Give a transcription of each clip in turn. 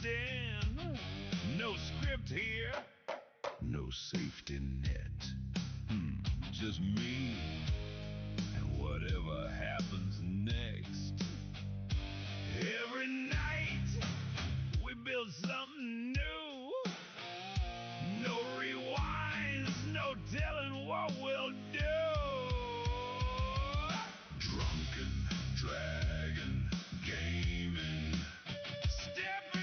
understand. No script here, no safety net. Just me and whatever happens next. Every night we build something new. No rewinds, no telling what we'll do. Drunken Dragon Gaming. Step in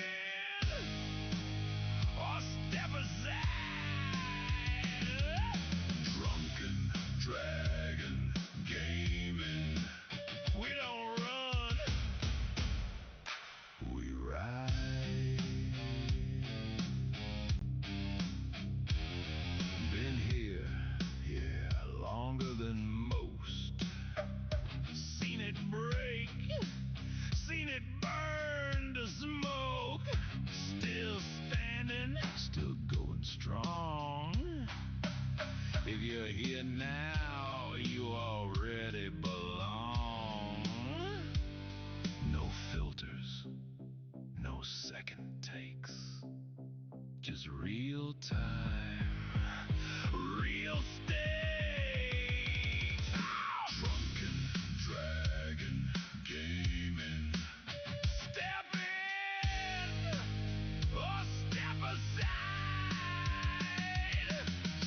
or step aside. Drunken Dragon Gaming. We don't run, we ride. Been here, yeah, longer than most. Seen it break, seen it burn to smoke. Still standing, still going strong. If you're here now, you already belong. No filters, no second takes. Just real time, real stakes. Drunken Dragon Gaming. Step in or step aside.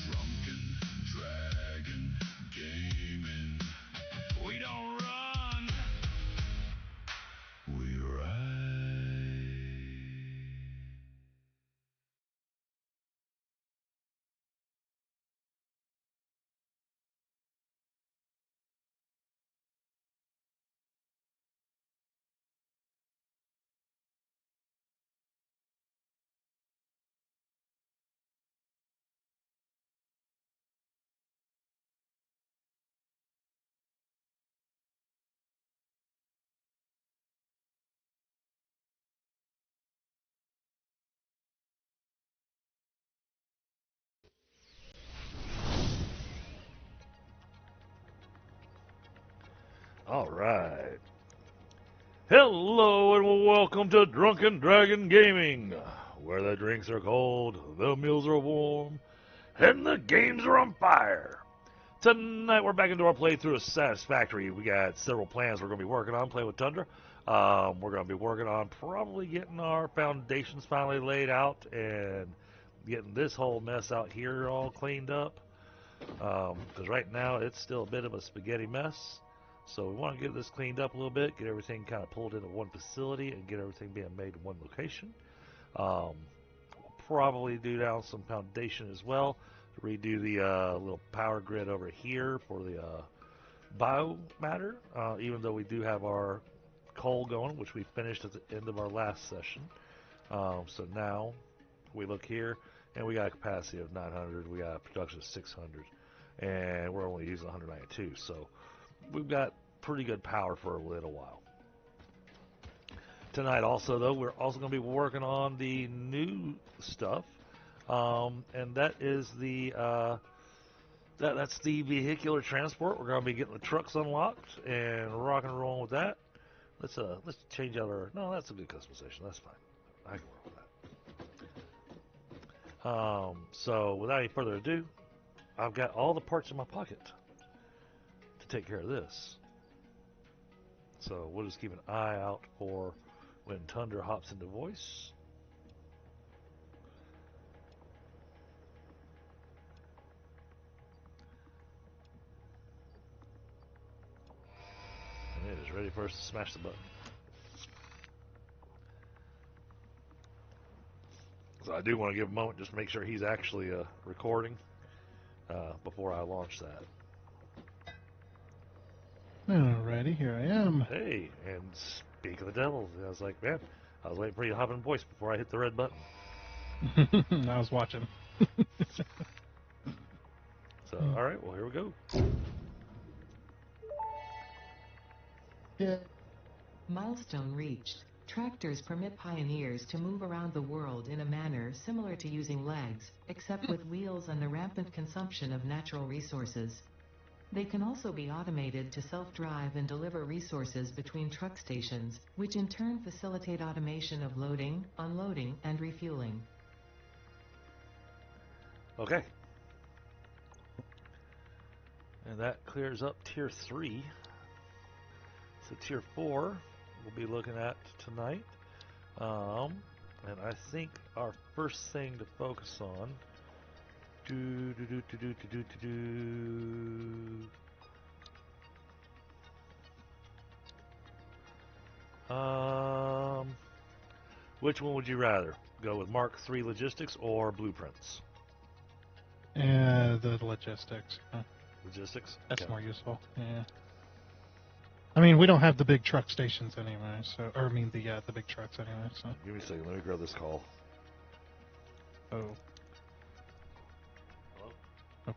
Drunken Dragon Gaming. We don't run, we ride. All right. Hello and welcome to Drunken Dragon Gaming, where the drinks are cold, the meals are warm, and the games are on fire. Tonight we're back into our playthrough of Satisfactory. We got several plans we're going to be working on, playing with Tundra. We're going to be working on probably getting our foundations finally laid out and getting this whole mess out here all cleaned up. Because right now it's still a bit of a spaghetti mess. So we want to get this cleaned up a little bit, get everything kind of pulled into one facility, and get everything being made in one location. We'll probably do down some foundation as well to redo the little power grid over here for the biomatter, even though we do have our coal going, which we finished at the end of our last session. So now we look here, and we got a capacity of 900, we got a production of 600, and we're only using 192, so we've got pretty good power for a little while. Tonight also, though, we're also going to be working on the new stuff, and that is the that's the vehicular transport. We're going to be getting the trucks unlocked and rock and rolling with that. Let's change out our... No, that's a good customization. That's fine. I can work with that. So without any further ado, I've got all the parts in my pocket to take care of this. So we'll just keep an eye out for when Tundra hops into voice. And it is ready for us to smash the button. So I do want to give a moment just to make sure he's actually recording before I launch that. Alrighty, here I am. Hey, and speak of the devil, I was like, man, I was waiting for you to hop in voice before I hit the red button. I was watching. So, alright, well, here we go. Yeah. Milestone reached. Tractors permit pioneers to move around the world in a manner similar to using legs, except with wheels and the rampant consumption of natural resources. They can also be automated to self-drive and deliver resources between truck stations, which in turn facilitate automation of loading, unloading, and refueling. Okay. And that clears up Tier 3. So Tier 4 we'll be looking at tonight. And I think our first thing to focus on which one would you rather? Go with Mark III logistics or blueprints? The logistics. Logistics? That's Okay. more useful. Yeah. I mean, we don't have the big truck stations anyway, so or I mean the big trucks anyway. So. Give me a second. Let me grab this call. Oh. Hello? Oh.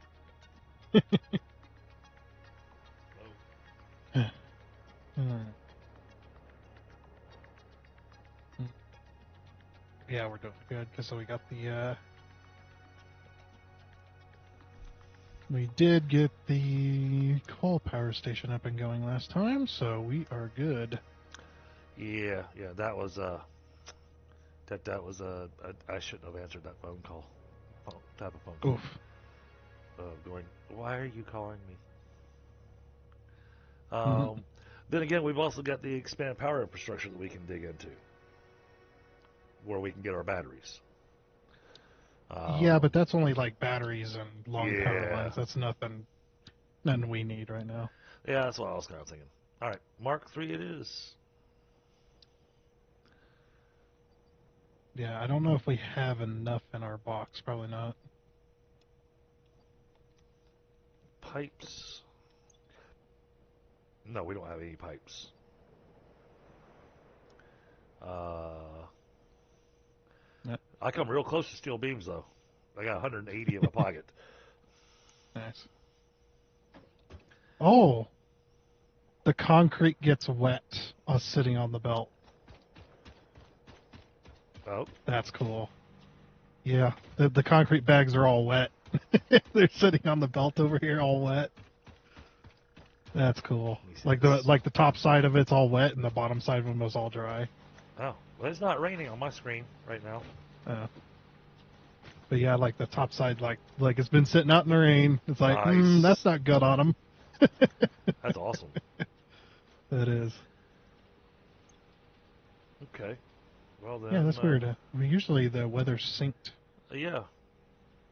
Hello? Yeah, we're doing good because we got the. We did get the coal power station up and going last time, so we are good. Yeah, that was that was I shouldn't have answered that phone call. Type of phone call. Oof. Going, why are you calling me? Mhm. Then again, we've also got the expanded power infrastructure that we can dig into, where we can get our batteries. Yeah, but that's only like batteries and long power Yeah. lines. That's nothing we need right now. Yeah, that's what I was kind of thinking. All right, Mark III it is. Yeah, I don't know if we have enough in our box. Probably not. Pipes. No, we don't have any pipes. Yep. I come real close to steel beams, though. I got 180 in my pocket. Nice. Oh, the concrete gets wet sitting on the belt. Oh, That's cool. Yeah, the concrete bags are all wet. They're sitting on the belt over here, all wet. That's cool. Like the top side of it's all wet, and the bottom side of them is all dry. oh. Well, it's not raining on my screen right now. But yeah, like the top side, like it's been sitting out in the rain. It's like, Nice. that's not good on them. That's awesome. That is. Okay. Well then. Yeah, that's weird. I mean, usually the weather's synced Yeah.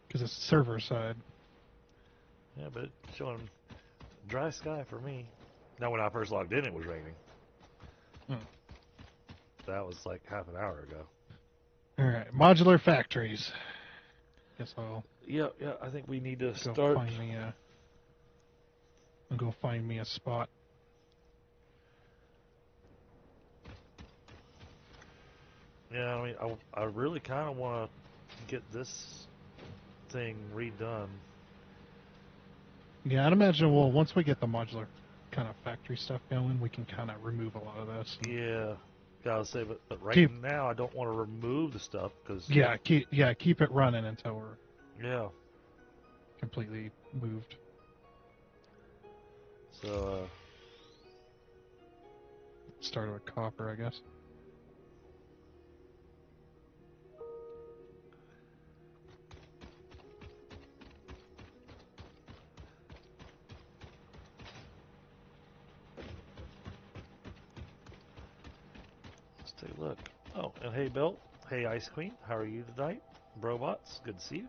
because it's server side. Yeah, but it's showing dry sky for me. Now, when I first logged in, it was raining. That was like half an hour ago. All right, modular factories. Guess I'll Yeah. I think we need to go start. find me a. I'll go find me a spot. Yeah, I mean, I really kind of want to get this thing redone. Yeah, I'd imagine. Well, once we get the modular kind of factory stuff going, we can kind of remove a lot of this. Yeah. Gotta say, but right Keep- now I don't want to remove the stuff because keep it running until we're yeah. completely moved. So Started with copper, I guess. let's take a look. Oh, and hey, Bill. Hey, Ice Queen. How are you tonight? Brobots, good to see you.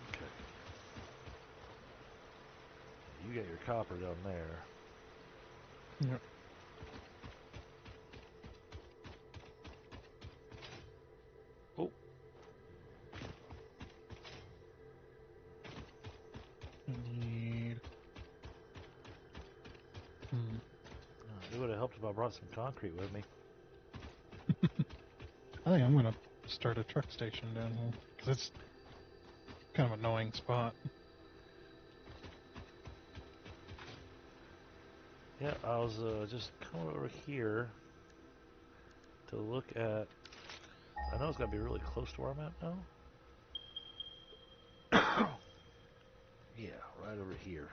Okay. You got your copper down there. Yep. Oh. Need. It would have helped if I brought some concrete with me. I think I'm gonna start a truck station down here because it's kind of an annoying spot. Yeah, I was just coming over here to look at. I know it's got to be really close to where I'm at now. Yeah, right over here.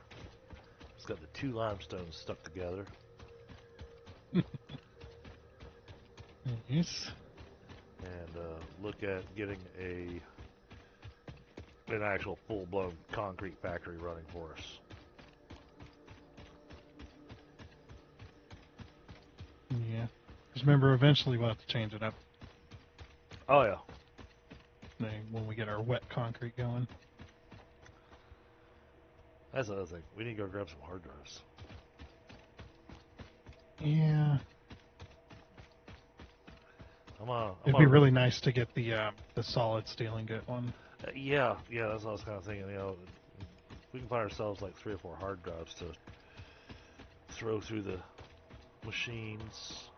It's got the two limestones stuck together. Yes. And look at getting an actual full-blown concrete factory running for us. Yeah. Just remember, eventually we'll have to change it up Oh yeah. when we get our wet concrete going. That's another thing. We need to go grab some hard drives. Yeah. I'm It'd be really nice to get the solid steel ingot one. Yeah, that's what I was kind of thinking. You know, we can find ourselves like 3 or 4 hard drives to throw through the machines.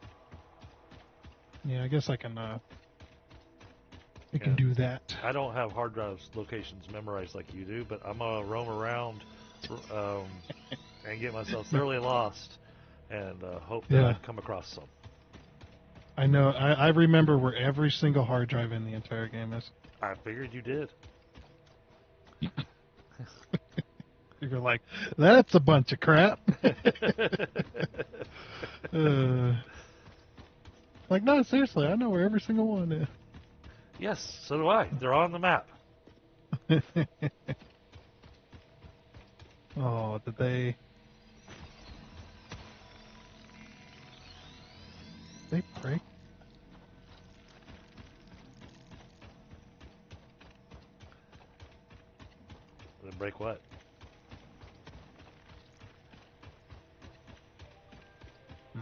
Yeah, I guess I can. We can do that. I don't have hard drives locations memorized like you do, but I'm gonna roam around and get myself thoroughly lost, and hope that I come across some. I know. I remember where every single hard drive in the entire game is. I figured you did. You're like, that's a bunch of crap. Like, no, seriously, I know where every single one is. Yes, so do I. They're on the map. Oh, did they break? Then break what? I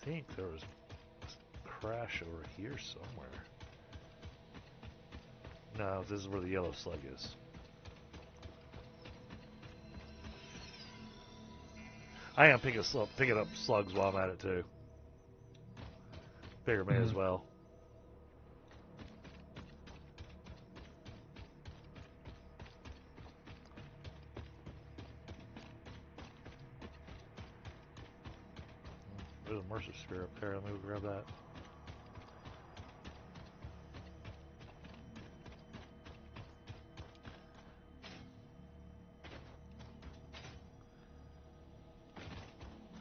think there was a crash over here somewhere. No, this is where the yellow slug is. I am picking up slugs while I'm at it too. Figure may as well. There's a Mercer Sphere up there. Let me grab that.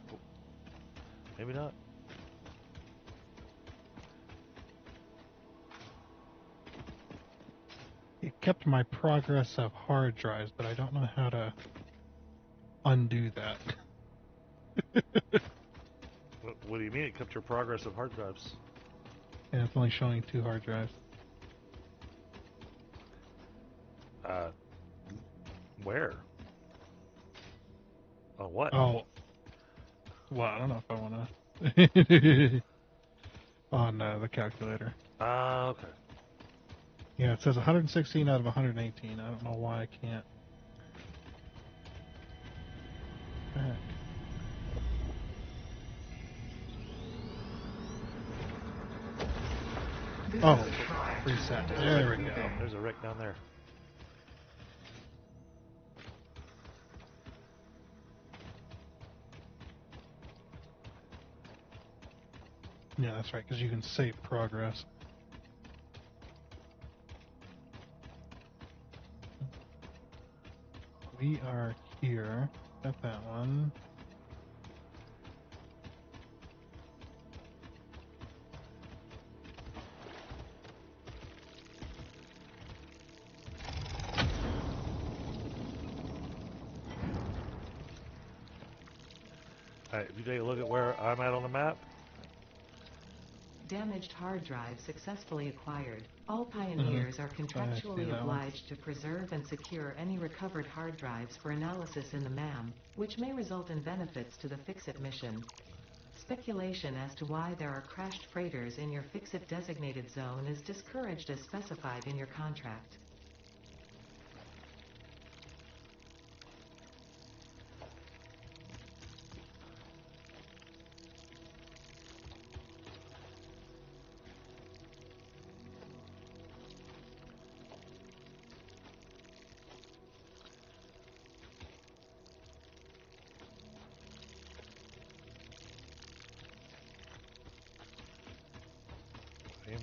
Oh. Maybe not. It kept my progress of hard drives, but I don't know how to undo that. What do you mean it kept your progress of hard drives? And it's only showing 2 hard drives. Where? On what? Oh. Well, I don't know if I want to. On the calculator. Okay. Yeah, it says 116 out of 118. I don't know why I can't. Heck. Oh, reset. There we go. There's a wreck down there. Yeah, that's right, because you can save progress. We are here. Got that one. Alright, if you take a look at where I'm at on the map. Damaged hard drive successfully acquired. All pioneers are contractually obliged to preserve and secure any recovered hard drives for analysis in the MAM, which may result in benefits to the Fix-It mission. Speculation as to why there are crashed freighters in your Fix-It designated zone is discouraged as specified in your contract.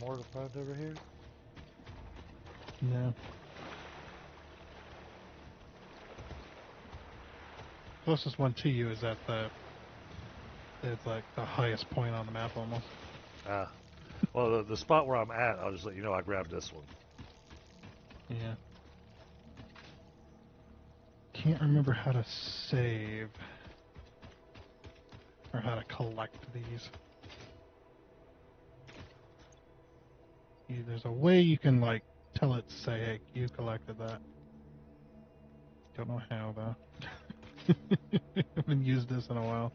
more to find over here? No. Closest one to you is at it's like the highest point on the map almost. Ah. Well, the spot where I'm at, I'll just let you know I grabbed this one. Yeah. Can't remember how to save. Or how to collect these. There's a way you can, like, tell it to say, hey, you collected that. Don't know how, though. Haven't used this in a while.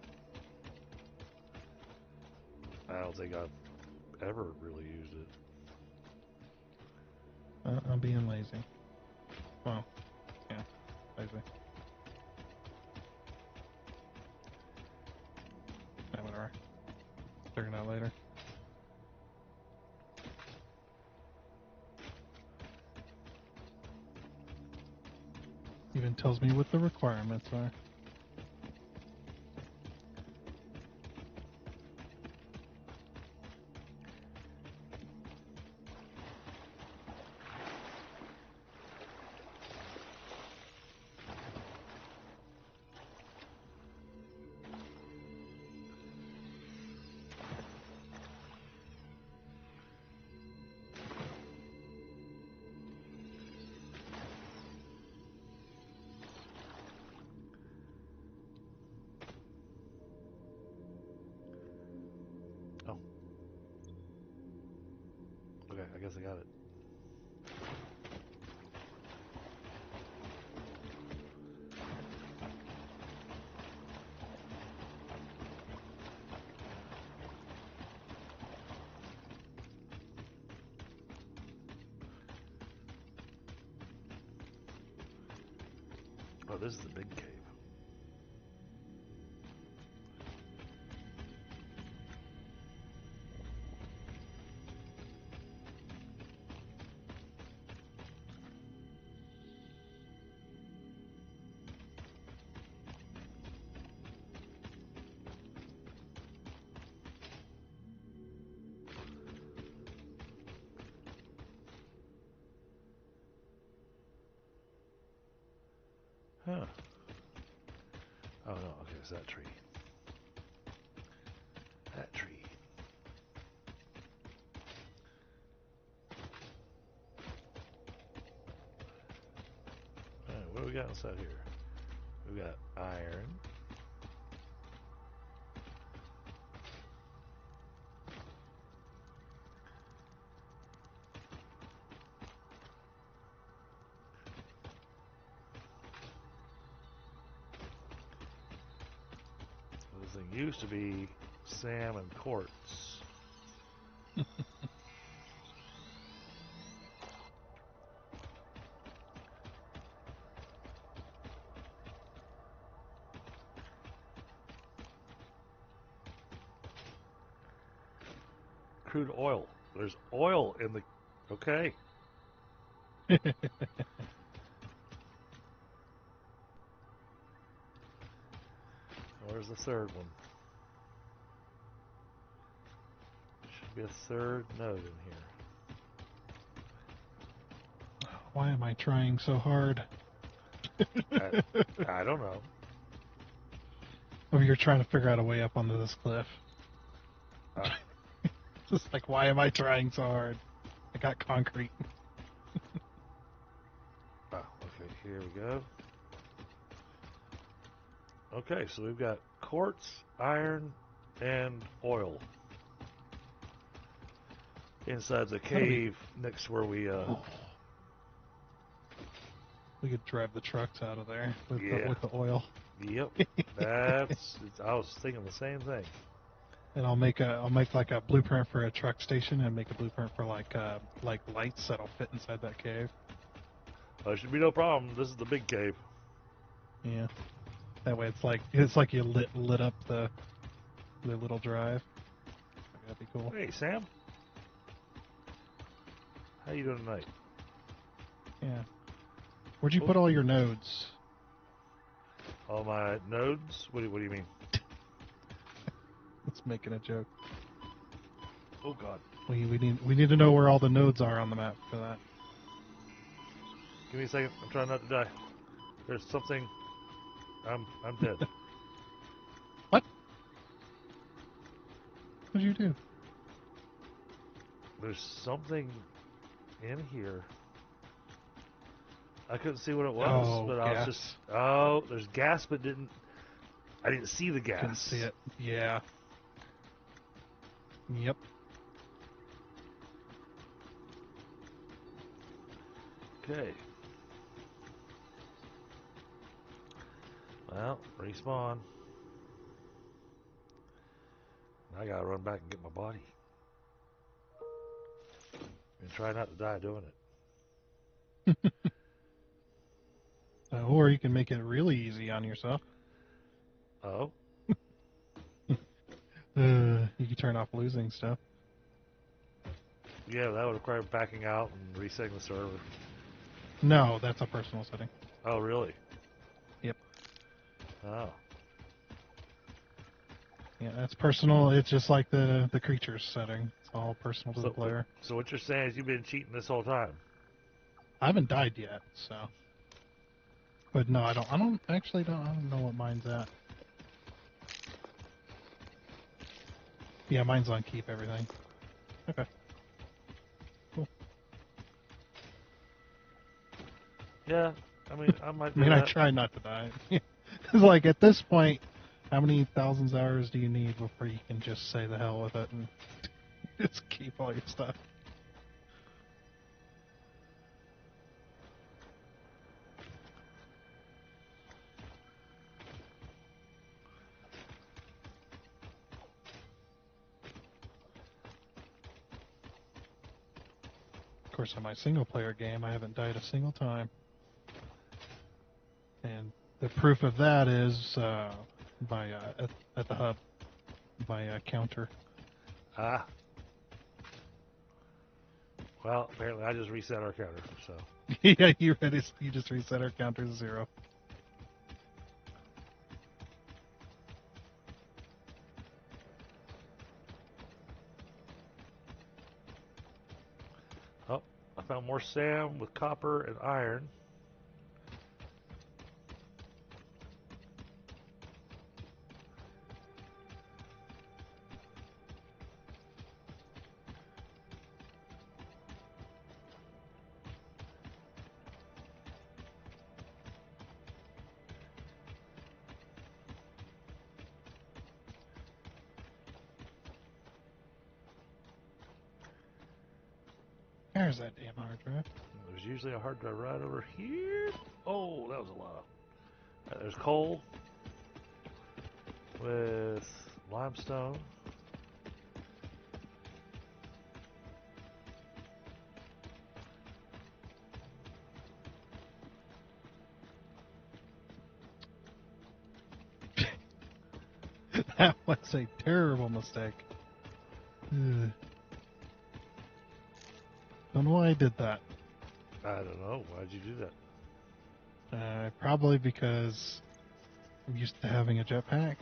I don't think I've ever really used it. I'm being lazy. Well, yeah, lazy. Yeah, whatever. Figure it out later. Even tells me what the requirements are. Oh. Okay, I guess I got it. Oh, this is the big cave. Huh. Oh no, okay, it's that tree. That tree. Alright, what do we got inside here? We got iron. This thing used to be Sam and quartz. Crude oil. There's oil in the... Okay. Where's the third one? Should be a third node in here. Why am I trying so hard? I don't know. Oh, you're trying to figure out a way up onto this cliff. Just like, why am I trying so hard? I got concrete. Okay, here we go. Okay, so we've got quartz, iron, and oil inside the cave next to where we We could drive the trucks out of there with, Yeah. with the oil. Yep. I was thinking the same thing. And I'll make like a blueprint for a truck station and make a blueprint for like lights that'll fit inside that cave. There should be no problem. This is the big cave. Yeah. That way it's like you lit up the little drive. That'd be cool. Hey, Sam. How you doing tonight? Yeah. Where'd you put all your nodes? All my nodes? What do you mean? It's making a joke. Oh God. We need to know where all the nodes are on the map for that. Give me a second. I'm trying not to die. There's something. I'm dead. What? What did you do? There's something in here. I couldn't see what it was, Oh, but I was gas. just. Oh, there's gas, but I didn't see the gas. Couldn't see it. Yeah. Yep. Okay. Well, respawn. I gotta run back and get my body. And try not to die doing it. Or you can make it really easy on yourself. Oh? You can turn off losing stuff. Yeah, that would require backing out and resetting the server. No, that's a personal setting. Oh, really? Yep. Oh. Yeah, that's personal. It's just like the creatures setting. It's all personal to the player. So what you're saying is you've been cheating this whole time? I haven't died yet, so. But no, I don't know what mine's at. Yeah, mine's on keep everything. Okay. Cool. Yeah, I mean, I might do I that. try not to die. It's like, at this point, how many thousands of hours do you need before you can just say the hell with it and just keep all your stuff? Of course, on my single-player game, I haven't died a single time. And the proof of that is by at the hub, my counter. Ah. Well, apparently I just reset our counter, so. Yeah, you just reset our counter to 0. Oh, I found more sand with copper and iron. There's that damn hard drive. There's usually a hard drive right over here. Oh, that was a lot. There's coal with limestone. That was a terrible mistake. Ugh. Don't know why I did that. I don't know. Why'd you do that? Probably because I'm used to having a jetpack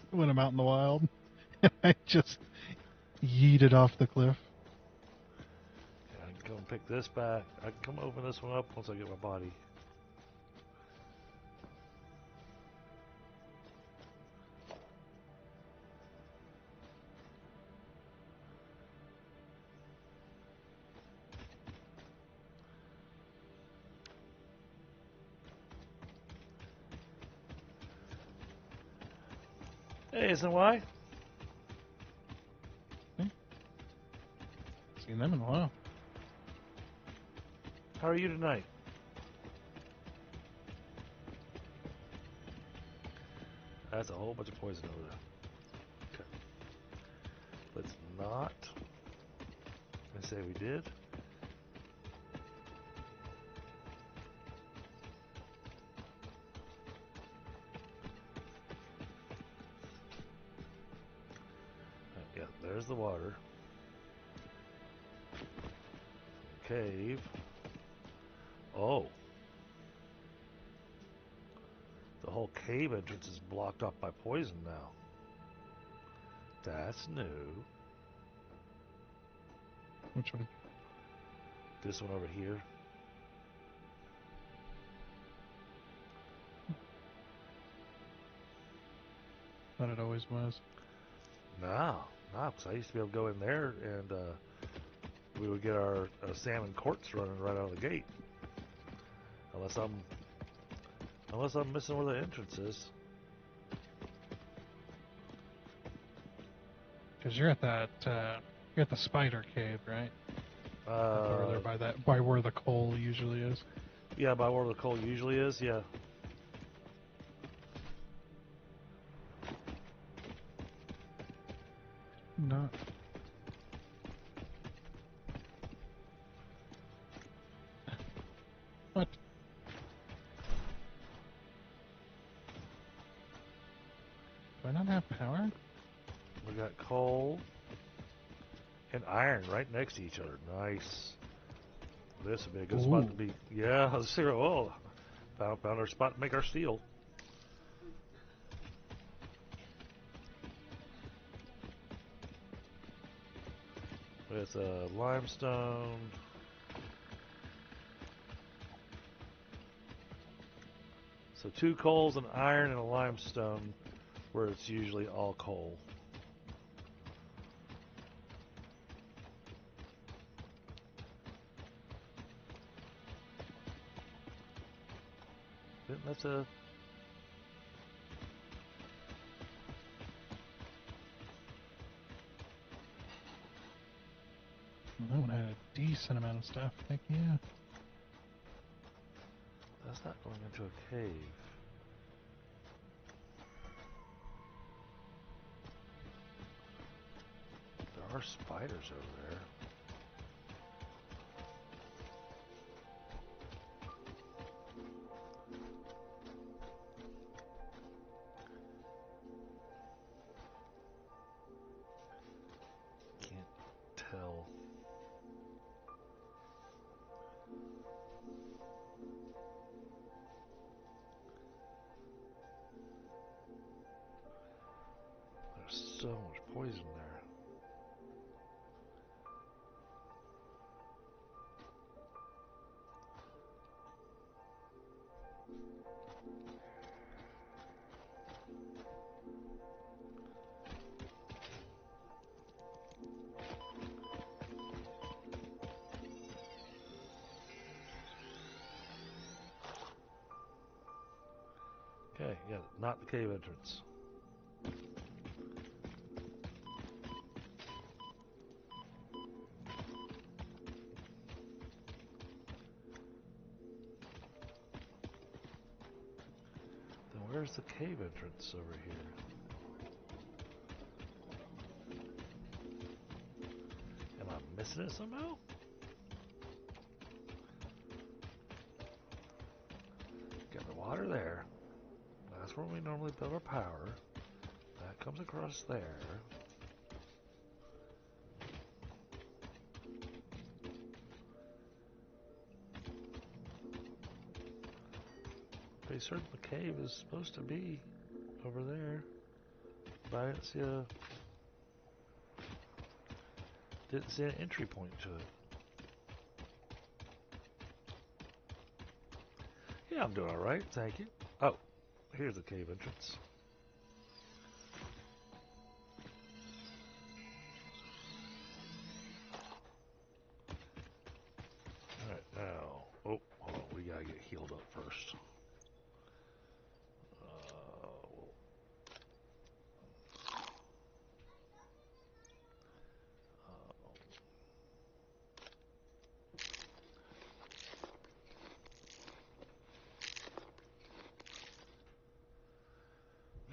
when I'm out in the wild. I just yeeted off the cliff. Yeah, I can come pick this back. I can come open this one up once I get my body. Hey, isn't why? Seen them in a while. How are you tonight? That's a whole bunch of poison over there. Okay. Let's not. Let's say we did. Yeah, there's the water. Cave. Oh. The whole cave entrance is blocked off by poison now. That's new. Which one? This one over here. Thought it always was. No, because I used to be able to go in there and we would get our salmon courts running right out of the gate. Unless I'm missing where the entrance is. Because you're at that, you're at the spider cave, right? Over there by where the coal usually is. Yeah, by where the coal usually is. Yeah. Not. What? Do I not have power? We got coal and iron right next to each other. Nice. This would be a good spot to be. Yeah, I was saying, oh, found our spot to make our steel. With limestone. So 2 coals, an iron, and a limestone, where it's usually all coal. That's a... That one had a decent amount of stuff. Heck yeah. That's not going into a cave. There are spiders over there. Can't tell. There's so much poison there. Okay, yeah, not the cave entrance. Then where's the cave entrance over here? Am I missing it somehow? Got the water there. That's where we normally build our power. That comes across there. Pretty certain the cave is supposed to be over there. But I didn't see an entry point to it. Yeah, I'm doing alright, thank you. Oh, here's the cave entrance. Alright, now, oh, hold on, we gotta get healed up first.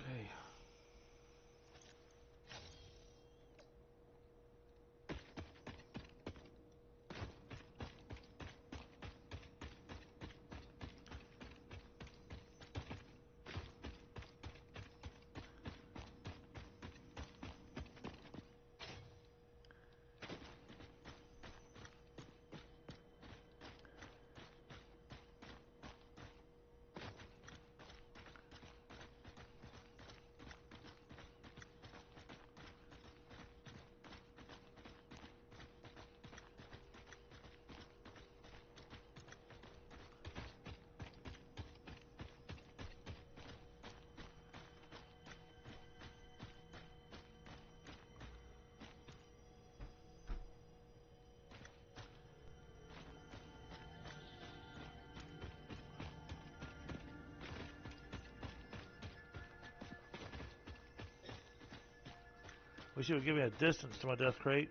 Okay. Wish you would give me a distance to my death crate.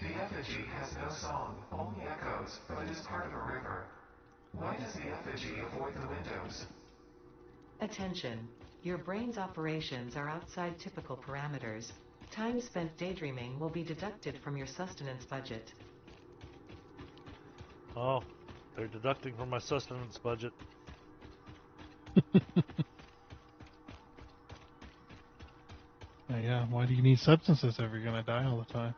The effigy has no song, only echoes, but is part of a river. Why does the effigy avoid the windows? Attention. Your brain's operations are outside typical parameters. Time spent daydreaming will be deducted from your sustenance budget. Oh, they're deducting from my sustenance budget. Yeah, why do you need substances if you're going to die all the time?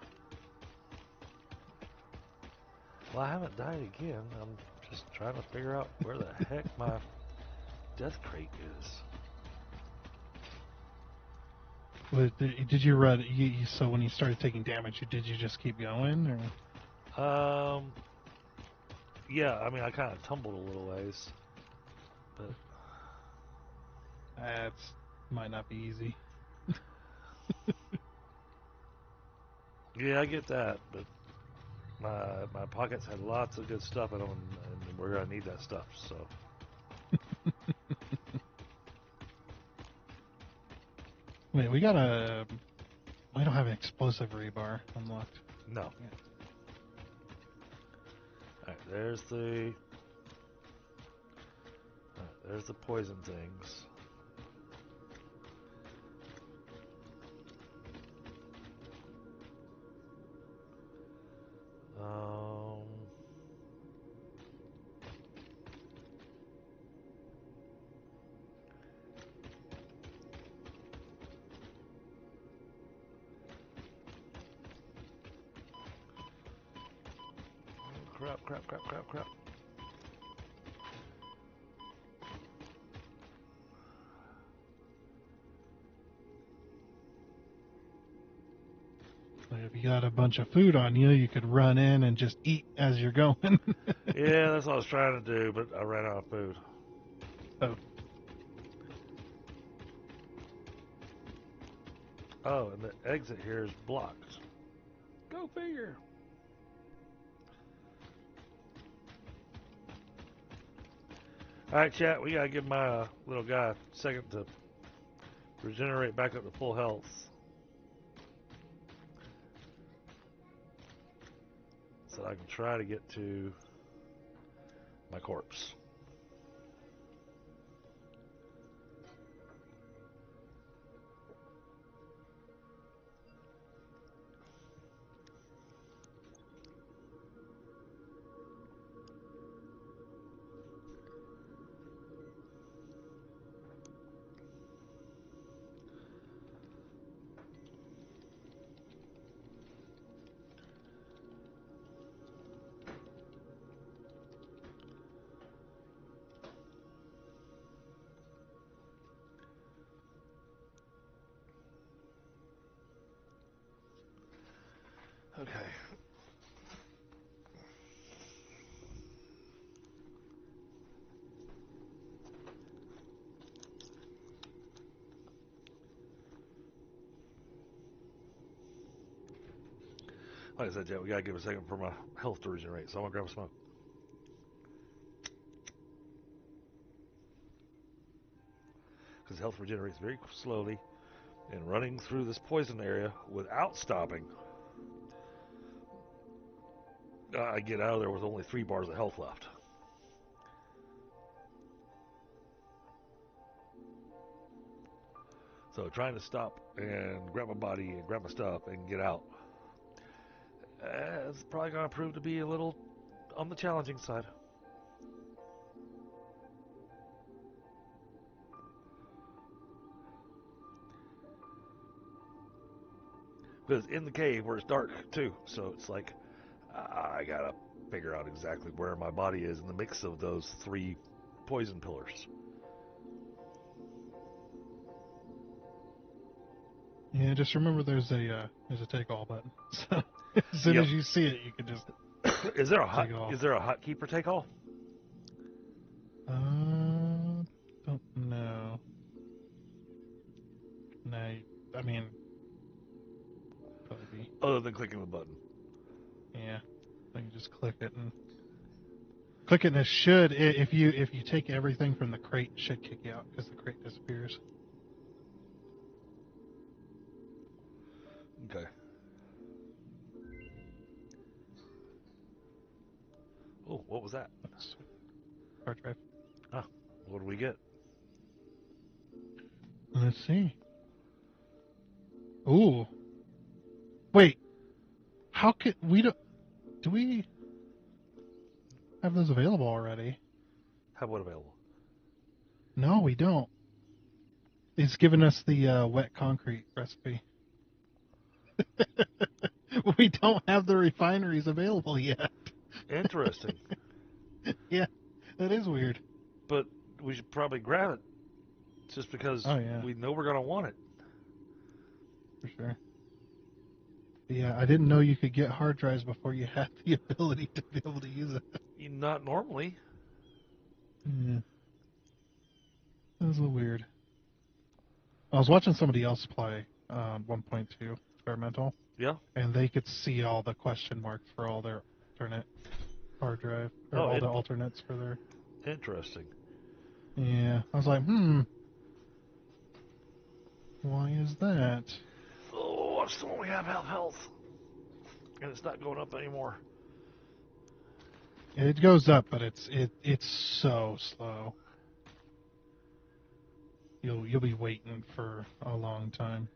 Well, I haven't died again. I'm just trying to figure out where the heck my death crate is. Well, did you run? So when you started taking damage, did you just keep going, or? Yeah, I mean, I kind of tumbled a little ways, but That's might not be easy. yeah, I get that. But my pockets had lots of good stuff in them, and we're gonna need that stuff. So. Wait, we don't have an explosive rebar unlocked. No. Yeah. Alright, there's the poison things. Crap. If you got a bunch of food on you, you could run in and just eat as you're going. Yeah, that's what I was trying to do, but I ran out of food. Oh. Oh, and the exit here is blocked. Go figure. Alright, chat, we gotta give my little guy a second to regenerate back up to full health. So I can try to get to my corpse. Okay. Like I said, yeah, we gotta give it a second for my health to regenerate, so I'm gonna grab a smoke. Because health regenerates very slowly, and running through this poison area without stopping, I get out of there with only 3 bars of health left. So trying to stop and grab my body and grab my stuff and get out, it's probably going to prove to be a little on the challenging side. Because in the cave where it's dark too, so it's like I gotta figure out exactly where my body is in the mix of those 3 poison pillars. Yeah, just remember there's a take all button. So as soon as you see it, you can just Is there a hotkey for take all? don't know. No, I mean, probably be. Other than clicking the button. Yeah, I can just click it and it should, if you take everything from the crate, it should kick you out because the crate disappears. Okay. Oh, what was that? Hard drive. Ah, what do we get? Let's see. Ooh. Wait. How could we do we have those available already? Have what available? No, we don't. It's given us the wet concrete recipe. We don't have the refineries available yet. Interesting. Yeah, that is weird. But we should probably grab it just because we know we're going to want it. For sure. But yeah, I didn't know you could get hard drives before you had the ability to be able to use it. Not normally. Yeah. That was a little weird. I was watching somebody else play 1.2 experimental. Yeah. And they could see all the question marks for all their alternate hard drive, or all the alternates for their... Interesting. Yeah. I was like, why is that? Oh, watch the one we have health. And it's not going up anymore. It goes up, but it's so slow. You'll be waiting for a long time.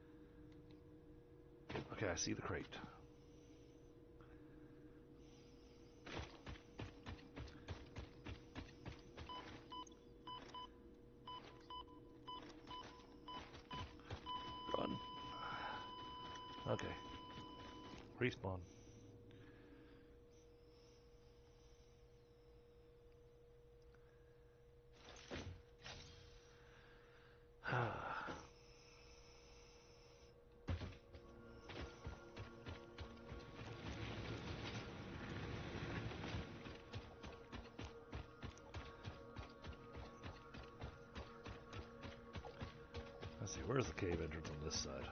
Okay, I see the crate. Run. Okay. Respawn. Let's see, where's the cave entrance on this side?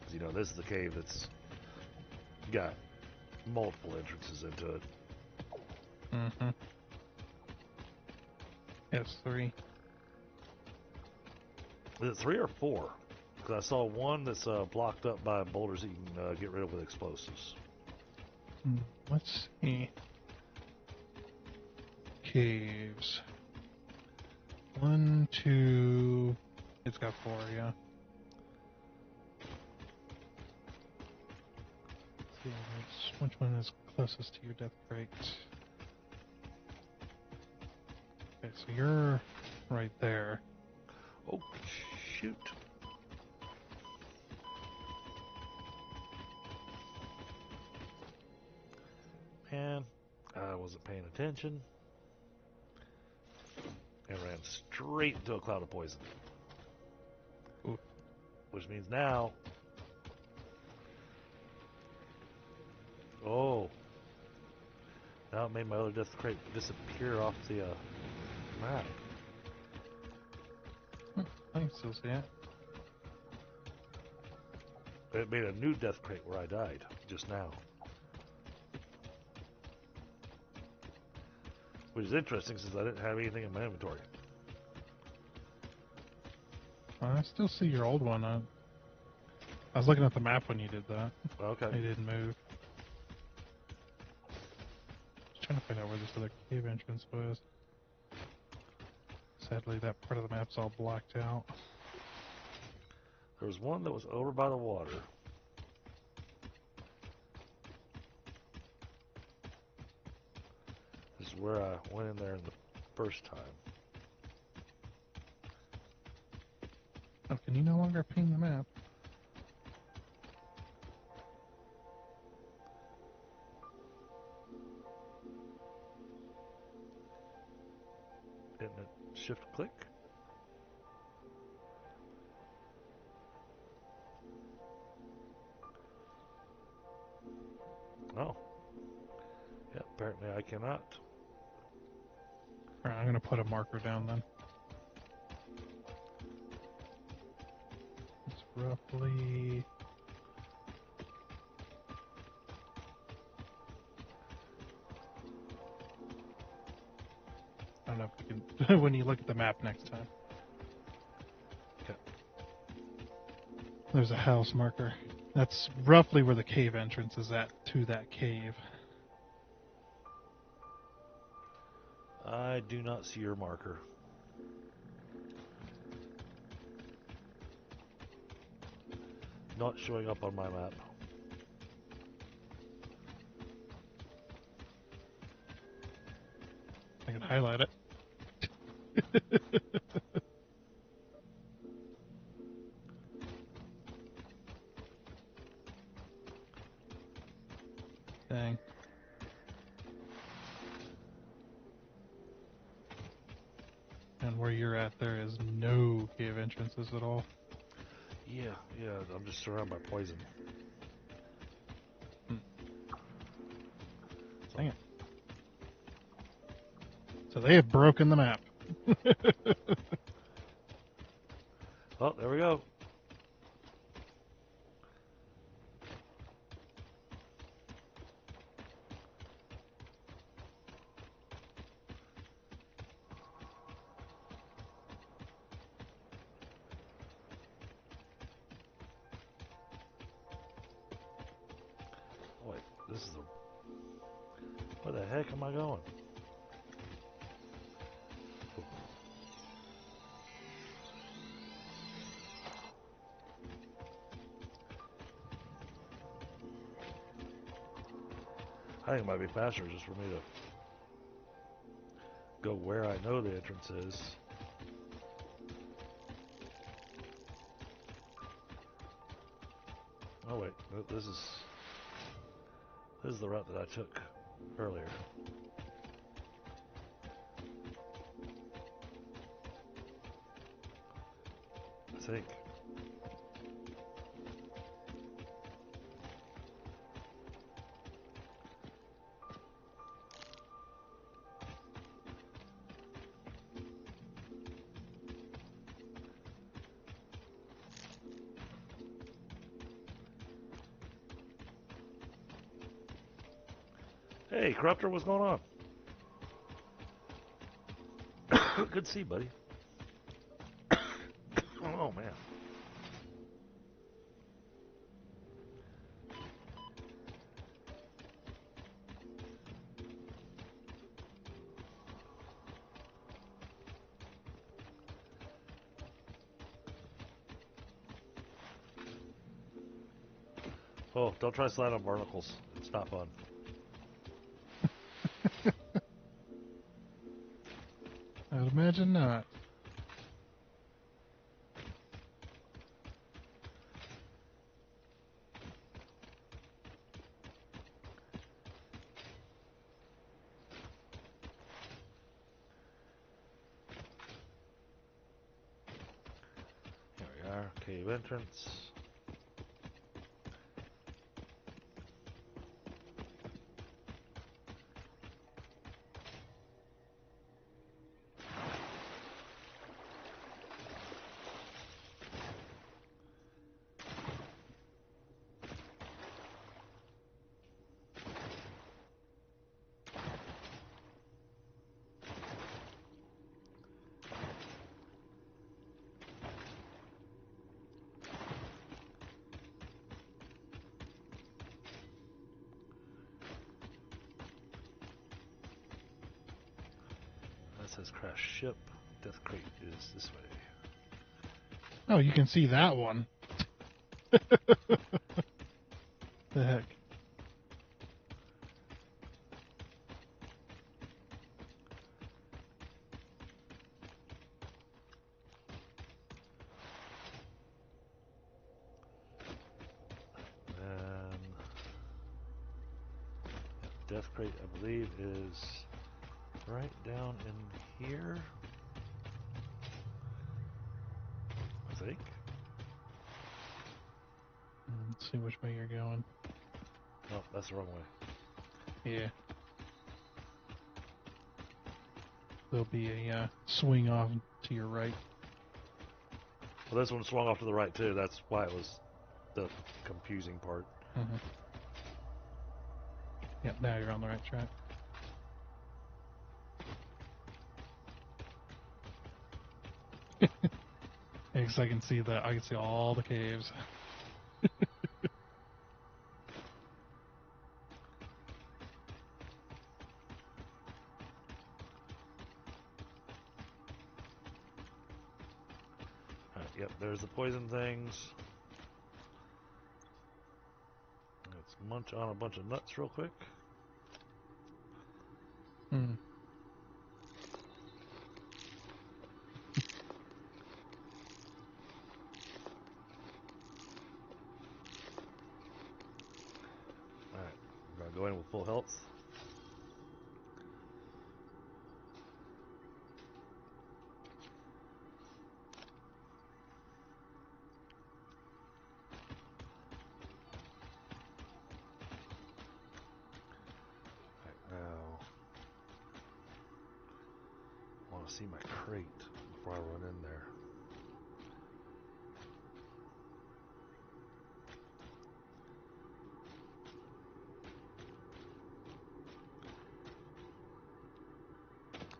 Because, this is the cave that's got multiple entrances into it. Mm-hmm. Yes, 3. Is it 3 or 4? Because I saw one that's blocked up by boulders that you can get rid of with explosives. Let's see. Caves. 1, 2... It's got 4, yeah. Let's see, which one is closest to your death crate? Okay, so you're right there. Oh, shoot. Man, I wasn't paying attention. And ran straight into a cloud of poison. Ooh. Which means now... Oh. Now it made my other death crate disappear off the map. I can still see it. It made a new death crate where I died just now. Which is interesting since I didn't have anything in my inventory. I still see your old one. I was looking at the map when you did that. Okay. It didn't move. Just trying to find out where this other cave entrance was. Sadly, that part of the map's all blacked out. There was one that was over by the water. This is where I went in there the first time. Oh, can you no longer ping the map? Didn't it shift click? Oh. Yeah, apparently I cannot. Alright, I'm gonna put a marker down then. It's roughly... I don't know if we can... when you look at the map next time. Okay. There's a house marker. That's roughly where the cave entrance is at to that cave. I do not see your marker. Not showing up on my map. I can highlight it. Dang. And where you're at, there is no cave entrances at all. Yeah, I'm just surrounded by poison. Dang it. So they have broken the map. Oh, there we go. Wait, this is a... Where the heck am I going? I think it might be faster just for me to go where I know the entrance is. Oh wait, this is the route that I took earlier. I think. Hey, Corruptor, what's going on? Good to see you, buddy. Oh, man. Oh, don't try to slide on barnacles. It's not fun. I would imagine not. Here we are, cave entrance. says crash ship. Death crate is this way. Oh, you can see that one. The heck? And death crate, I believe, is right down in here. I think. Let's see which way you're going. Oh, that's the wrong way. Yeah. There'll be a swing off to your right. Well, this one swung off to the right too. That's why it was the confusing part. Mm-hmm. Yep, now you're on the right track. Because I can see that. I can see all the caves. Alright, yep, there's the poison things. Let's munch on a bunch of nuts real quick. Hmm. Alright, we're gonna go in with full health. Now, I want to see my crate before I run in there.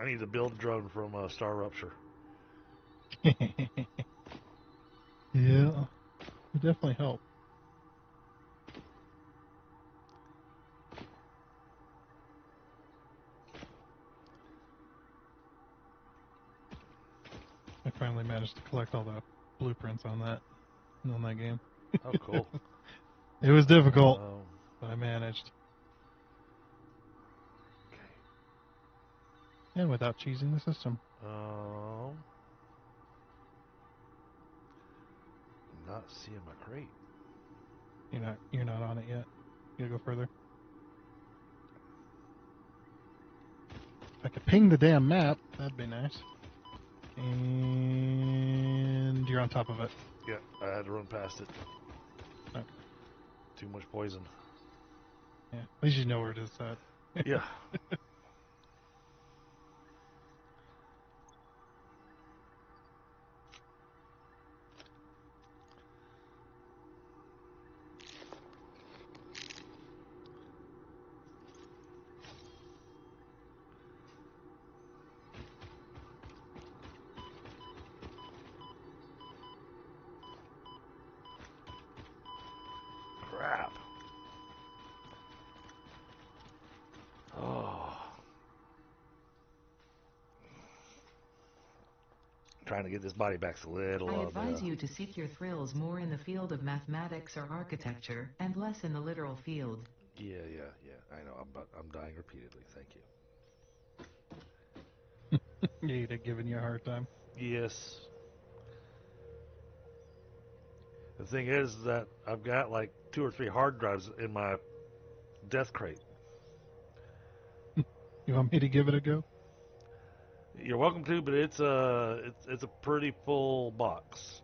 I need to build drone from Star Rupture. Yeah, it definitely help. I finally managed to collect all the blueprints on that game. Oh, cool. It was difficult, but I managed. Okay. And without cheesing the system. Not seeing my crate. You're not on it yet. You gotta go further. If I could ping the damn map, that'd be nice. And you're on top of it. Yeah, I had to run past it. Okay. Too much poison. Yeah, at least you know where it is at. Yeah. Crap. Oh. Trying to get this body back's a little I advise you to seek your thrills more in the field of mathematics or architecture, and less in the literal field. Yeah. I know. I'm dying repeatedly. Thank you. Yeah, they're giving you a hard time. Yes. The thing is that I've got like 2 or 3 hard drives in my death crate. You want me to give it a go? You're welcome to, but it's a pretty full box.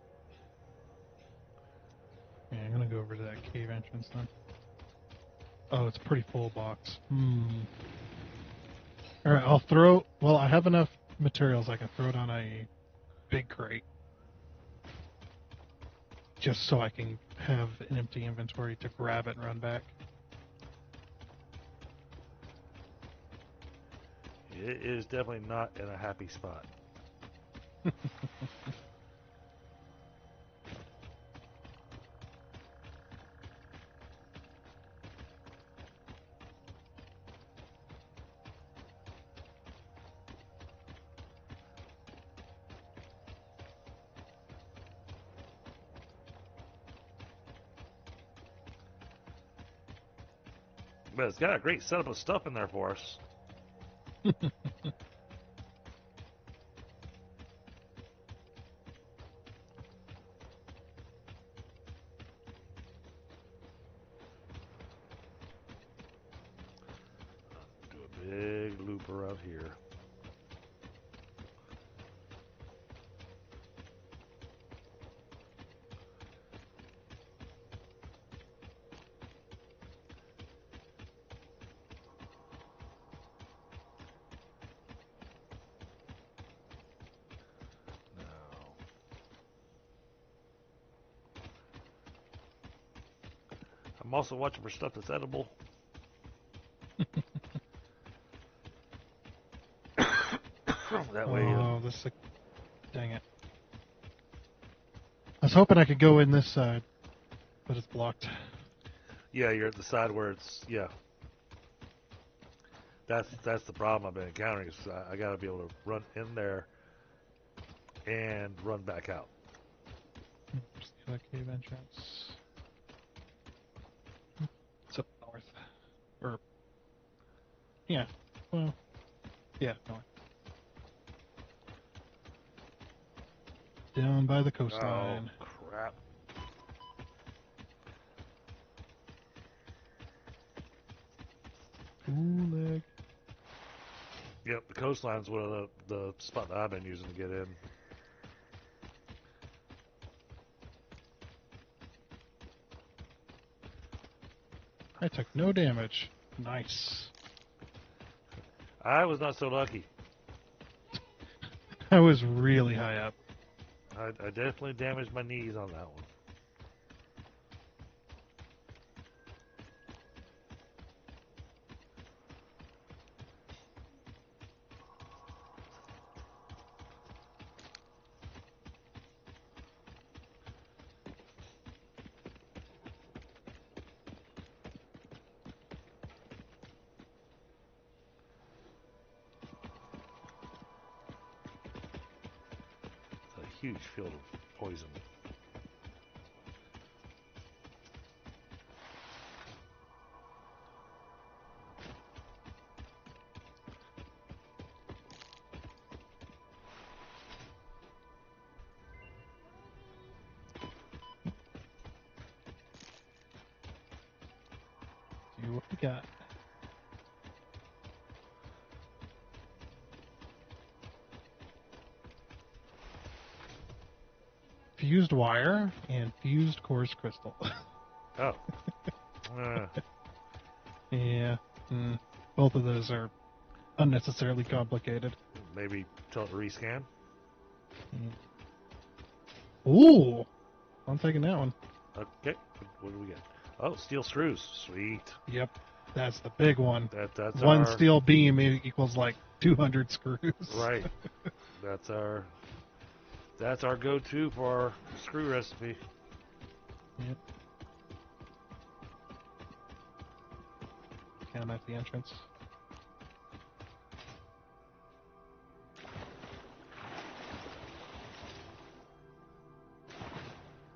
Yeah, I'm gonna go over to that cave entrance then. Oh, it's a pretty full box. Alright, I'll throw... Well, I have enough materials I can throw it on a big crate. Just so I can have an empty inventory to grab it and run back. It is definitely not in a happy spot. But it's got a great setup of stuff in there for us. Do a big loop around here. I'm also watching for stuff that's edible. That way. Oh, this is dang it. I was hoping I could go in this side, but it's blocked. Yeah, you're at the side where it's That's the problem I've been encountering. Is I got to be able to run in there and run back out. Just the other cave entrance. It's up north. Or, yeah, well, yeah, north. Down by the coastline. Oh, crap. Ooh, leg. Yep, the coastline's one of the spot that I've been using to get in. I took no damage. Nice. I was not so lucky. I was really high up. I definitely damaged my knees on that one. A huge field of poison. See what we got. Fused wire and fused quartz crystal. Oh. Yeah. Both of those are unnecessarily complicated. Maybe tell it to rescan. Ooh! I'm taking that one. Okay. What do we get? Oh, steel screws. Sweet. Yep. That's the big one. That's one our steel beam equals like 200 screws. right. That's our go-to for our screw recipe. Yep. Okay, I'm at the entrance.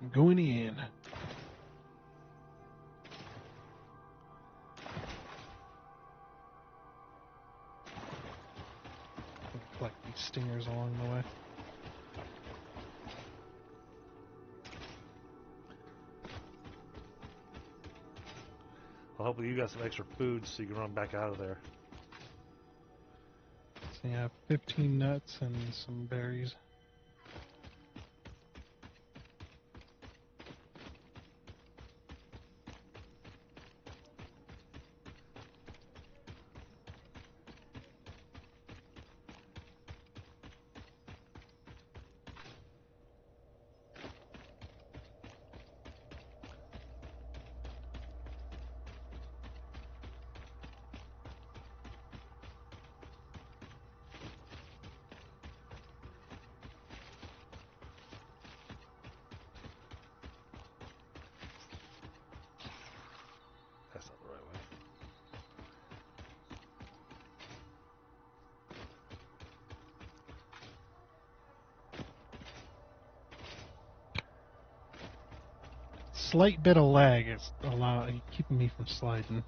I'm going in. Collect these stingers along the way. Well, hopefully you got some extra food so you can run back out of there. So you have 15 nuts and some berries. That's not the right way. Slight bit of lag is keeping me from sliding.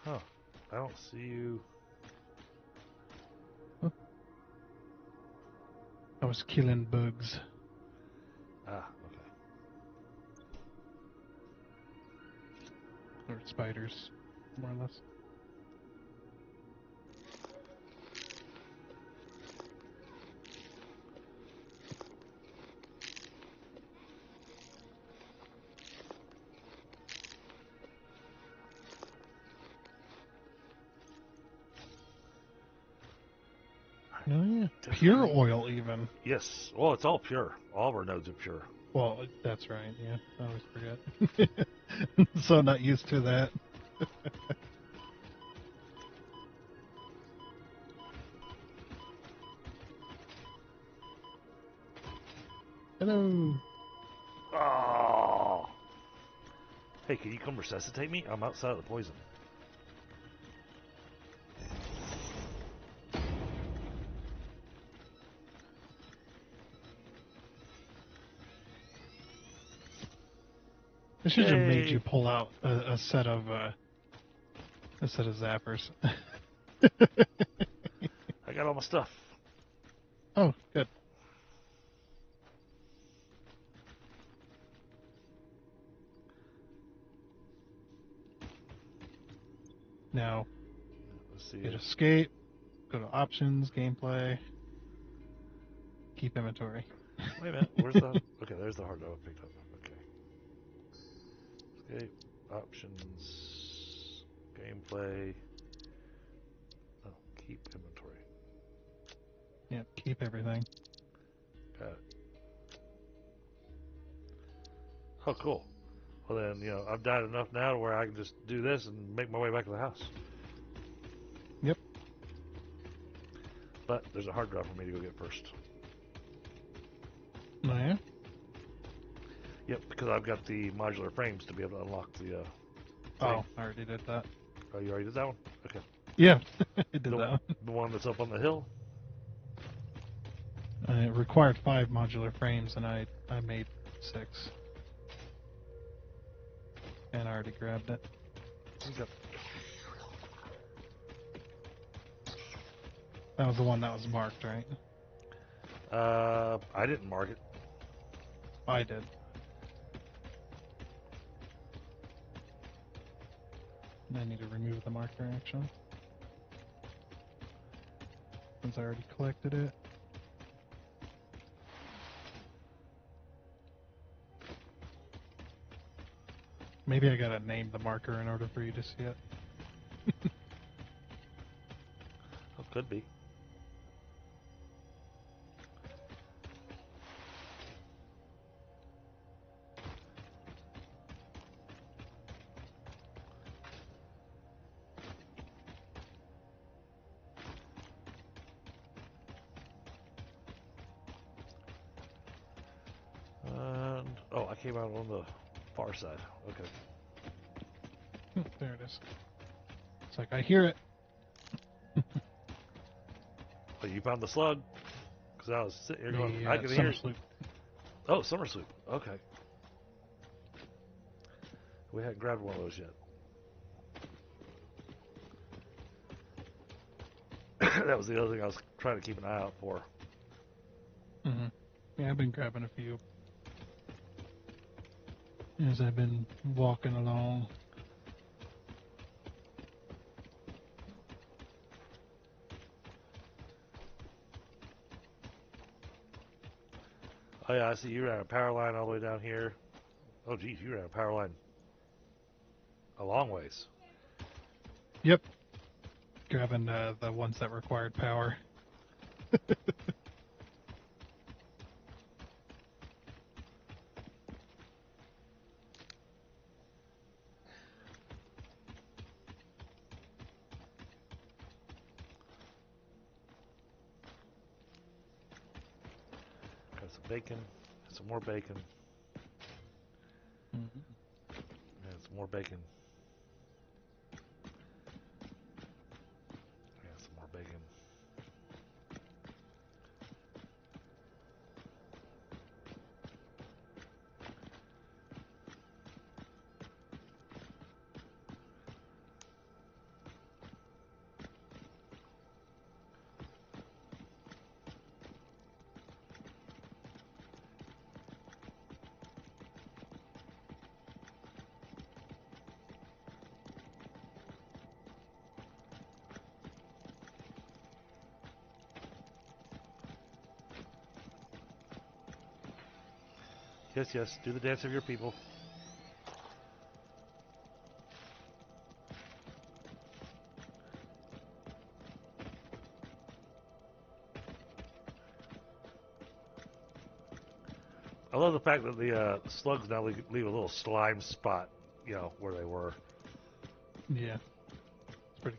Huh. I don't see you. I was killing bugs. Ah, okay. Or spiders, more or less. Oh yeah, pure oil even. Yes. Well, it's all pure. All of our nodes are pure. Well, that's right. Yeah, I always forget. So not used to that. Hello. Oh. Hey, can you come resuscitate me? I'm outside of the poison. I should have made Yay. you pull out a set of zappers. I got all my stuff. Oh, good. Now, Let's see. hit escape, go to options, gameplay, keep inventory. Wait a minute. Where's the... Okay, there's the hard drive I picked up. Okay. Escape. Options. Gameplay. Oh, keep inventory. Yeah, keep everything. Got it. Oh, cool. Well then, I've died enough now to where I can just do this and make my way back to the house. Yep. But there's a hard drive for me to go get first. Oh yeah? Yep, because I've got the modular frames to be able to unlock the Oh, I already did that. Oh, you already did that one? Okay. Yeah, I did The, that one. the one that's up on the hill? It required 5 modular frames, and I made 6. And I already grabbed it. Okay. That was the one that was marked, right? I didn't mark it. I did. And I need to remove the marker, actually. Since I already collected it. Maybe I gotta name the marker in order for you to see it. Oh, could be. And, oh, I came out on the far side. Okay. There it is. It's like, I hear it. Oh, you found the slug? Because I was sitting here going, I can hear summer it. sloop. Oh, summer soup. Okay. We hadn't grabbed one of those yet. That was the other thing I was trying to keep an eye out for. Mm-hmm. Yeah, I've been grabbing a few as I've been walking along. Oh, yeah, I see you ran a power line all the way down here. Oh, geez, you ran a power line a long ways. Yep. Grabbing the ones that required power. bacon. Some more bacon. Mhm. And some more bacon. Yeah, some more bacon. Yes, yes, do the dance of your people. I love the fact that the slugs now leave a little slime spot, you know, where they were. Yeah. It's pretty.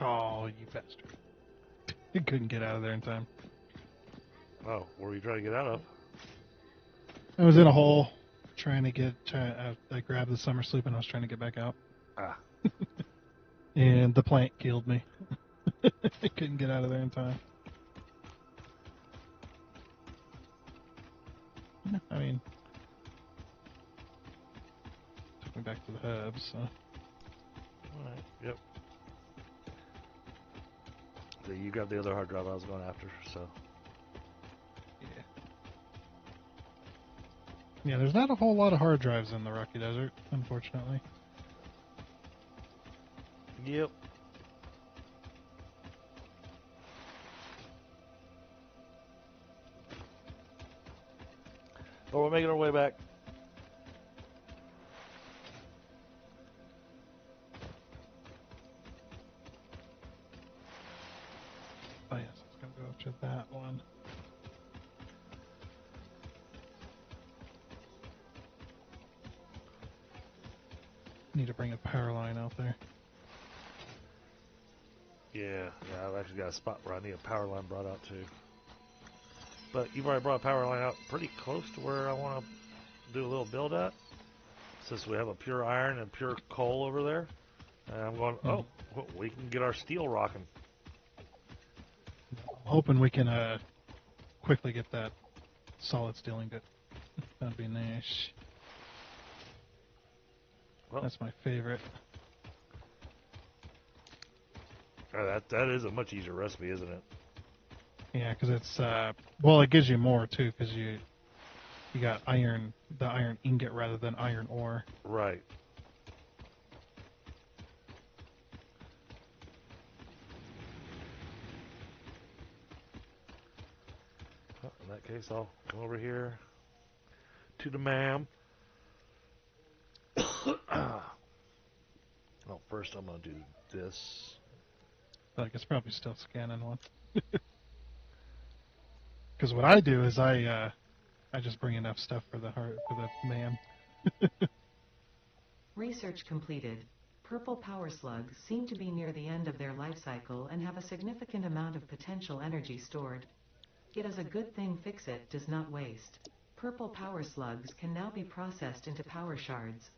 Oh, you bastard. You couldn't get out of there in time. Oh, where were you trying to get out of? I was in a hole trying to get. I grabbed the summer sloop and I was trying to get back out. Ah, And the plant killed me. I couldn't get out of there in time. I mean, took me back to the hub, so. alright, yep. So you grabbed the other hard drive I was going after, so. Yeah. Yeah, there's not a whole lot of hard drives in the Rocky Desert, unfortunately. Yep. But we're making our way back. Oh yes, it's gonna go up to that one. Need to bring a power line out there. Yeah, I've actually got a spot where I need a power line brought out too. But you've already brought a power line out pretty close to where I want to do a little build at. Since we have a pure iron and pure coal over there. And I'm going, oh, well, we can get our steel rocking. I'm hoping we can quickly get that solid steel ingot. That'd be nice. Well, That's my favorite. that is a much easier recipe, isn't it? Yeah, because it's well, it gives you more too, because you got iron, the iron ingot rather than iron ore. Right. Well, in that case, I'll come over here to the ma'am. Well, first I'm going to do this. Like it's probably still scanning one. Because what I do is I just bring enough stuff for the man. Research completed. Purple power slugs seem to be near the end of their life cycle and have a significant amount of potential energy stored. It is a good thing Fix-It does not waste. Purple power slugs can now be processed into power shards.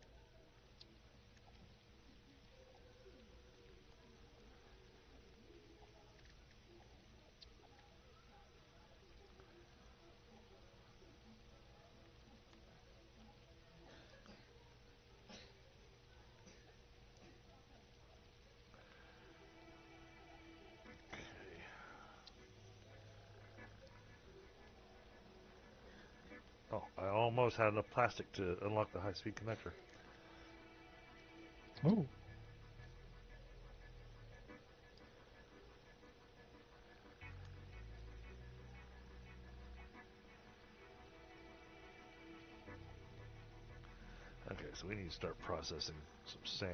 Oh, I almost had enough plastic to unlock the high-speed connector. Oh. so we need to start processing some SAM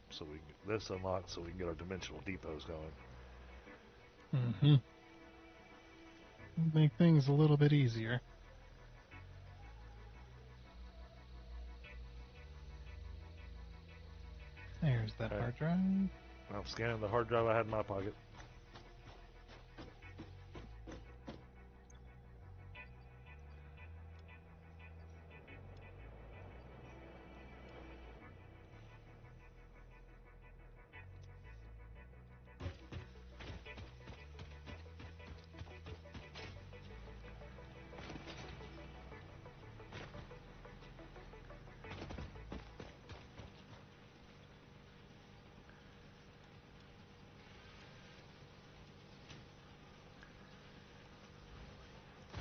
so we can get this unlocked so we can get our dimensional depots going. Mm-hmm. Make things a little bit easier. There's that Okay. hard drive. I'm scanning the hard drive I had in my pocket.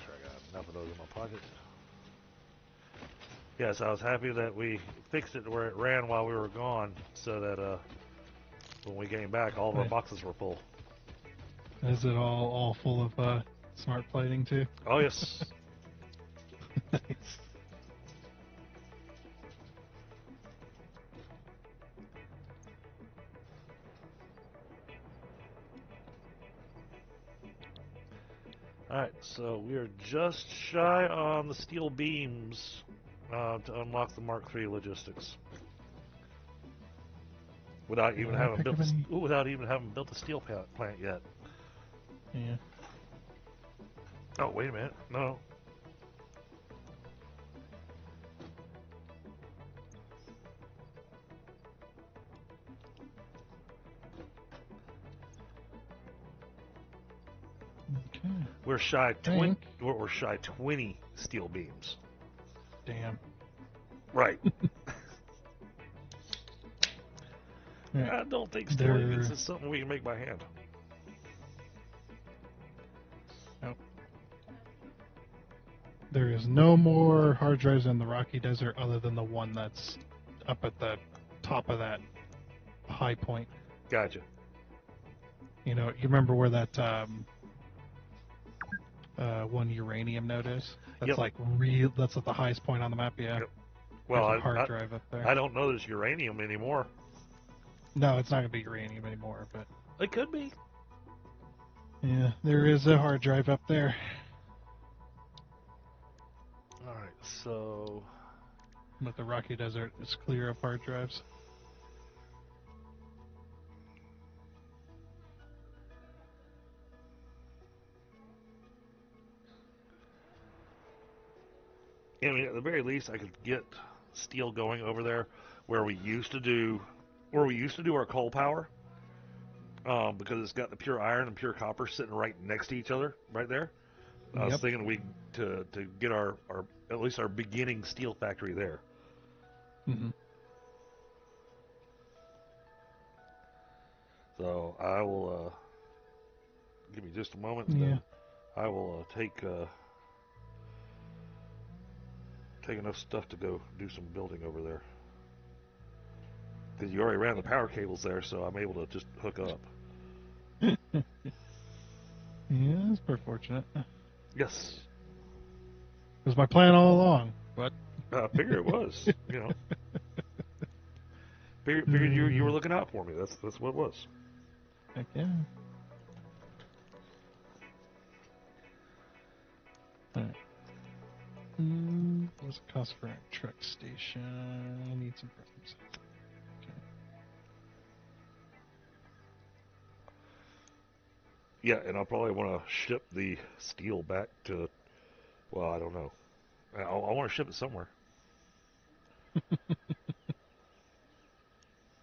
Sure, I got enough of those in my pocket. Yes, I was happy that we fixed it to where it ran while we were gone, so that when we came back, all of our Right. boxes were full. Is it all full of smart plating too? Oh yes. Nice. Alright, so we are just shy on the steel beams to unlock the Mark III logistics. Without even having pick built up any- without even having built the steel plant yet. Yeah. Oh, wait a minute. No. Okay. We're shy Think. we're shy 20 steel beams. Damn. Right. Right. I don't think steel beams is something we can make by hand. Nope. There is no more hard drives in the Rocky Desert other than the one that's up at the top of that high point. Gotcha. You know, you remember where that one uranium node is? That's Yep. like that's at the highest point on the map. Yeah. Yep. Well, There's a hard drive up there. I don't know there's uranium anymore. No, it's not gonna be uranium anymore, but It could be. yeah, there is a hard drive up there. Alright, so But the Rocky Desert is clear of hard drives. I mean, at the very least, I could get steel going over there where we used to do our coal power, because it's got the pure iron and pure copper sitting right next to each other, right there. I was Yep. thinking to get our at least our beginning steel factory there. Mm-hmm. So I will give me just a moment, and Yeah. then I will take enough stuff to go do some building over there. Because you already ran the power cables there, so I'm able to just hook up. Yeah, that's pretty fortunate. It Yes, was my plan all along, but I figured it was. You know, figured you were looking out for me. That's what it was. heck yeah. Alright. What's it cost for a truck station? I need some frames. Okay. Yeah, and I'll probably want to ship the steel back to. Well, I don't know. I want to ship it somewhere.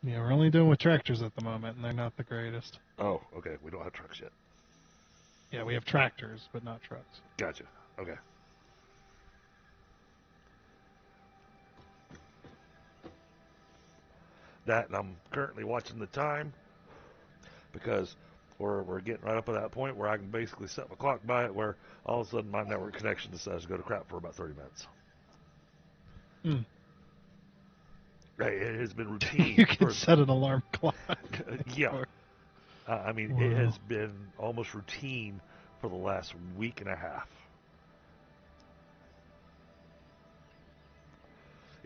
Yeah, we're only doing with tractors at the moment, and they're not the greatest. Oh, okay. We don't have trucks yet. Yeah, we have tractors, but not trucks. Gotcha. Okay. That, and I'm currently watching the time because we're getting right up to that point where I can basically set my clock by it where all of a sudden my network connection decides to go to crap for about 30 minutes. Hmm. Right, it has been routine. You can set an alarm clock. Yeah. I mean, Wow. it has been almost routine for the last week and a half.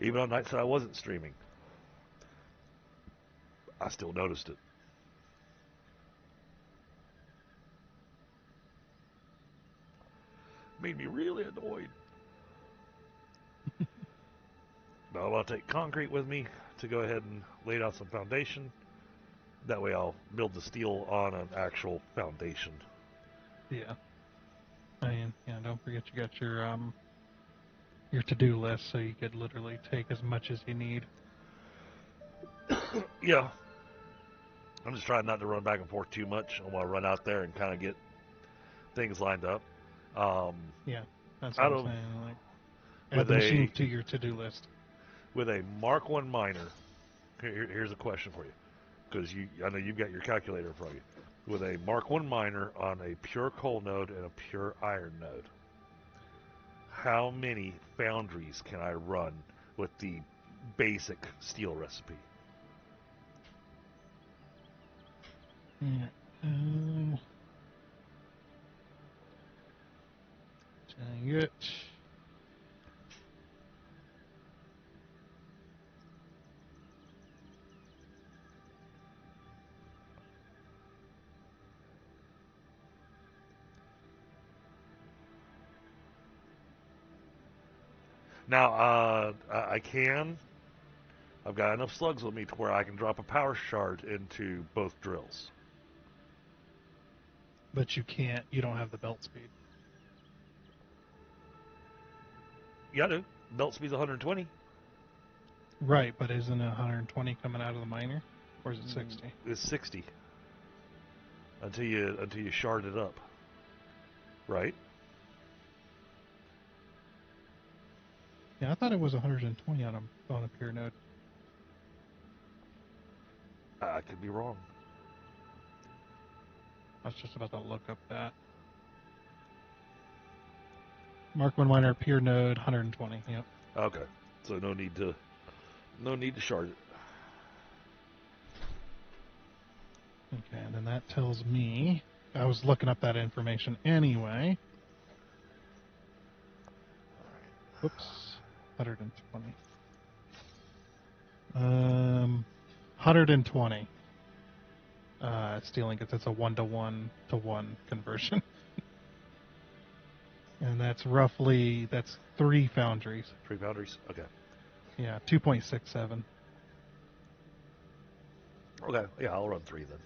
Even on nights that I wasn't streaming, I still noticed it. Made me really annoyed. Now I'll take concrete with me to go ahead and lay down some foundation. That way I'll build the steel on an actual foundation. Yeah. I mean, yeah, don't forget you got your to-do list, so you could literally take as much as you need. Yeah. I'm just trying not to run back and forth too much. I want to run out there and kind of get things lined up. Yeah, that's what I'm saying. Like, add the machines to your to-do list. With a Mark 1 miner, here's a question for you, because I know you've got your calculator in front of you. With a Mark 1 miner on a pure coal node and a pure iron node, how many foundries can I run with the basic steel recipe? Yeah. Dang it. Now, I can. I've got enough slugs with me to where I can drop a power shard into both drills. But you can't. You don't have the belt speed. Yeah, I do. Belt speed's 120. Right, but isn't it 120 coming out of the miner? Or is it 60? It's 60. Until you shard it up. Right? Yeah, I thought it was 120 on a pure node. I could be wrong. I was just about to look up that. Mark 1 miner, pure node, 120. Yep. Okay. So no need to shard it. Okay, and then that tells me, I was looking up that information anyway. Whoops, 120. 120. Steel ingots, it's a 1-to-1 conversion. And that's 3 foundries. 3 foundries? Okay. Yeah, 2.67. Okay, yeah, I'll run 3 then.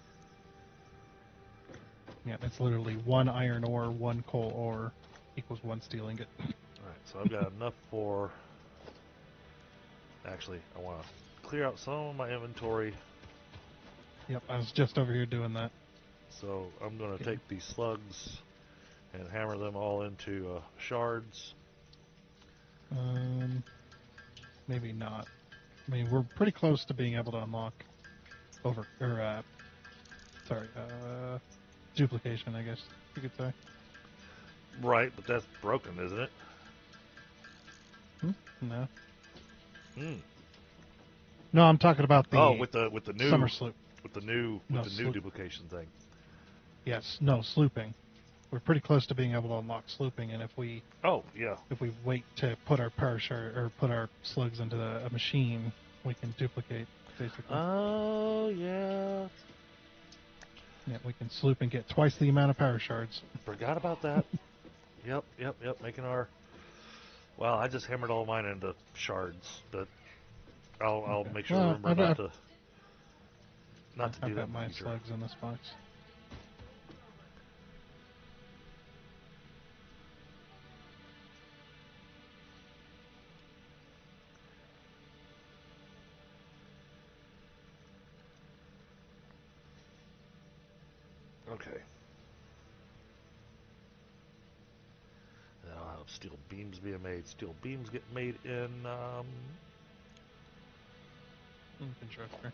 Yeah, it's literally 1 iron ore, 1 coal ore equals 1 steel ingot. Alright, so I've got enough for... Actually, I want to clear out some of my inventory. Yep, I was just over here doing that. So I'm going to take these slugs and hammer them all into shards. Maybe not. I mean, we're pretty close to being able to unlock duplication, I guess you could say. Right, but that's broken, isn't it? No. Hmm. No, I'm talking about the with the new summer sloop. With the new sloop. duplication thing. Yes, no, slooping. We're pretty close to being able to unlock slooping, and if we wait to put our power shard or put our slugs into a machine, we can duplicate basically. Oh yeah. Yeah, we can sloop and get twice the amount of power shards. Forgot about that. Yep. Making our... Well, I just hammered all mine into shards, but I'll make sure to remember not to do that. I've got my slugs in this box. Okay. Then I'll have steel beams being made. Steel beams get made in Constructor.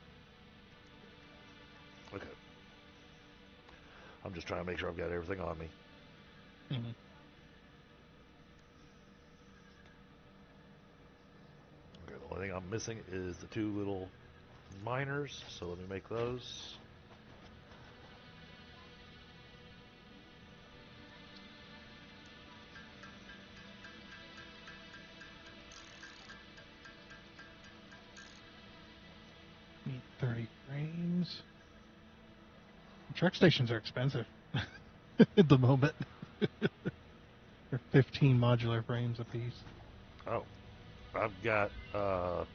Okay. I'm just trying to make sure I've got everything on me. Mm-hmm. Okay, the only thing I'm missing is the 2 little miners, so let me make those. Truck stations are expensive at the moment. They're 15 modular frames a piece. Oh, I've got, I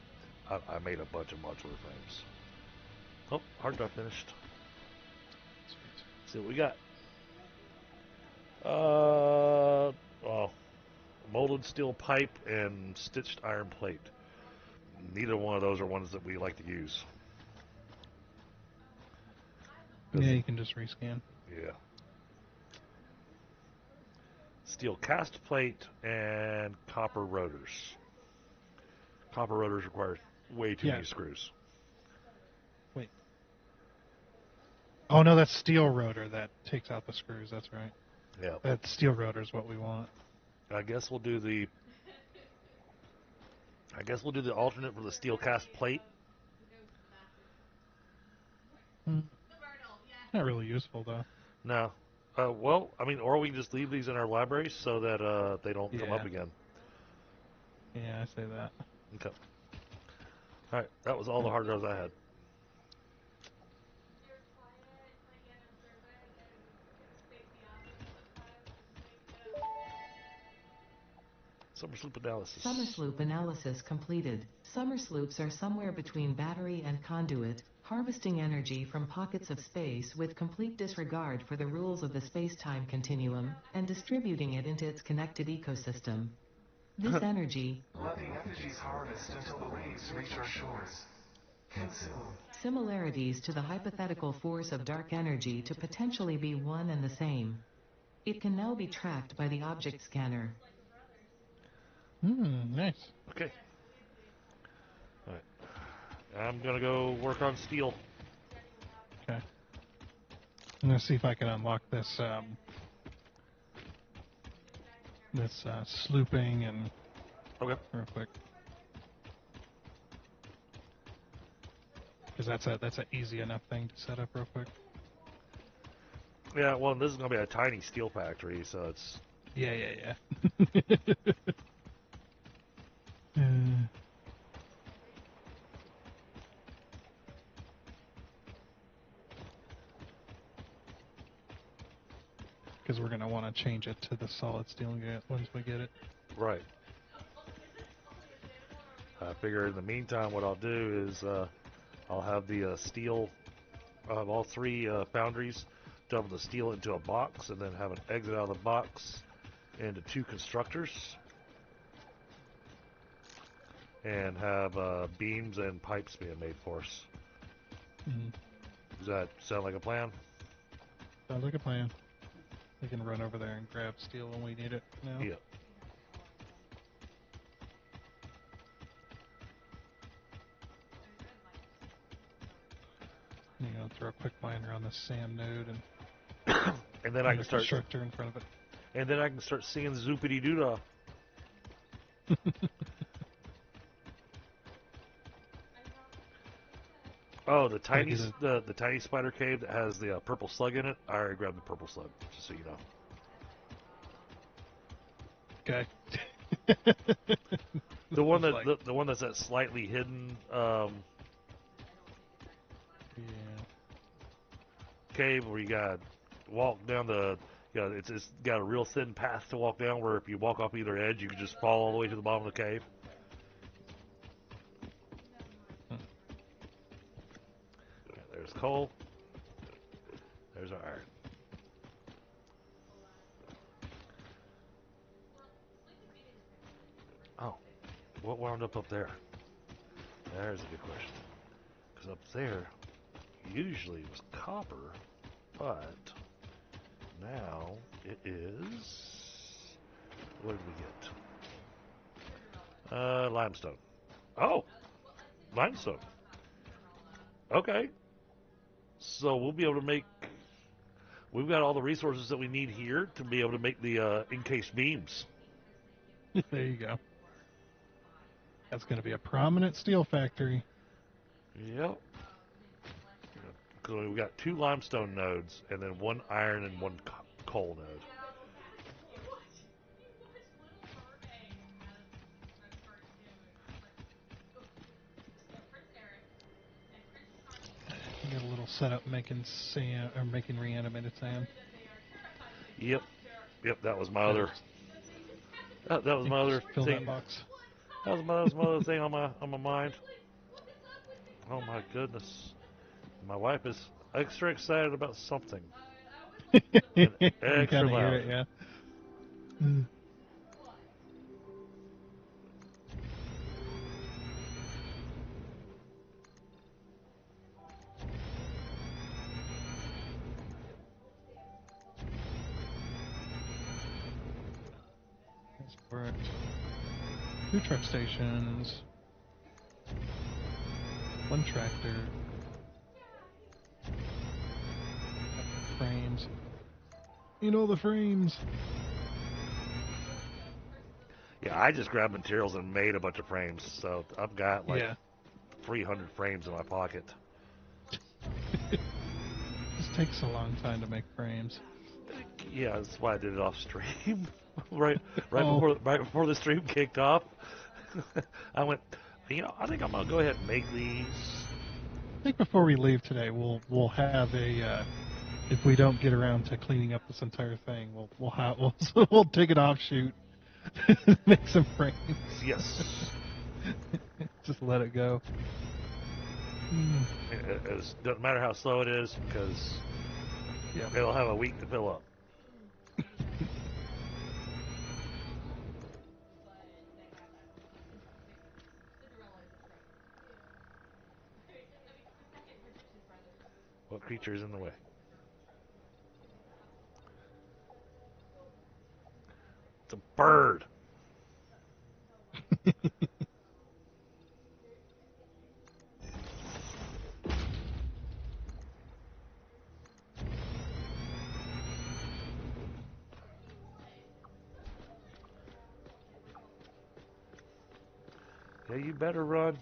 made a bunch of modular frames. Oh, hard drive finished. See what we got. Well, molded steel pipe and stitched iron plate. Neither one of those are ones that we like to use. Yeah, you can just rescan. Yeah. Steel cast plate and copper rotors. Copper rotors require way too many screws. Wait. Oh no, that's steel rotor that takes out the screws. That's right. Yeah. That steel rotor is what we want. I guess we'll do the alternate for the steel cast plate. Not really useful though. No. Well, I mean, or we can just leave these in our libraries so that they don't come up again. Yeah, I say that. Okay. All right, that was all the hard drives I had. Summer sloop analysis. Summer sloop analysis completed. Summer sloops are somewhere between battery and conduit, harvesting energy from pockets of space with complete disregard for the rules of the space-time continuum, and distributing it into its connected ecosystem. This energy, Let the effigies harvest until the waves reach our shores. Consume. similarities to the hypothetical force of dark energy to potentially be one and the same. It can now be tracked by the object scanner. Nice. Okay. All right. I'm gonna go work on steel. Okay. I'm gonna see if I can unlock this slooping and Okay. real quick. Because that's an easy enough thing to set up real quick. Yeah. Well, this is gonna be a tiny steel factory, so it's. Yeah. Because we're going to want to change it to the solid steel once we get it. Right. I figure in the meantime, what I'll do is I'll have the steel of all three foundries dump the steel into a box and then have an exit out of the box into two constructors and have beams and pipes being made for us. Does that sound like a plan? Sounds like a plan. We can run over there and grab steel when we need it now. Yeah. You know, throw a quick miner on the SAM node and and then I can start constructor in front of it. And then I can start singing Zoopity Doodah. Oh, the tiny the tiny spider cave that has the purple slug in it. I already grabbed the purple slug, just so you know. Okay. The one that the one that's that slightly hidden cave where you got walk down the it's got a real thin path to walk down where if you walk off either edge you can just fall all the way to the bottom of the cave. Okay, there's coal. There's our iron. Oh, what wound up there? There's a good question. Because up there usually was copper, but now it is. What did we get? Limestone. Oh, limestone. Okay. So we'll be able to make. We've got all the resources that we need here to be able to make the encased beams. There you go. That's going to be a prominent steel factory. Yep. Because we've got 2 limestone nodes and then 1 iron and 1 coal node. Get a little little setup making sand or making reanimated sand. Yep. That was my other. That was my other Fill thing. that box. That was my other thing on my mind. Oh my goodness. My wife is extra excited about something. And You extra kinda hear loud. it, yeah. Mm. That's correct. 2 truck stations. 1 tractor. Frames. You know the frames. Yeah, I just grabbed materials and made a bunch of frames, so I've got like Yeah. 300 frames in my pocket. This takes a long time to make frames. Yeah, that's why I did it off stream. right Oh. right before the stream kicked off. I went, I think I'm gonna go ahead and make these. I think before we leave today, we'll have a. If we don't get around to cleaning up this entire thing, we'll take an offshoot, make some frames. Yes. Just let it go. Mm. It doesn't matter how slow it is because Yeah. it'll have a week to fill up. What creature is in the way? It's a bird. Yeah, you better run.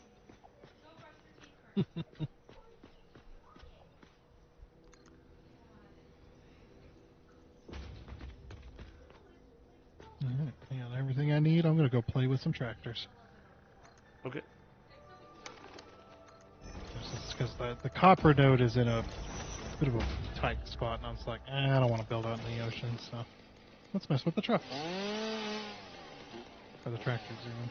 Alright, and everything I need, I'm gonna go play with some tractors. Okay. Because the copper node is in a bit of a tight spot, and I was like, I don't want to build out in the ocean, so let's mess with the trucks. Or the tractors, even.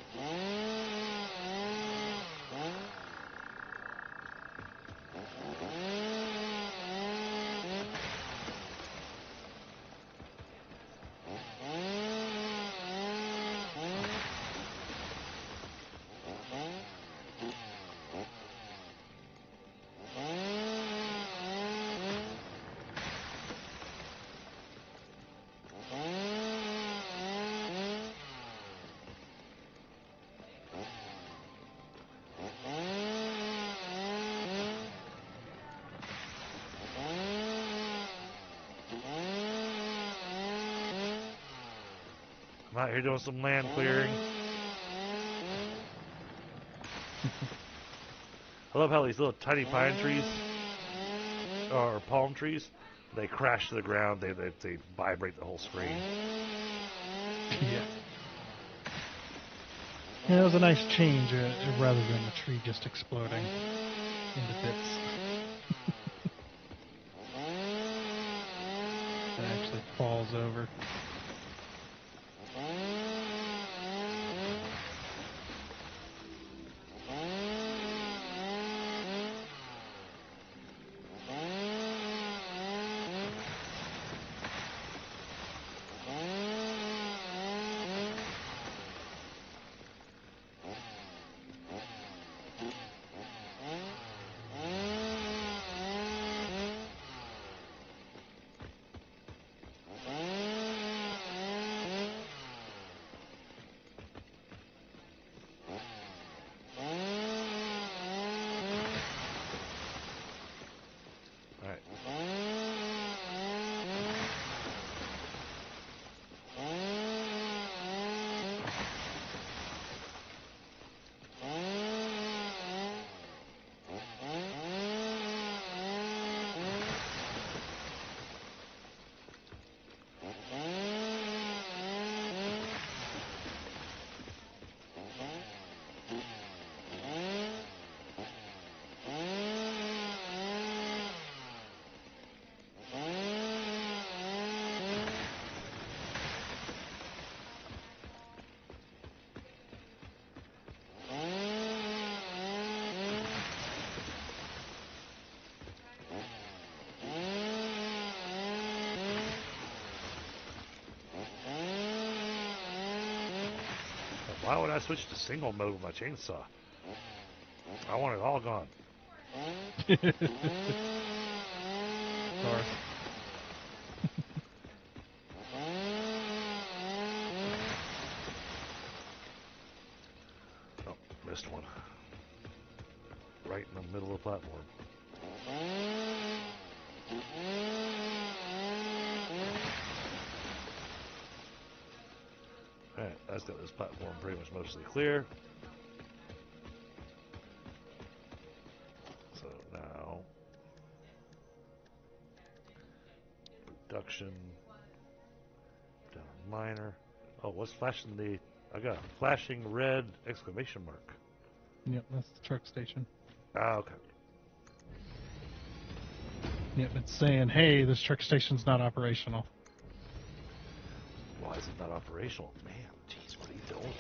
I'm out here doing some land clearing. I love how these little tiny pine trees or palm trees, they crash to the ground. They vibrate the whole screen. Yeah. Yeah, it was a nice change rather than the tree just exploding into bits. It actually falls over. Why would I switch to single mode with my chainsaw? I want it all gone. Sorry. Oh, missed one. Right in the middle of the platform. Alright, that's got this platform pretty much mostly clear. So now, production, down minor. Oh, what's flashing the, I got a flashing red exclamation mark. Yep, that's the truck station. Ah, okay. Yep, it's saying, hey, this truck station's not operational. Why is it not operational? Man, jeez, what are you doing?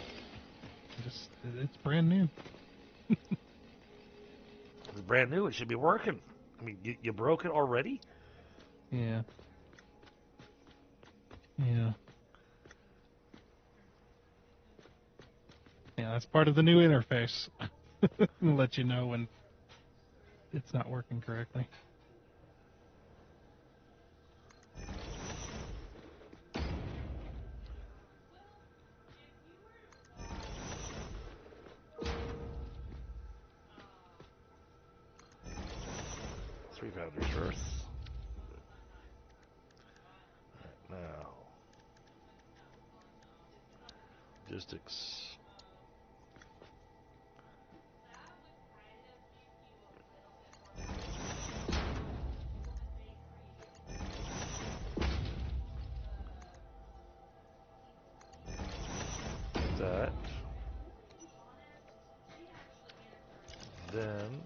It's brand new. It's brand new. It should be working. I mean, you broke it already? Yeah. Yeah. Yeah, that's part of the new interface. It'll let you know when it's not working correctly. Three founders first. Right, now, logistics. That. Then.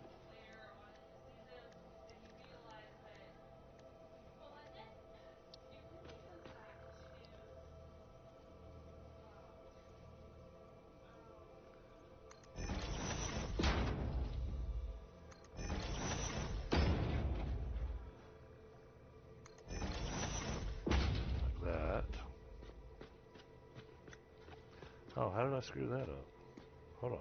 That. Oh, how did I screw that up? Hold on.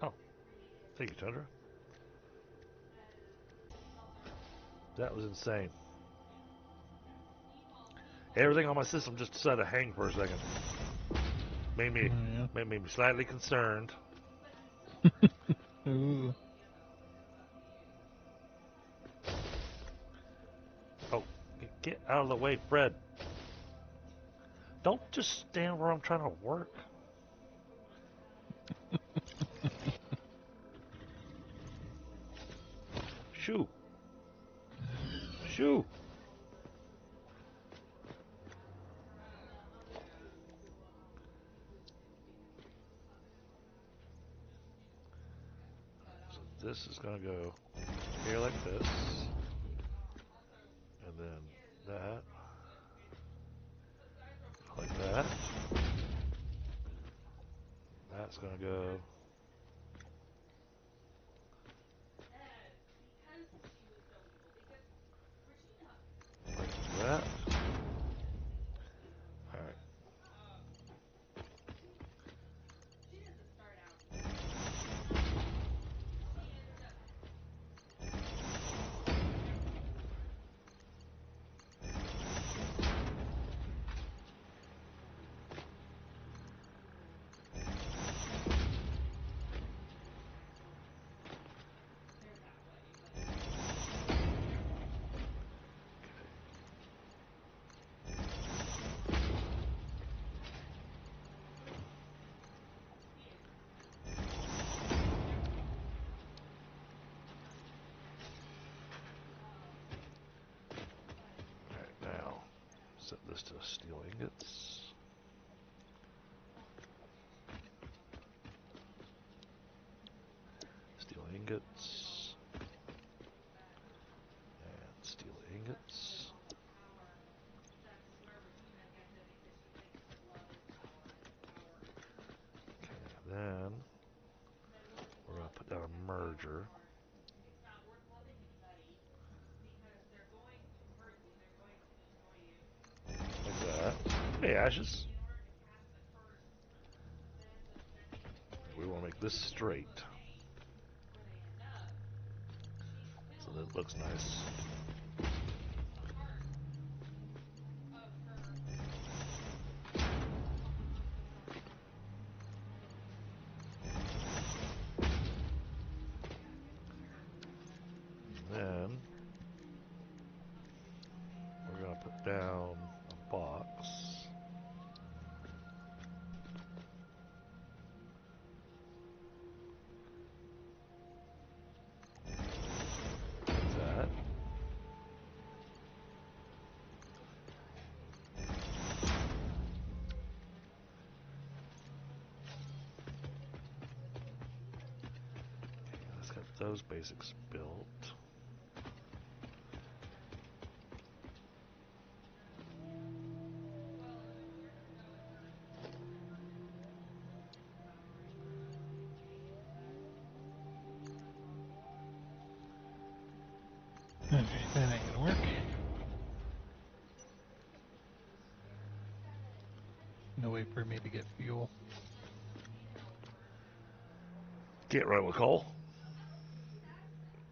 Oh, thank you, Tundra. That was insane. Everything on my system just decided to hang for a second. Made me slightly concerned. Ooh. Oh, get out of the way, Fred. Don't just stand where I'm trying to work. Shoo. Shoo. So this is going to go here like this. And then that. Like that. That's going to go like that. Alright. Now, set this to steel ingots. Steel ingots. And steel ingots. Okay, then we're going to put down a merge. Hey, Ashes. We want to make this straight. So that it looks nice. Then we're going to put down a box. Like that. Let's get those basics built. Okay, that ain't gonna work. No way for me to get fuel. Can't run with coal.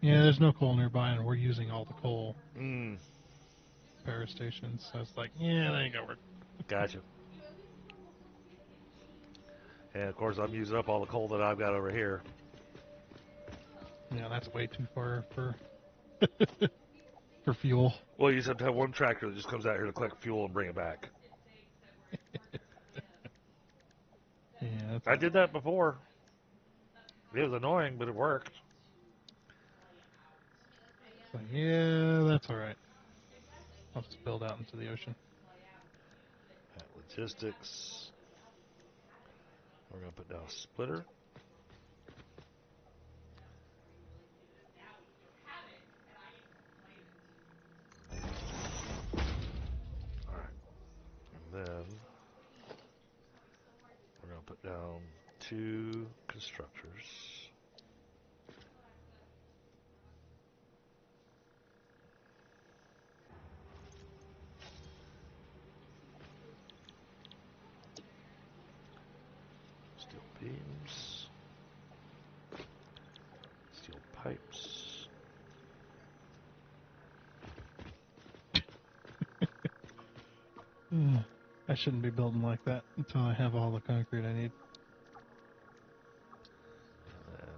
Yeah, there's no coal nearby, and we're using all the coal Mm, power stations. So it's like, yeah, that ain't gonna work. gotcha. And of course, I'm using up all the coal that I've got over here. Yeah, that's way too far for for fuel. Well, you just have to have one tractor that just comes out here to collect fuel and bring it back. Yeah, that's I did that before. It was annoying, but it worked. like, yeah, that's all right. I'll just build out into the ocean. At logistics. We're going to put down a splitter. Alright. And then we're going to put down 2 constructors. Steel beams. Steel pipes. I shouldn't be building like that until I have all the concrete I need. And then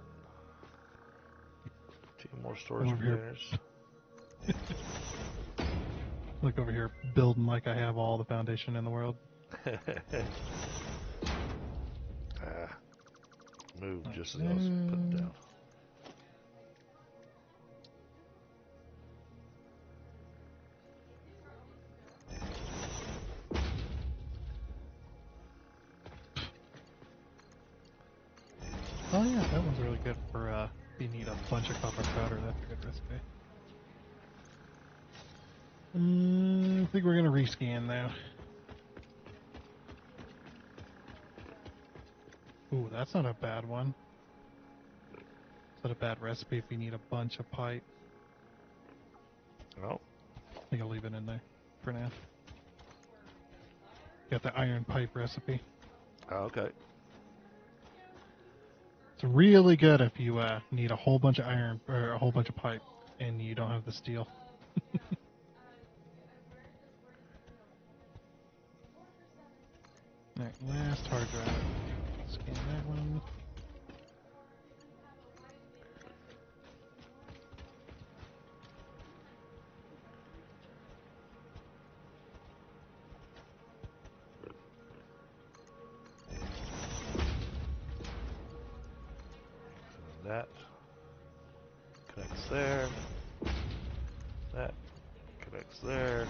2 more storage Over here. containers. Look over here, building like I have all the foundation in the world. Move just as I was putting down. Oh yeah, that one's really good for if you need a bunch of copper powder. That's a good recipe. I think we're gonna rescan now. Ooh, that's not a bad one. It's not a bad recipe if you need a bunch of pipe. Well, I think I'll leave it in there for now. Got the iron pipe recipe. okay. It's really good if you need a whole bunch of iron or a whole bunch of pipe and you don't have the steel. Alright, last hard drive. Scan that one. So that connects there. That connects there.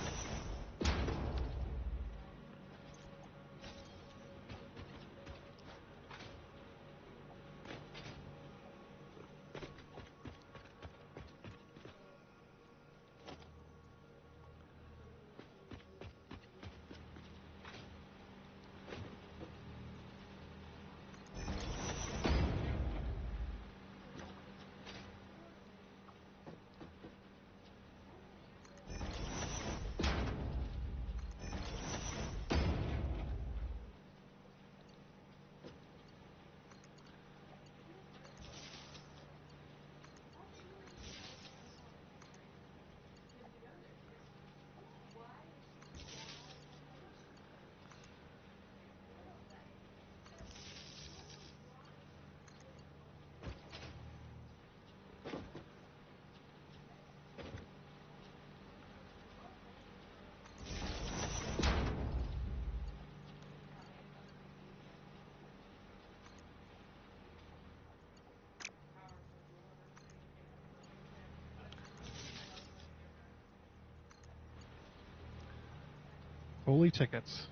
Holy tickets.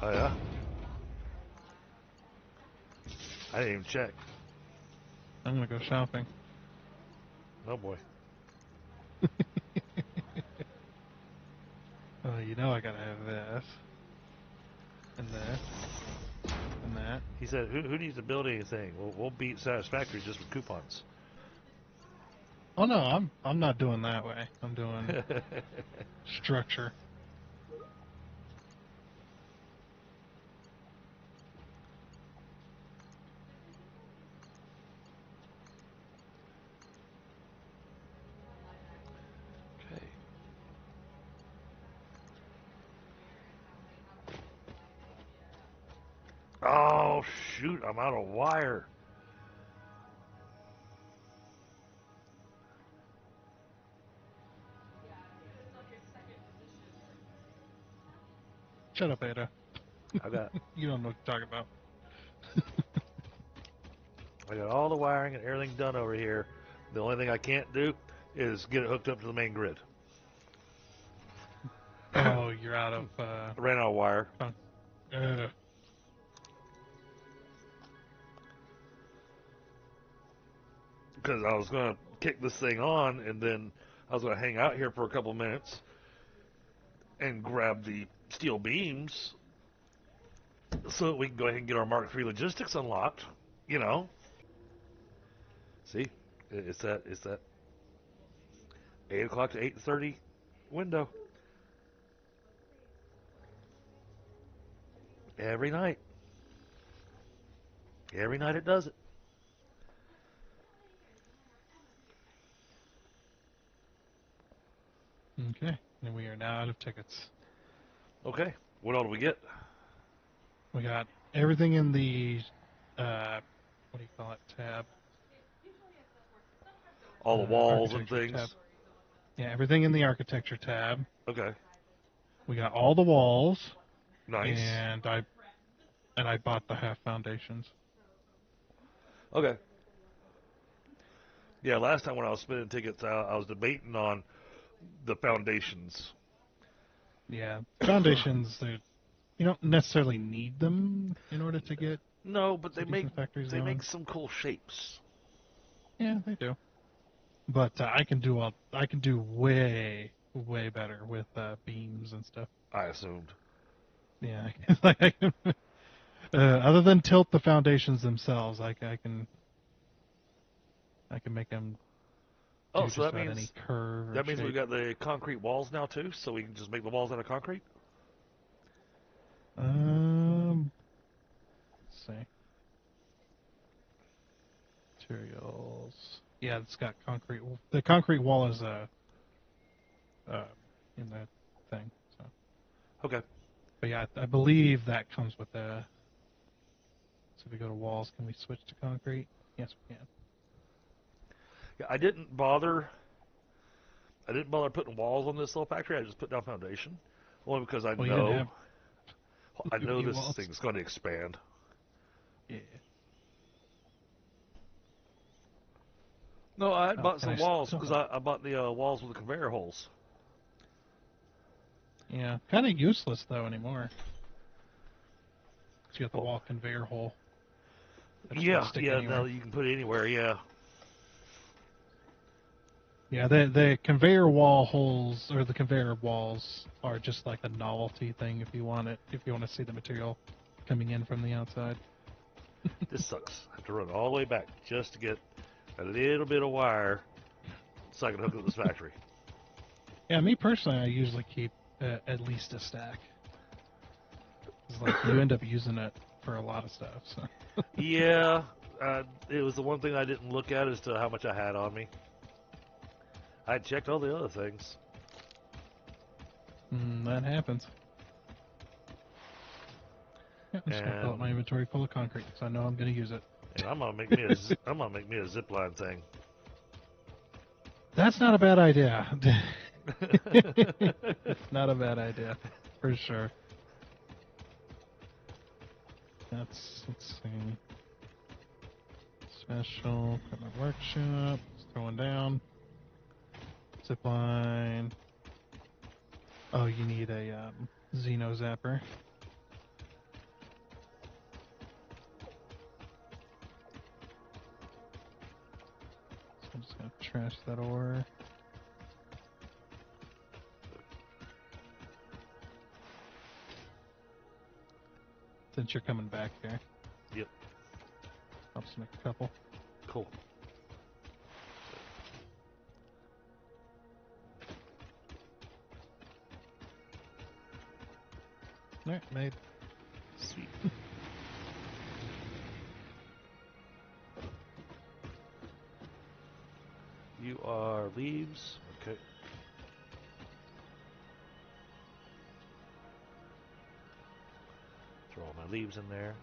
Oh yeah. I didn't even check. I'm gonna go shopping. Oh boy. Oh, you know I gotta have this. And this. And that. He said, "Who needs to build anything? We'll beat Satisfactory just with coupons." Oh no, I'm not doing that way. I'm doing structure. Okay. Oh shoot! I'm out of wire. Shut up, Ada. I got You don't know what to talk about. all the wiring and everything done over here. The only thing I can't do is get it hooked up to the main grid. Oh, you're out of. I ran out of wire. Because I was going to kick this thing on, and then I was going to hang out here for a couple minutes and grab the steel beams so that we can go ahead and get our Mark III logistics unlocked. You know. See, it's that 8 o'clock to 8:30 window every night. Every night it does it. Okay, and we are now out of tickets. Okay, what all do we get? We got everything in the, what do you call it, tab? All the walls and Architecture things. tab. Yeah, everything in the architecture tab. Okay, We got all the walls, nice. and I bought the half foundations. Okay. Yeah, last time when I was spinning tickets, I was debating on the foundations. Yeah, foundations. You don't necessarily need them in order to get. No, but they make factories going. make some cool shapes. Yeah, they do. But I can do way better with beams and stuff. I assumed. Yeah, other than tilt the foundations themselves, I can make them. Oh, do so just that about means any curve or that means shape. we've got the concrete walls now too, so we can just make the walls out of concrete. Let's see. Materials. Yeah, it's got concrete. The concrete wall is in that thing. So, Okay. but yeah, I believe that comes with the. So if we go to walls, can we switch to concrete? Yes, we can. Yeah, I didn't bother putting walls on this little factory. I just put down foundation, only because I Well, you didn't have. know any this walls. thing's going to expand. Yeah. No, I Oh, bought can some I walls still- because I bought the walls with the conveyor holes. Yeah, kind of useless though anymore. So you got the Well, wall conveyor hole. That you Yeah, can stick yeah. anywhere. No, you can put it anywhere. Yeah. Yeah, the conveyor wall holes or the conveyor walls are just like a novelty thing if you want to see the material coming in from the outside. This sucks. I have to run all the way back just to get a little bit of wire so I can hook up this factory. Yeah, me personally, I usually keep at least a stack. It's like you end up using it for a lot of stuff. So. Yeah, it was the one thing I didn't look at as to how much I had on me. I checked all the other things. That happens. Yeah, I'm just gonna fill up my inventory full of concrete because I know I'm gonna use it. And I'm gonna make me a zip line thing. That's not a bad idea. Not a bad idea, for sure. Let's see. Special equipment workshop. It's going down. Zip line. Oh, you need a Xeno Zapper. So I'm just gonna trash that ore. Since you're coming back here, Yep. I'll just make a couple. Cool. Alright, made. Sweet. You are leaves. Okay. Throw all my leaves in there.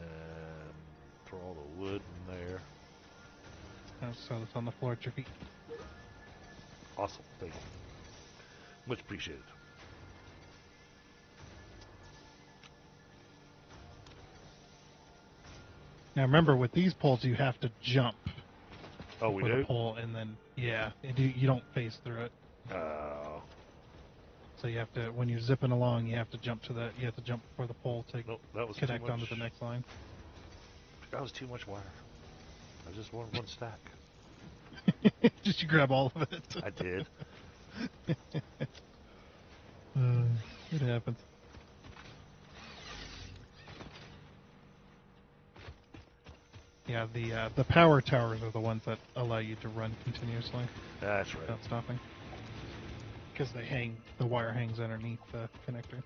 And throw all the wood in there. So it's on the floor at your feet. Awesome. Thank you. Much appreciated. Now remember, with these poles, you have to jump Oh, we for do? the pole, and then you don't phase through it. So you have to, when you're zipping along, you have to jump to you have to jump for the pole to Nope, that was connect too much. onto the next line. That was too much wire. I just wanted one stack. Just you grab all of it. I did. It happens. Yeah, the power towers are the ones that allow you to run continuously That's right. without stopping. Because the wire hangs underneath the connector.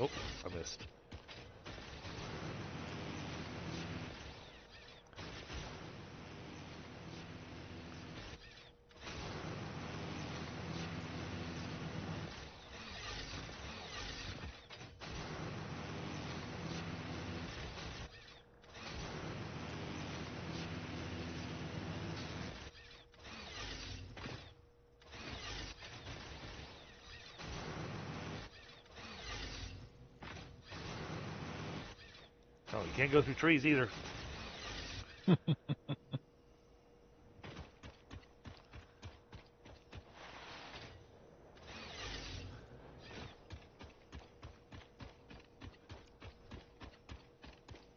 Oh, I missed. Oh, you can't go through trees either.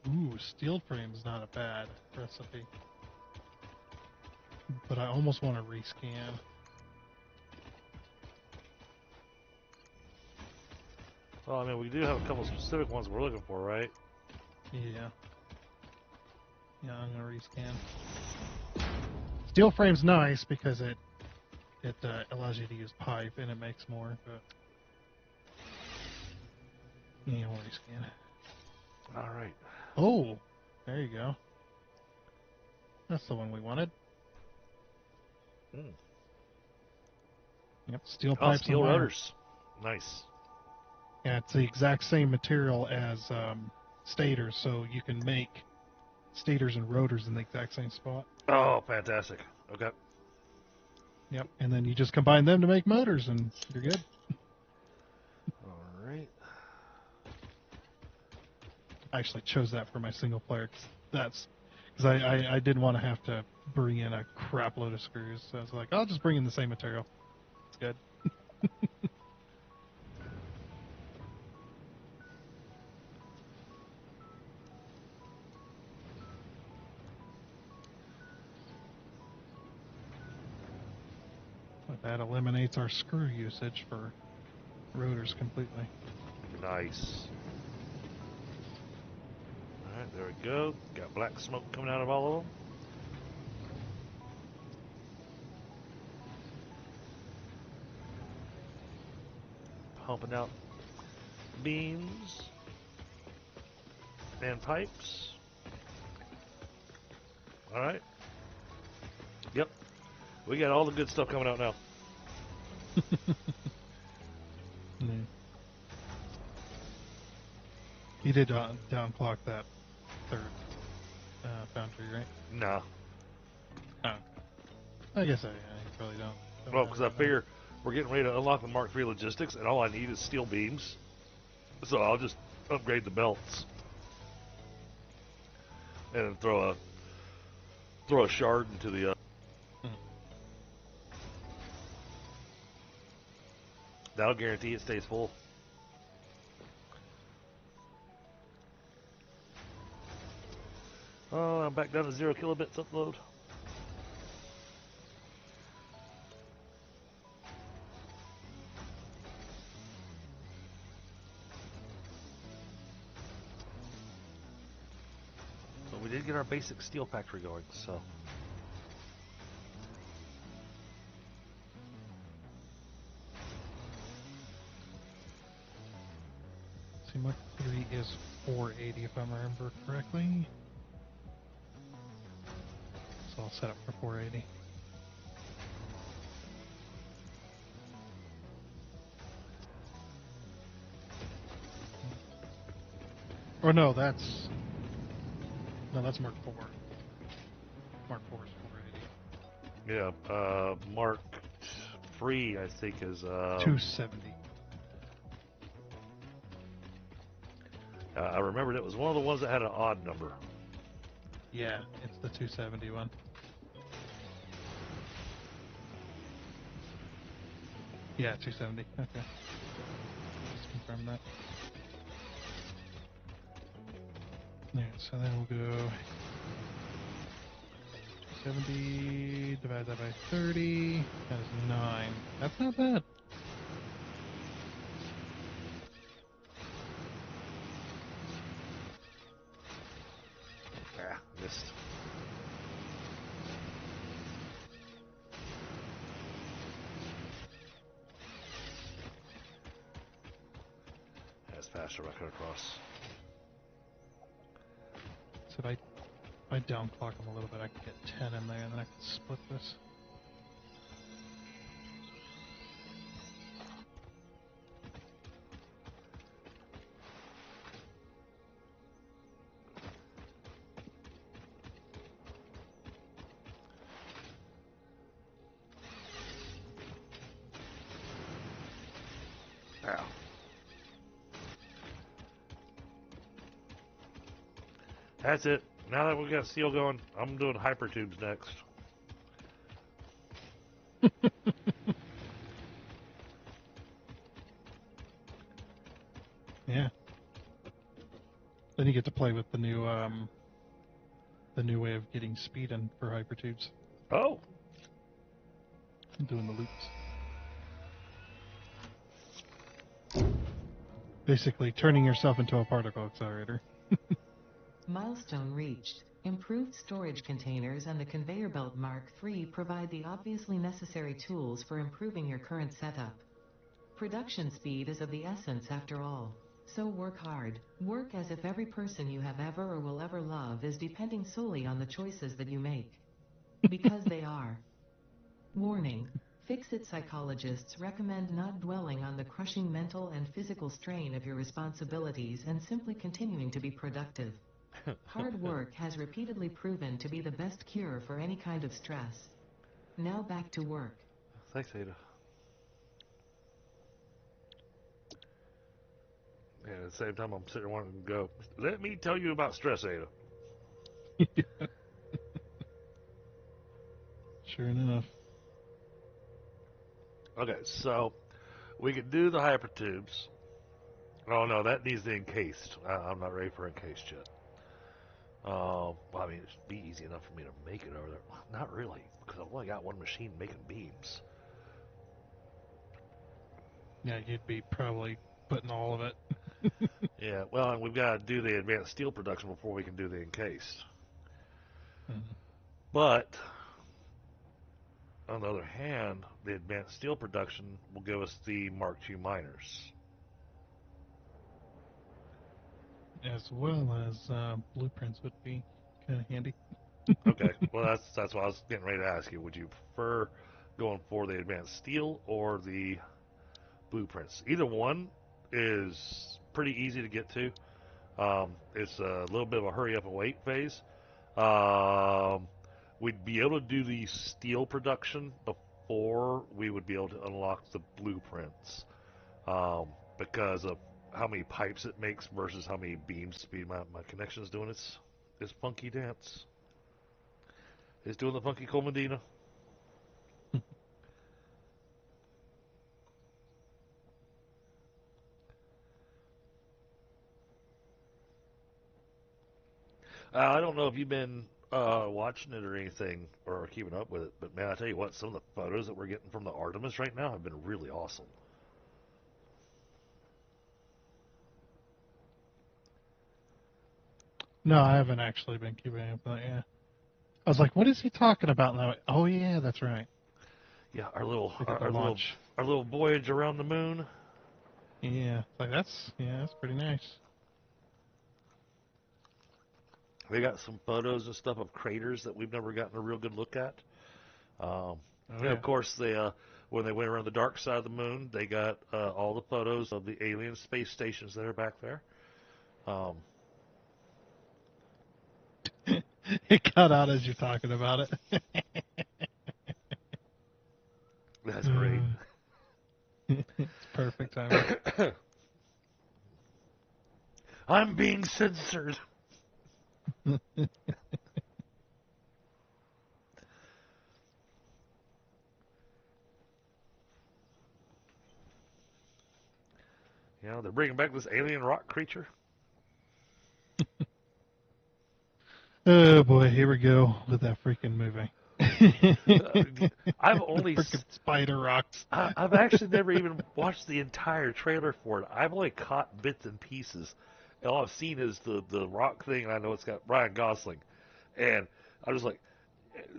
Ooh, steel frame's not a bad recipe. But I almost want to rescan. Well, I mean, we do have a couple specific ones we're looking for, right? Yeah. Yeah, I'm gonna rescan. Steel frame's nice because it allows you to use pipe and it makes more, but yeah, we'll rescan. All right. Oh, there you go. That's the one we wanted. Mm. Yep, steel Oh, pipes steel and wire. rotors. Nice. Yeah, it's the exact same material as stators, so you can make stators and rotors in the exact same spot. Oh, fantastic. Okay. Yep, and then you just combine them to make motors, and you're good. All right. I actually chose that for my single player because I didn't want to have to bring in a crap load of screws. So I was like, I'll just bring in the same material. It's good. But that eliminates our screw usage for rotors completely. Nice. All right, there we go. Got black smoke coming out of all of them. Pumping out beams and pipes. All right. Yep. We got all the good stuff coming out now. Mm. You did downclock that third foundry, right? No. Oh. I guess you probably don't. Well, have because I that figure we're getting ready to unlock the Mark III logistics, and all I need is steel beams. So I'll just upgrade the belts. And then throw a shard into the... That'll guarantee it stays full. Oh, I'm back down to 0 kilobits upload. But we did get our basic steel factory going, so... See, Mark 3 is 480 if I remember correctly. So I'll set up for 480. Or no, that's Mark 4. Mark 4 is 480. Yeah, Mark III, I think, is... 270. I remembered it was one of the ones that had an odd number. Yeah, it's the 271. Yeah, 270. Okay. Just confirm that. Alright, so then we'll go 270, divide that by 30, that is 9. That's not bad. Yeah, missed. That's faster if I cut across. So if I downclock them a little bit, I can get 10 in there, and then I can split this. Ow. That's it. Now that we got steel going, I'm doing hypertubes next. Yeah. Then you get to play with the new way of getting speed in for hypertubes. Oh, Doing the loops. Basically turning yourself into a particle accelerator. Milestone reached. Improved storage containers and the conveyor belt Mark III provide the obviously necessary tools for improving your current setup. Production speed is of the essence after all. So work hard. Work as if every person you have ever or will ever love is depending solely on the choices that you make. Because they are. Warning. Fix-it psychologists recommend not dwelling on the crushing mental and physical strain of your responsibilities and simply continuing to be productive. Hard work has repeatedly proven to be the best cure for any kind of stress. Now back to work. thanks, Ada. And at the same time, I'm sitting there wanting to go, let me tell you about stress, Ada. Sure enough. Okay, so we could do the hypertubes. Oh, no, that needs the encased. I'm not ready for encased yet. Well, I mean, it'd be easy enough for me to make it over there. Not really, because I've only got one machine making beams. Yeah, you'd be probably putting all of it. Yeah, well, and we've got to do the advanced steel production before we can do the encased. But, on the other hand, the advanced steel production will give us the Mark II miners. As well as blueprints would be kind of handy. Okay, well, that's what I was getting ready to ask you. Would you prefer going for the advanced steel or the blueprints? Either one is pretty easy to get to. It's a little bit of a hurry up and wait phase. Um, we'd be able to do the steel production before we would be able to unlock the blueprints, because of how many pipes it makes versus how many beams speed my connection's doing its funky dance. It's doing the funky Cole Medina. I don't know if you've been watching it or anything or keeping up with it, but man, I tell you what, some of the photos that we're getting from the Artemis right now have been really awesome. No, I haven't actually been keeping up with that. Yeah, I was like, what is he talking about? And I went, oh yeah, that's right. Yeah, our little Look at the our little launch. our little voyage around the moon. Yeah, like that's pretty nice. They got some photos and stuff of craters that we've never gotten a real good look at. Oh And yeah. of course, they when they went around the dark side of the moon, they got all the photos of the alien space stations that are back there. Um, It cut out as you're talking about it. that's great. It's perfect timing. I'm being censored. You know, they're bringing back this alien rock creature. Oh boy, here we go with that freaking movie. I've The only freaking spider rocks. I've actually never even watched the entire trailer for it. I've only caught bits and pieces. And all I've seen is the rock thing, and I know it's got Ryan Gosling. And I was like,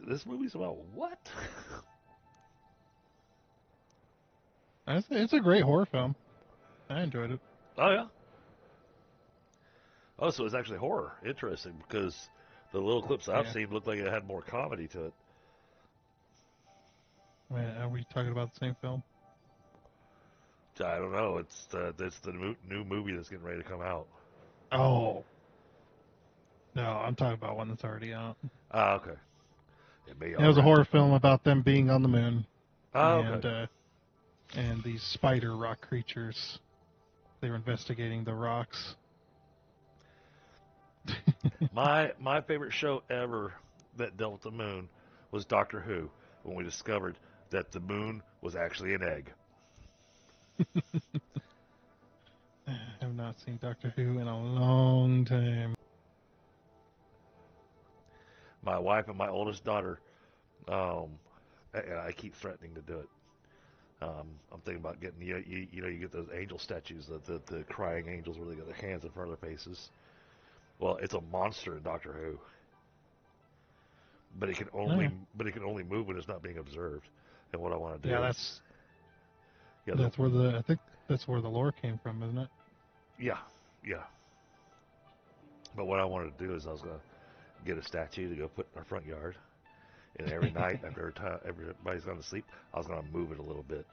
this movie's about what? It's a great horror film. I enjoyed it. Oh, yeah. Oh, so it's actually horror. Interesting, because the little clips I've Yeah. seen looked like it had more comedy to it. Are we talking about the same film? I don't know. It's the new movie that's getting ready to come out. Oh. No, I'm talking about one that's already out. Ah, okay. It may It was a horror film about them being on the moon Ah, and okay. and these spider rock creatures. They were investigating the rocks. My favorite show ever that dealt with the moon was Doctor Who, when we discovered that the moon was actually an egg. I have not seen Doctor Who in a long time. My wife and my oldest daughter, um, and I keep threatening to do it. I'm thinking about getting you get those angel statues, the crying angels where they got their hands in front of their faces. Well, it's a monster in Doctor Who, but it can only move when it's not being observed. And what I want to do Yeah, is that's where I think that's where the lore came from, isn't it? yeah, yeah. But what I wanted to do is I was gonna get a statue to go put in our front yard, and every night after everybody's gone to sleep, I was gonna move it a little bit.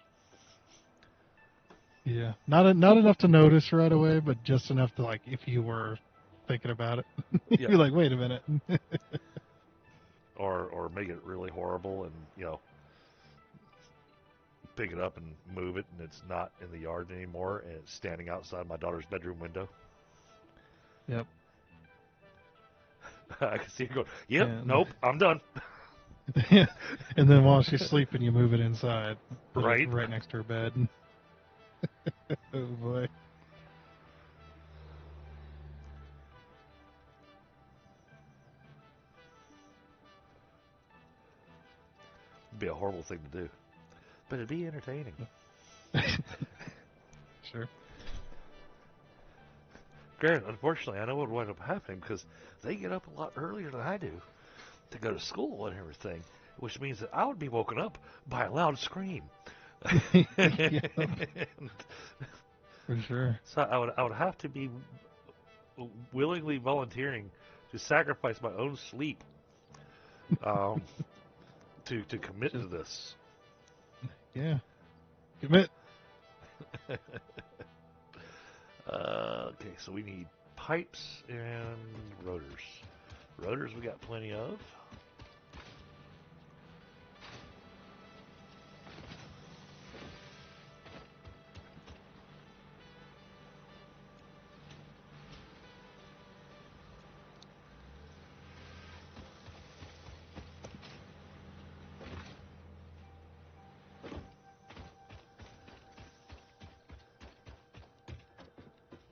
Yeah, not enough to notice right away, but just enough to, like, if you were thinking about it, Yeah. you're like, wait a minute. Or make it really horrible and pick it up and move it, and it's not in the yard anymore, and it's standing outside my daughter's bedroom window. Yep. I can see her going, yep, And- nope, I'm done. And then while she's sleeping, you move it inside, put Right. it right next to her bed. Oh boy. It'd be a horrible thing to do, but it'd be entertaining. Sure. Granted, unfortunately, I know what would wind up happening because they get up a lot earlier than I do to go to school and everything, which means that I would be woken up by a loud scream. Yep. For sure. So I would have to be willingly volunteering to sacrifice my own sleep to commit to this. Yeah. Commit. Okay, so we need pipes and rotors. Rotors we got plenty of.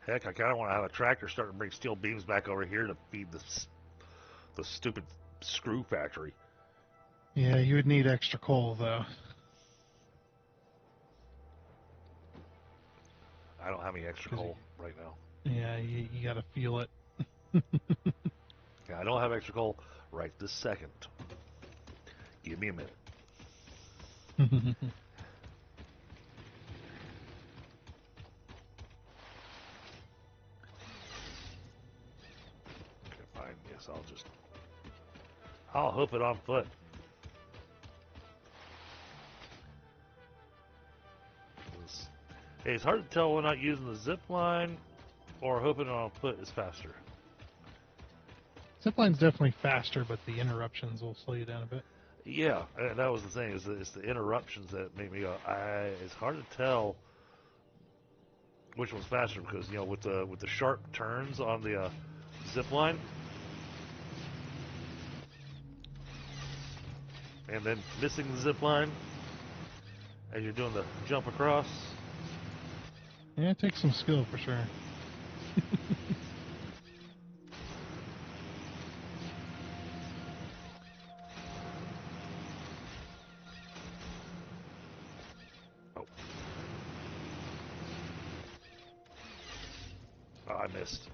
Heck, I kind of want to have a tractor start to bring steel beams back over here to feed the stupid screw factory. Yeah, you would need extra coal, though. I don't have any extra coal right now. Yeah, you got to feel it. Yeah, I don't have extra coal right this second. Give me a minute. Okay, fine. Yes, I'll hoof it on foot. Hey, it's hard to tell when not using the zip line or hooping it on foot is faster. Zipline's definitely faster, but the interruptions will slow you down a bit. Yeah, that was the thing. It's the interruptions that make me go. It's hard to tell which one's faster because with the sharp turns on the zip line, and then missing the zip line as you're doing the jump across. Yeah, it takes some skill for sure. Oh, I missed.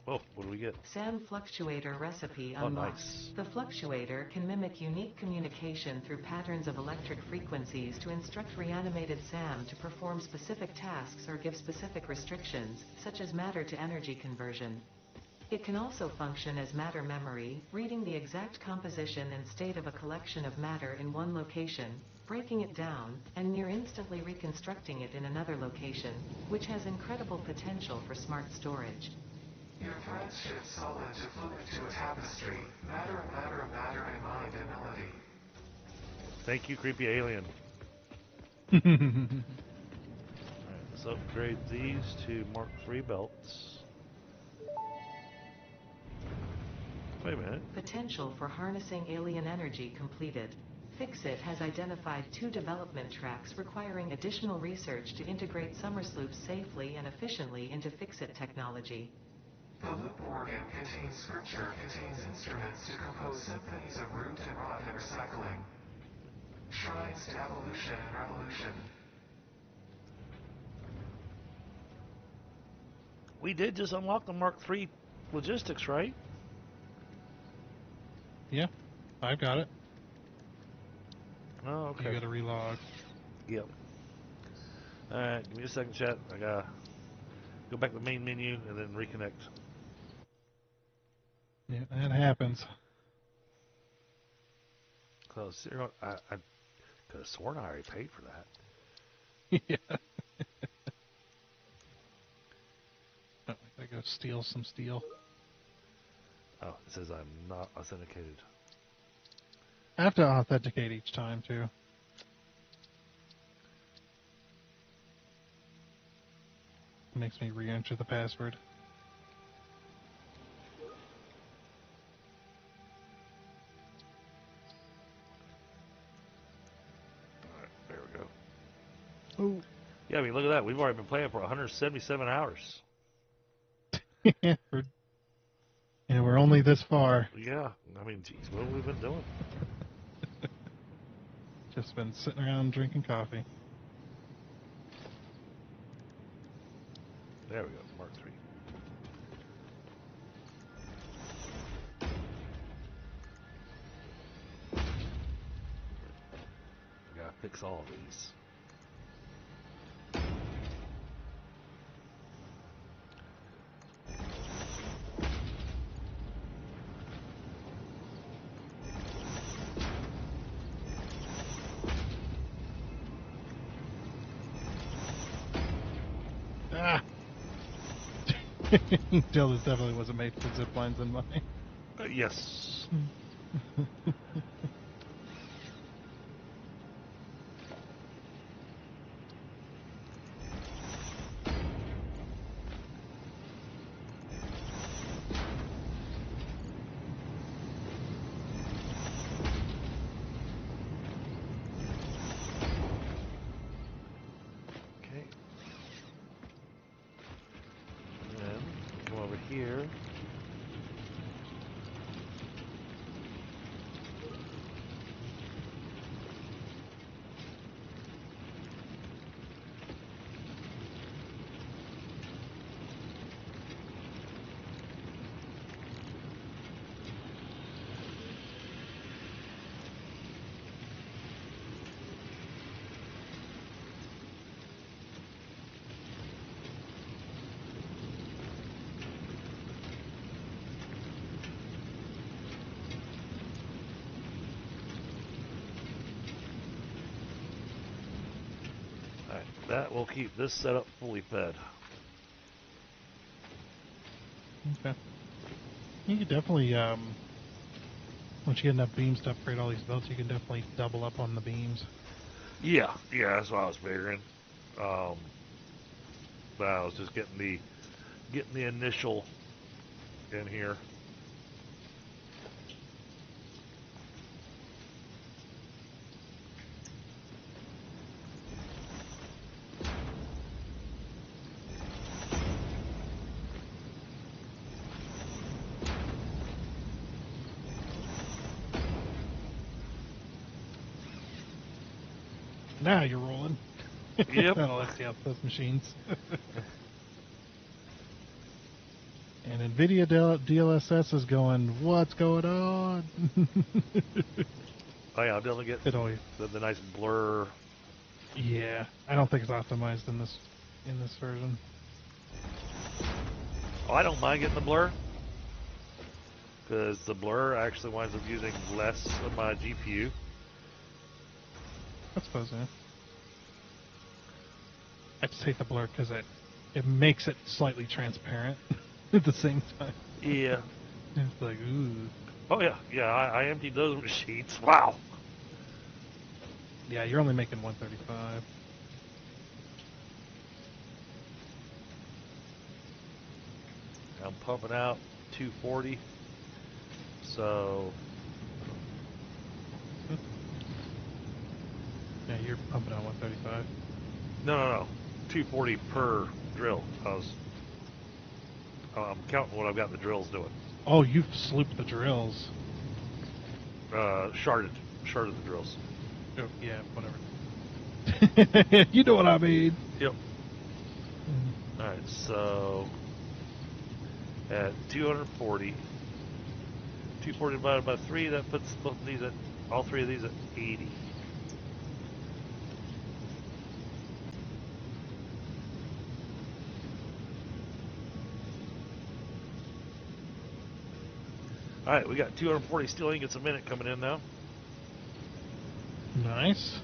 Oh, what do we get? SAM fluctuator recipe Oh, unlocked. nice. The fluctuator can mimic unique communication through patterns of electric frequencies to instruct reanimated SAM to perform specific tasks or give specific restrictions, such as matter to energy conversion. It can also function as matter memory, reading the exact composition and state of a collection of matter in one location, breaking it down, and near instantly reconstructing it in another location, which has incredible potential for smart storage. Your threads shift solid to fluid to a tapestry. Matter, matter, matter, and mind and melody. Thank you, creepy alien. Alright, let's upgrade these to Mark III belts. Wait a minute. Potential for harnessing alien energy completed. Fixit has identified 2 development tracks requiring additional research to integrate Somersloops safely and efficiently into Fixit technology. The loop organ contains scripture, contains instruments to compose symphonies of root and rot and recycling. Shrines to evolution and revolution. We did just unlock the Mark III logistics, right? Yeah, I've got it. Oh, okay. You gotta relog. Yep. Alright, give me a second, chat. I gotta go back to the main menu and then reconnect. Yeah, that happens. Cause I could have sworn I already paid for that. Yeah. Oh, I gotta go steal some steel. Oh, it says I'm not authenticated. I have to authenticate each time, too. It makes me re-enter the password. Alright, there we go. Oh. Yeah, I mean, look at that. We've already been playing for 177 hours. We're only this far. Yeah, I mean, geez, what have we been doing? Just been sitting around drinking coffee. There we go, Mark III. I gotta fix all of these. Jill, this definitely wasn't made for zip lines in mine. Yes. Okay. And then come over here. Alright, that will keep this setup fully fed. Okay. You could definitely, once you get enough beams to upgrade all these belts, you can definitely double up on the beams. Yeah, that's what I was figuring. But I was just getting the initial in here. Now you're rolling. Yep. Oh, let's see how those machines. And NVIDIA DLSS is going, what's going on? Oh yeah, I'm definitely It getting always, the nice blur. yeah, I don't think it's optimized in this version. Oh, I don't mind getting the blur, because the blur actually winds up using less of my GPU. I suppose, yeah. I just hate the blur because it makes it slightly transparent at the same time. Yeah. It's like, ooh. Oh yeah. I emptied those machines. Wow. Yeah, you're only making 135. I'm pumping out 240. So Yeah, you're pumping out 135. no. 240 per drill. I'm counting what I've got the drills doing. Oh, you've slooped the drills. Sharded the drills. Oh, yeah, whatever. You know what I mean. Yep. Alright, so at 240 divided by 3, that puts both of these all three of these at 80. Alright, we got 240 steel ingots a minute coming in now. Nice.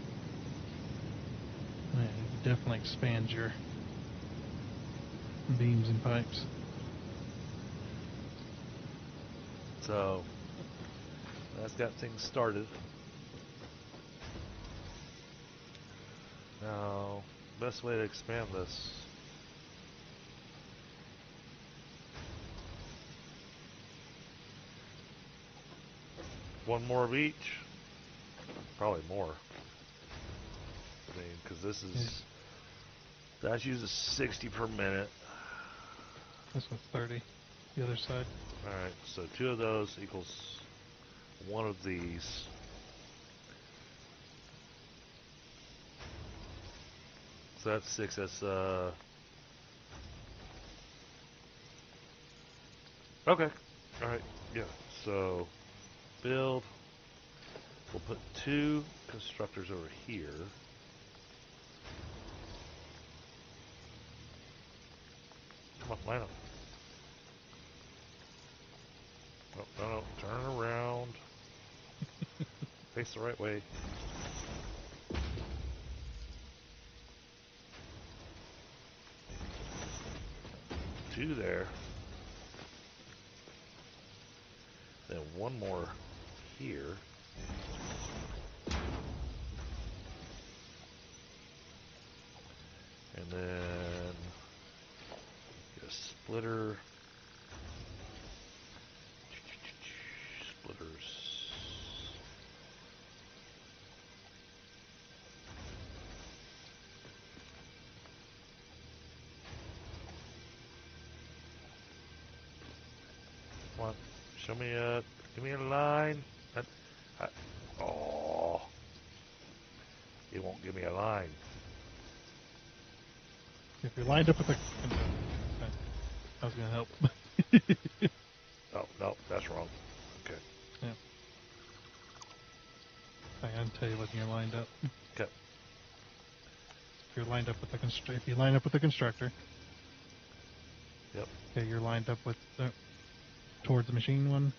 Yeah, you can definitely expand your beams and pipes. So that's got things started. Now, best way to expand this. One more of each. Probably more. I mean, because this is. That uses 60 per minute. This one's 30. The other side. Alright, so 2 of those equals 1 of these. So that's 6. That's, okay. Alright, yeah. So, build. We'll put 2 constructors over here. Come on, line up. Oh, no, turn around. Face the right way. Two. 2 there. Then 1 more here. And then get a splitter. Splitters. Come on, show me give me a line. Oh, it won't give me a line. If you're lined up with a... I was going to help. Oh, no, that's wrong. Okay. Yeah. I can tell you when you're lined up. Okay. If you're lined up with the if you line up with the constructor. Yep. Okay, you're lined up with the towards the machine one.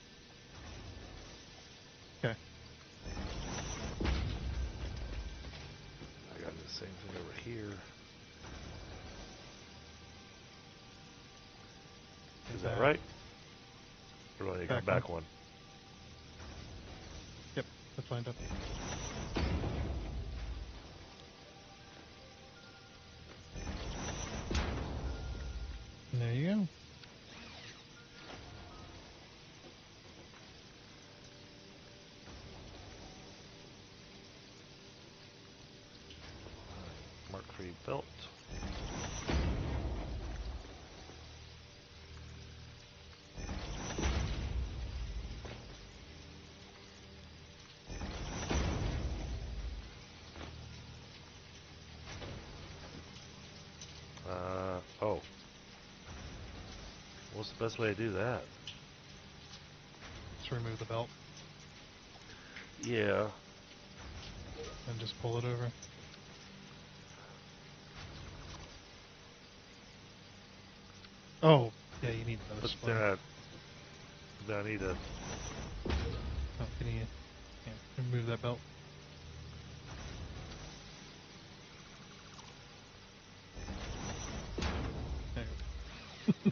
Okay. I got the same thing over here. Is that right? Or do I need to come back one? Yep, that's lined up. And there you go. Mark III belt. Oh. What's the best way to do that? Just remove the belt Yeah. and just pull it over. Oh, yeah, you need those. But then I need to... Oh, can you remove that belt? There you go.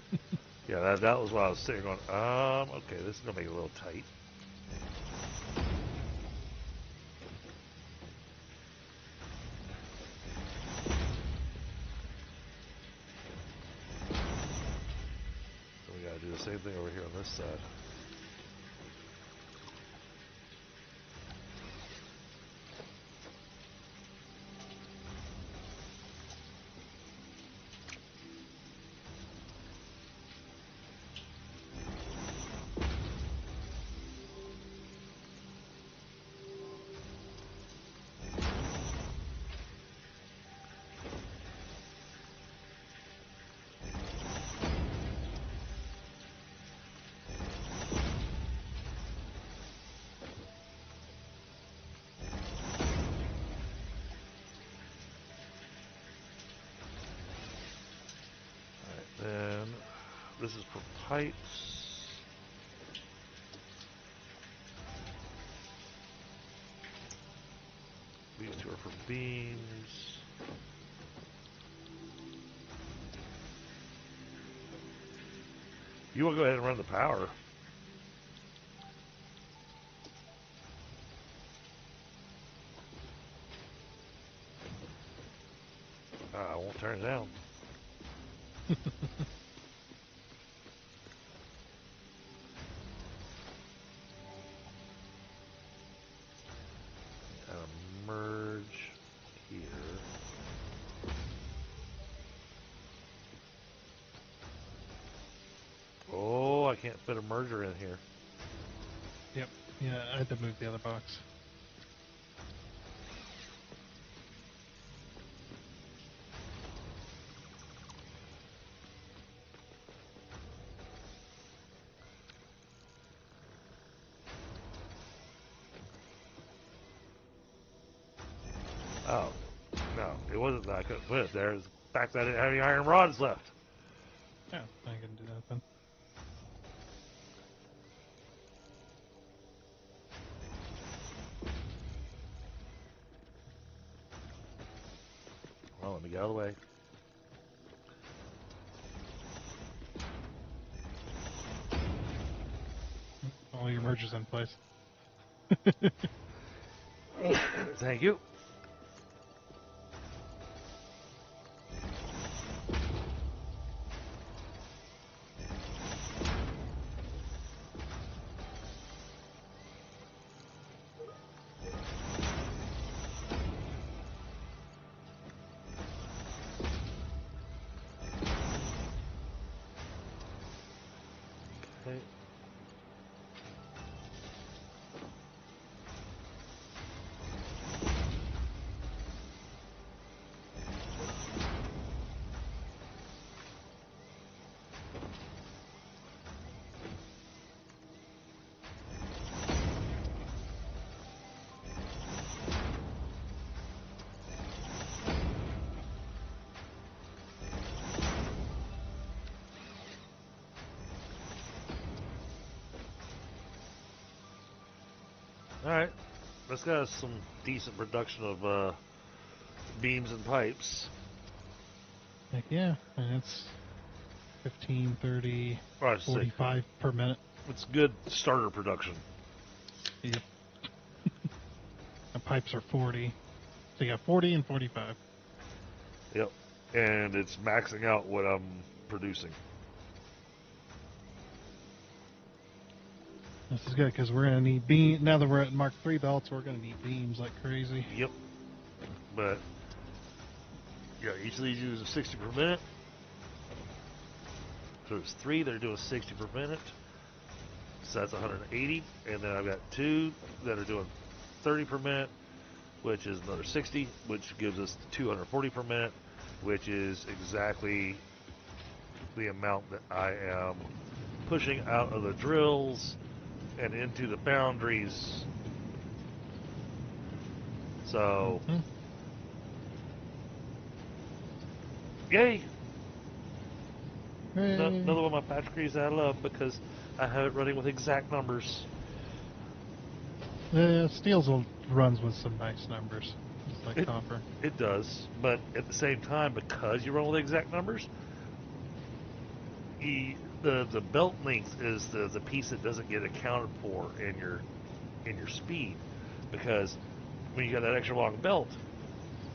Yeah, that was what I was sitting on. Okay, this is going to make it a little tight. So we got to do the same thing over here on this side. Then this is for pipes. These 2 are for beams. You want to go ahead and run the power. I won't turn it down. Merge here. Oh, I can't fit a merger in here. Yep. Yeah, I had to move the other box. Oh, no, it wasn't that I couldn't put it there. It's the fact that I didn't have any iron rods left. Yeah, I can do that then. Well, let me get out of the way. merger's in place. Thank you. Okay. Alright, let's got some decent production of beams and pipes. Heck yeah, and it's 15, 30, Or I'd say 45 per minute. it's good starter production. Yep. The pipes are 40. So you got 40 and 45. Yep. And it's maxing out what I'm producing. This is good because we're going to need beam. Now that we're at Mark III belts, we're going to need beams like crazy. Yep. But, yeah, each of these uses 60 per minute. So there's 3 that are doing 60 per minute. So that's 180. And then I've got 2 that are doing 30 per minute, which is another 60, which gives us 240 per minute, which is exactly the amount that I am pushing out of the drills and into the boundaries. So, yay! Hey. Another one of my patch crews I love because I have it running with exact numbers. Steel's runs with some nice numbers, just like copper. It does, but at the same time, because you run with exact numbers, the belt length is the piece that doesn't get accounted for in your speed, because when you got that extra long belt,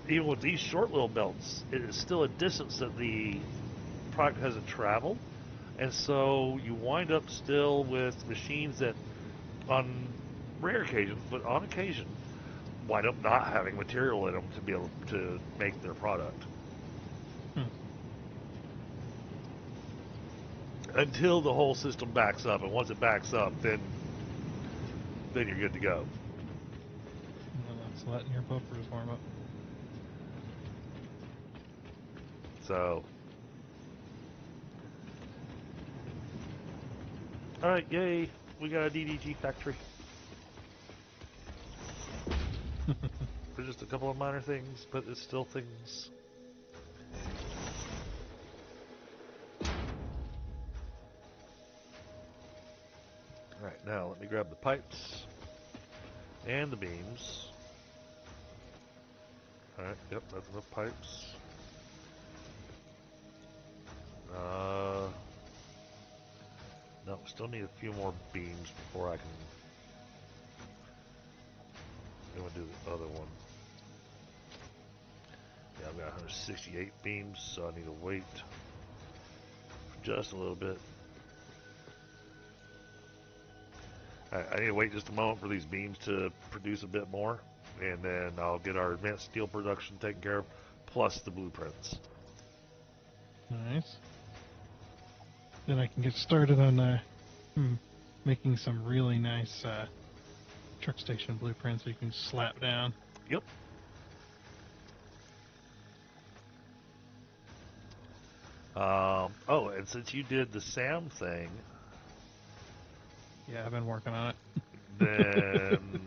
even with these short little belts, it is still a distance that the product hasn't traveled, and so you wind up still with machines that, on rare occasions, but on occasion, wind up not having material in them to be able to make their product. Until the whole system backs up, and once it backs up, then you're good to go. Well, that's letting your buffers warm up. So, alright, yay, we got a DDG factory. For just a couple of minor things, but it's still things. Alright, now let me grab the pipes and the beams. Alright, yep, that's enough pipes. No, still need a few more beams before I can. I'm going to do the other one. Yeah, I've got 168 beams, so I need to wait for just a little bit. I need to wait just a moment for these beams to produce a bit more, and then I'll get our advanced steel production taken care of, plus the blueprints. Nice. Then I can get started on making some really nice truck station blueprints that you can slap down. Yep. Oh, and since you did the SAM thing, Yeah, I've been working on it. then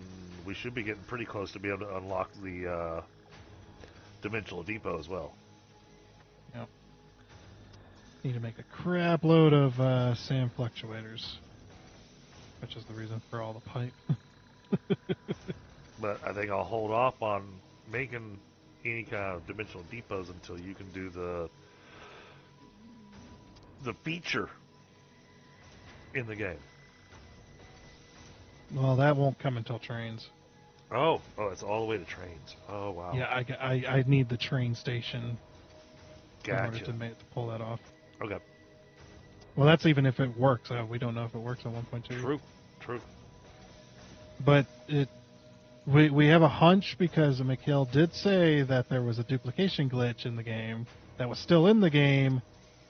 we should be getting pretty close to be able to unlock the Dimensional Depot as well. Yep. Need to make a crap load of SAM fluctuators, which is the reason for all the pipe. But I think I'll hold off on making any kind of Dimensional Depots until you can do the feature in the game. Well, that won't come until trains. Oh, it's all the way to trains. Oh, wow. Yeah, I need the train station in order Gotcha. to pull that off. Okay. Well, that's even if it works. We don't know if it works on 1.2. True. But we have a hunch because McHale did say that there was a duplication glitch in the game that was still in the game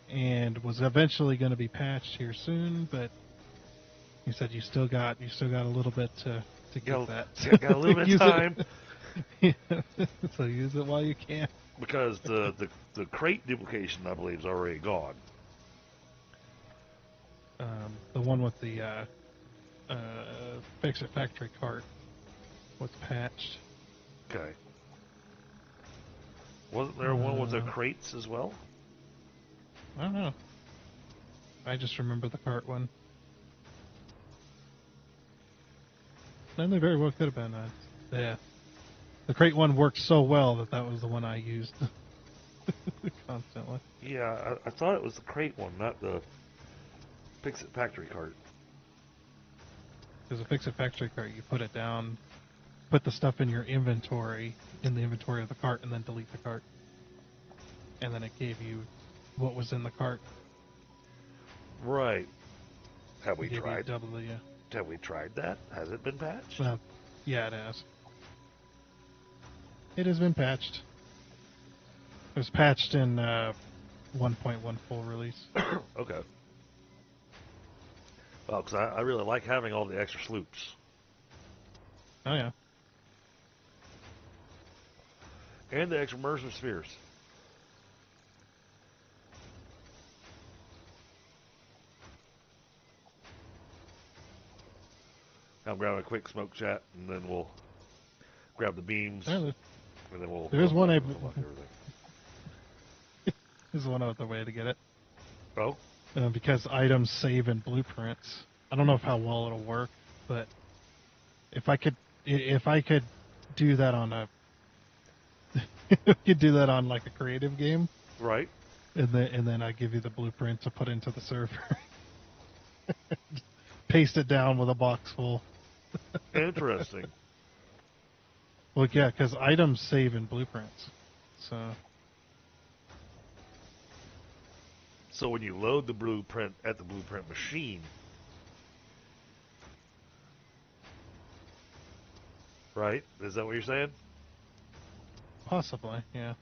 and was eventually going to be patched here soon. But he said you still got a little bit to get that. Got a little bit of time. So use it while you can. Because the crate duplication, I believe, is already gone. The one with the Fix-It Factory cart was patched. Okay. Wasn't there one with the crates as well? I don't know. I just remember the cart one. And they very well could have been. Yeah. The crate one worked so well that was the one I used constantly. Yeah, I thought it was the crate one, not the Fix-It Factory cart. Because a Fix-It Factory cart, you put it down, put the stuff in your inventory, in the inventory of the cart, and then delete the cart. And then it gave you what was in the cart. Right. Have we tried? Double the, Have we tried that? Has it been patched? Yeah, it has. It has been patched. It was patched in 1.1 full release. Okay. Well, because I really like having all the extra sloops. Oh, yeah. And the extra immersive spheres. I'm grabbing a quick smoke chat, and then we'll grab the beams, and then we'll... There's one everything. There's one other way to get it. Oh? Because items save in blueprints. I don't know how well it'll work, but if I could do that on a... could do that on like a creative game. Right. And then I give you the blueprint to put into the server. Paste it down with a box full. Interesting. Well, yeah, because items save in blueprints. So when you load the blueprint at the blueprint machine, right? Is that what you're saying? Possibly, yeah.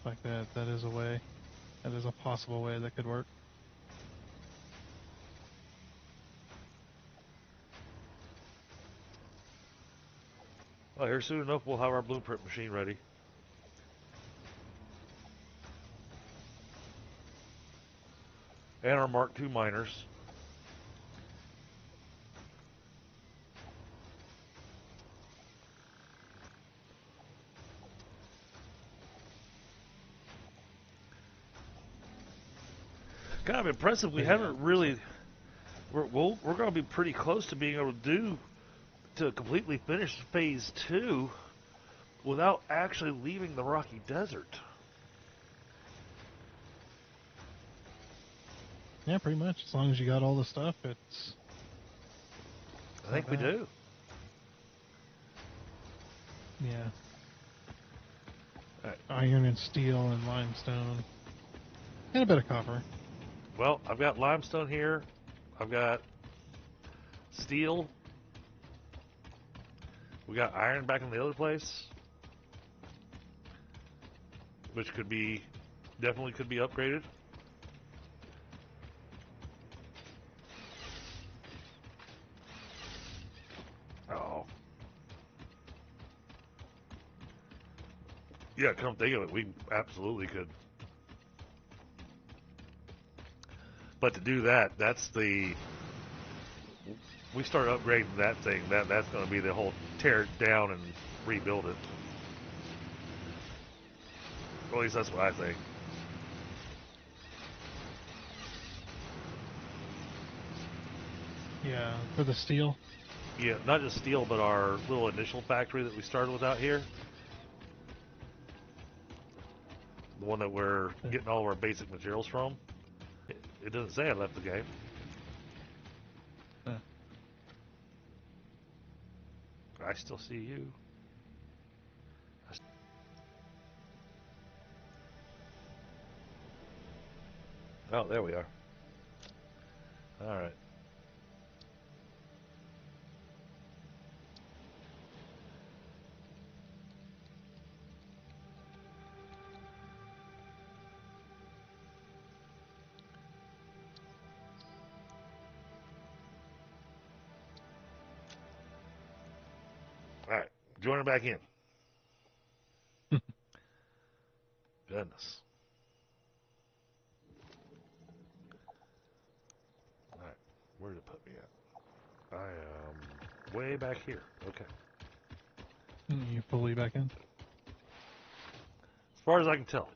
Like that is a way. That is a possible way that could work. Well, here soon enough we'll have our blueprint machine ready. And our Mark II miners. Kind of impressive. We haven't really... We're going to be pretty close to being able to completely finish Phase 2 without actually leaving the Rocky Desert. Yeah, pretty much. As long as you got all the stuff, it's... I think we do. Yeah. Right. Iron and steel and limestone. And a bit of copper. Well, I've got limestone here. I've got steel. We got iron back in the other place, which definitely could be upgraded. Oh. Yeah, come think of it, we absolutely could. But to do that, we start upgrading that thing, that's going to be the whole tear it down and rebuild it. Or at least that's what I think. Yeah, for the steel. Yeah, not just steel, but our little initial factory that we started with out here. The one that we're getting all of our basic materials from. It doesn't say I left the game. I still see you. Oh, there we are. All right. All right. Join her back in. Goodness. All right. Where did it put me at? I am way back here. Okay. You fully back in? As far as I can tell.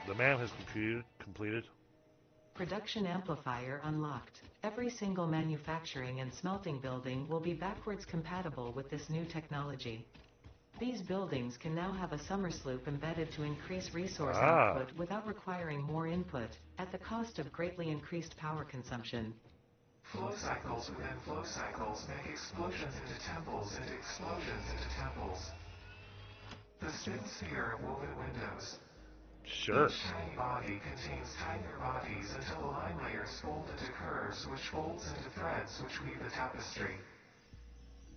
The man has completed. Production amplifier unlocked. Every single manufacturing and smelting building will be backwards compatible with this new technology. These buildings can now have a summer sloop embedded to increase resource output without requiring more input, at the cost of greatly increased power consumption. Flow cycles within flow cycles make explosions into temples into explosions into temples. The spin sphere of woven windows. Sure. Each tiny body contains tinier bodies until the line layers fold into curves which folds into threads which weave the tapestry.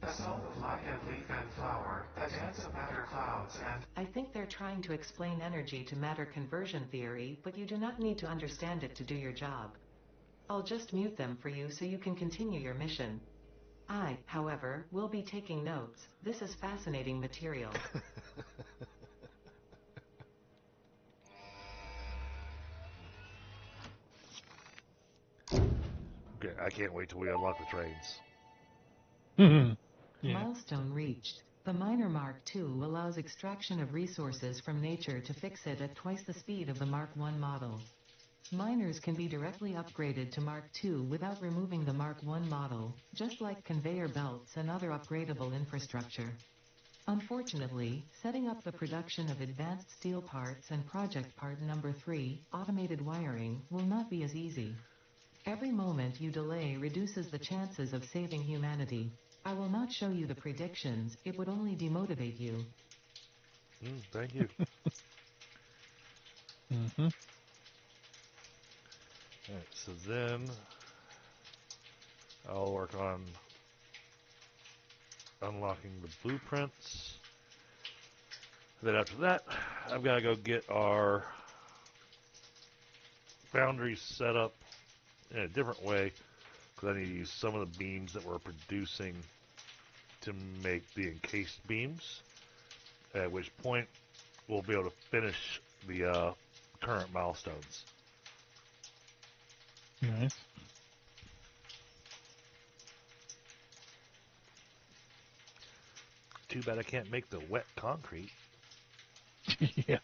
A song of light and leaf and flower, a dance of matter clouds and... I think they're trying to explain energy to matter conversion theory, but you do not need to understand it to do your job. I'll just mute them for you so you can continue your mission. I, however, will be taking notes. This is fascinating material. Okay, I can't wait till we unlock the trains. Yeah. Milestone reached. The Miner Mark II allows extraction of resources from nature to fix it at twice the speed of the Mark I model. Miners can be directly upgraded to Mark II without removing the Mark I model, just like conveyor belts and other upgradable infrastructure. Unfortunately, setting up the production of advanced steel parts and project part number 3, automated wiring, will not be as easy. Every moment you delay reduces the chances of saving humanity. I will not show you the predictions, it would only demotivate you. Thank you. Alright, so then I'll work on unlocking the blueprints. Then after that, I've got to go get our foundry set up in a different way, because I need to use some of the beams that we're producing to make the encased beams, at which point we'll be able to finish the current milestones. Nice. Too bad I can't make the wet concrete. Yeah.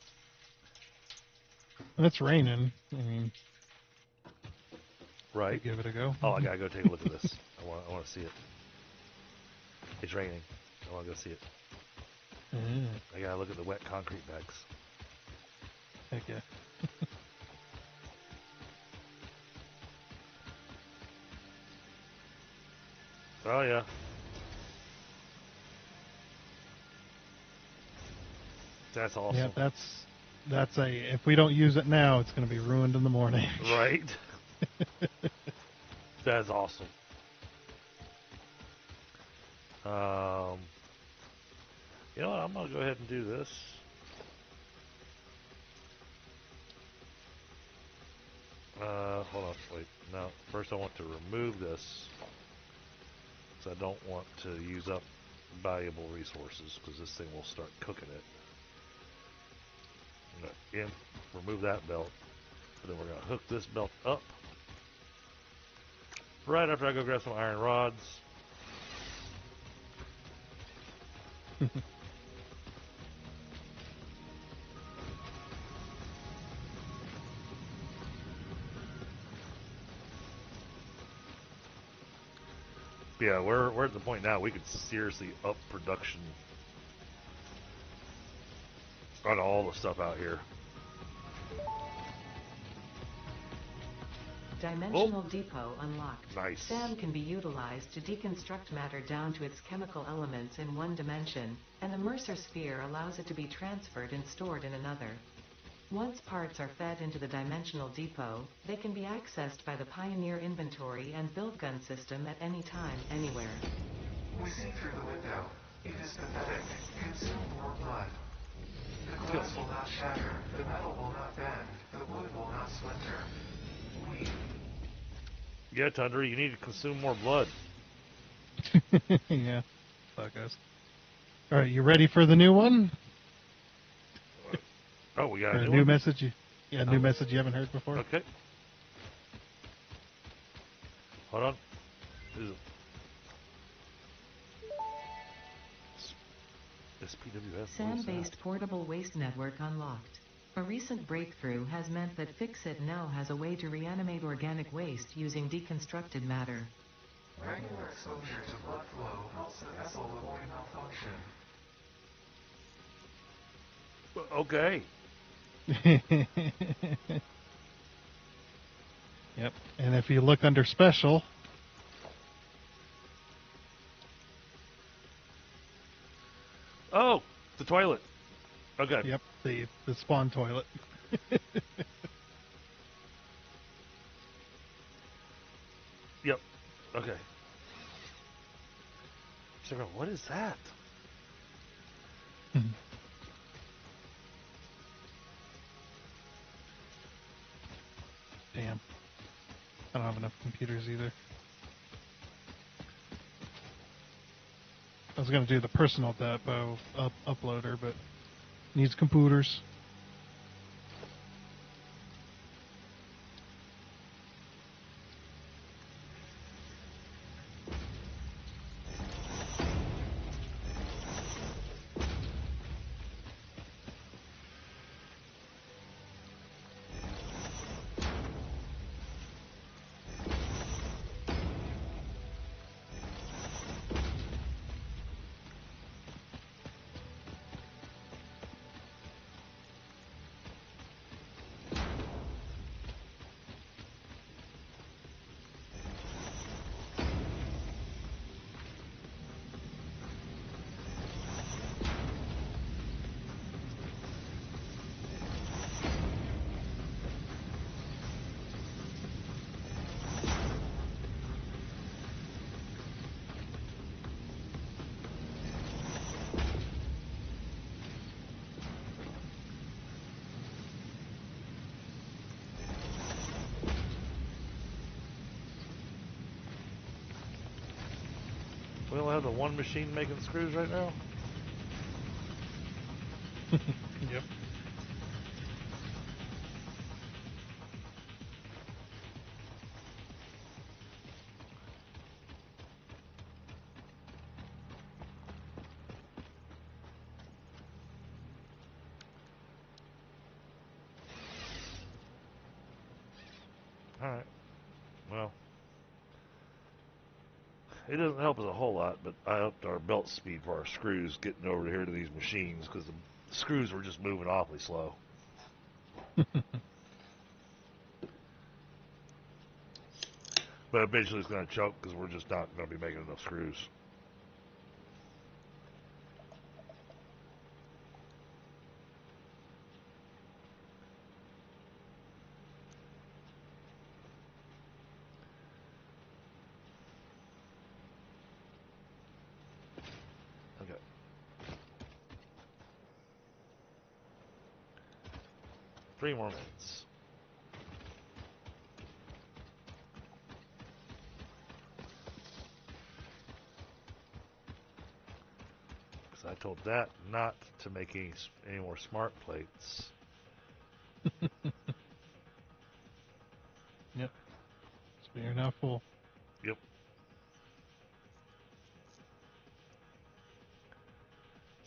And it's raining. I mean, Right. give it a go. Oh, I gotta go take a look at this. I want to see it. It's raining. I want to go see it. I gotta look at the wet concrete bags. Heck yeah. Oh yeah. That's awesome. Yeah, that's if we don't use it now, it's going to be ruined in the morning. Right. That's awesome. You know what? I'm gonna go ahead and do this. Hold on. Wait. No. First, I want to remove this, because I don't want to use up valuable resources, because this thing will start cooking it. I'm gonna remove that belt, and then we're gonna hook this belt up. Right after I go grab some iron rods. Yeah, we're at the point now we could seriously up production on all the stuff out here. Dimensional Depot unlocked. Nice. SAM can be utilized to deconstruct matter down to its chemical elements in one dimension, and the Mercer sphere allows it to be transferred and stored in another. Once parts are fed into the Dimensional Depot, they can be accessed by the Pioneer inventory and build gun system at any time, anywhere. We see through the window. It is pathetic. Consume more blood. The glass will not shatter, the metal will not bend, the wood will not splinter. We... Yeah, Tundra, you need to consume more blood. Yeah. That goes. All right, you ready for the new one? Oh, we got Or a a new new one? message. New message you haven't heard before. Okay. Hold on. This is SPWS. SAM-based portable waste network unlocked. A recent breakthrough has meant that Fixit now has a way to reanimate organic waste using deconstructed matter. Regular exposure to blood flow helps the vessel avoid malfunction. Okay. Yep. And if you look under special, Oh, the toilet. Okay. yep, the spawn toilet. Yep. Okay. So, what is that? Damn. I don't have enough computers either. I was going to do the personal depot uploader, but needs computers. We only have the one machine making screws right now? Yep. Alright. Well. It doesn't help us a whole lot, but I upped our belt speed for our screws getting over here to these machines because the screws were just moving awfully slow. But eventually it's going to choke because we're just not going to be making enough screws. Okay. Three more minutes. I told that not to make any more smart plates. Yep. So you're now full. Yep.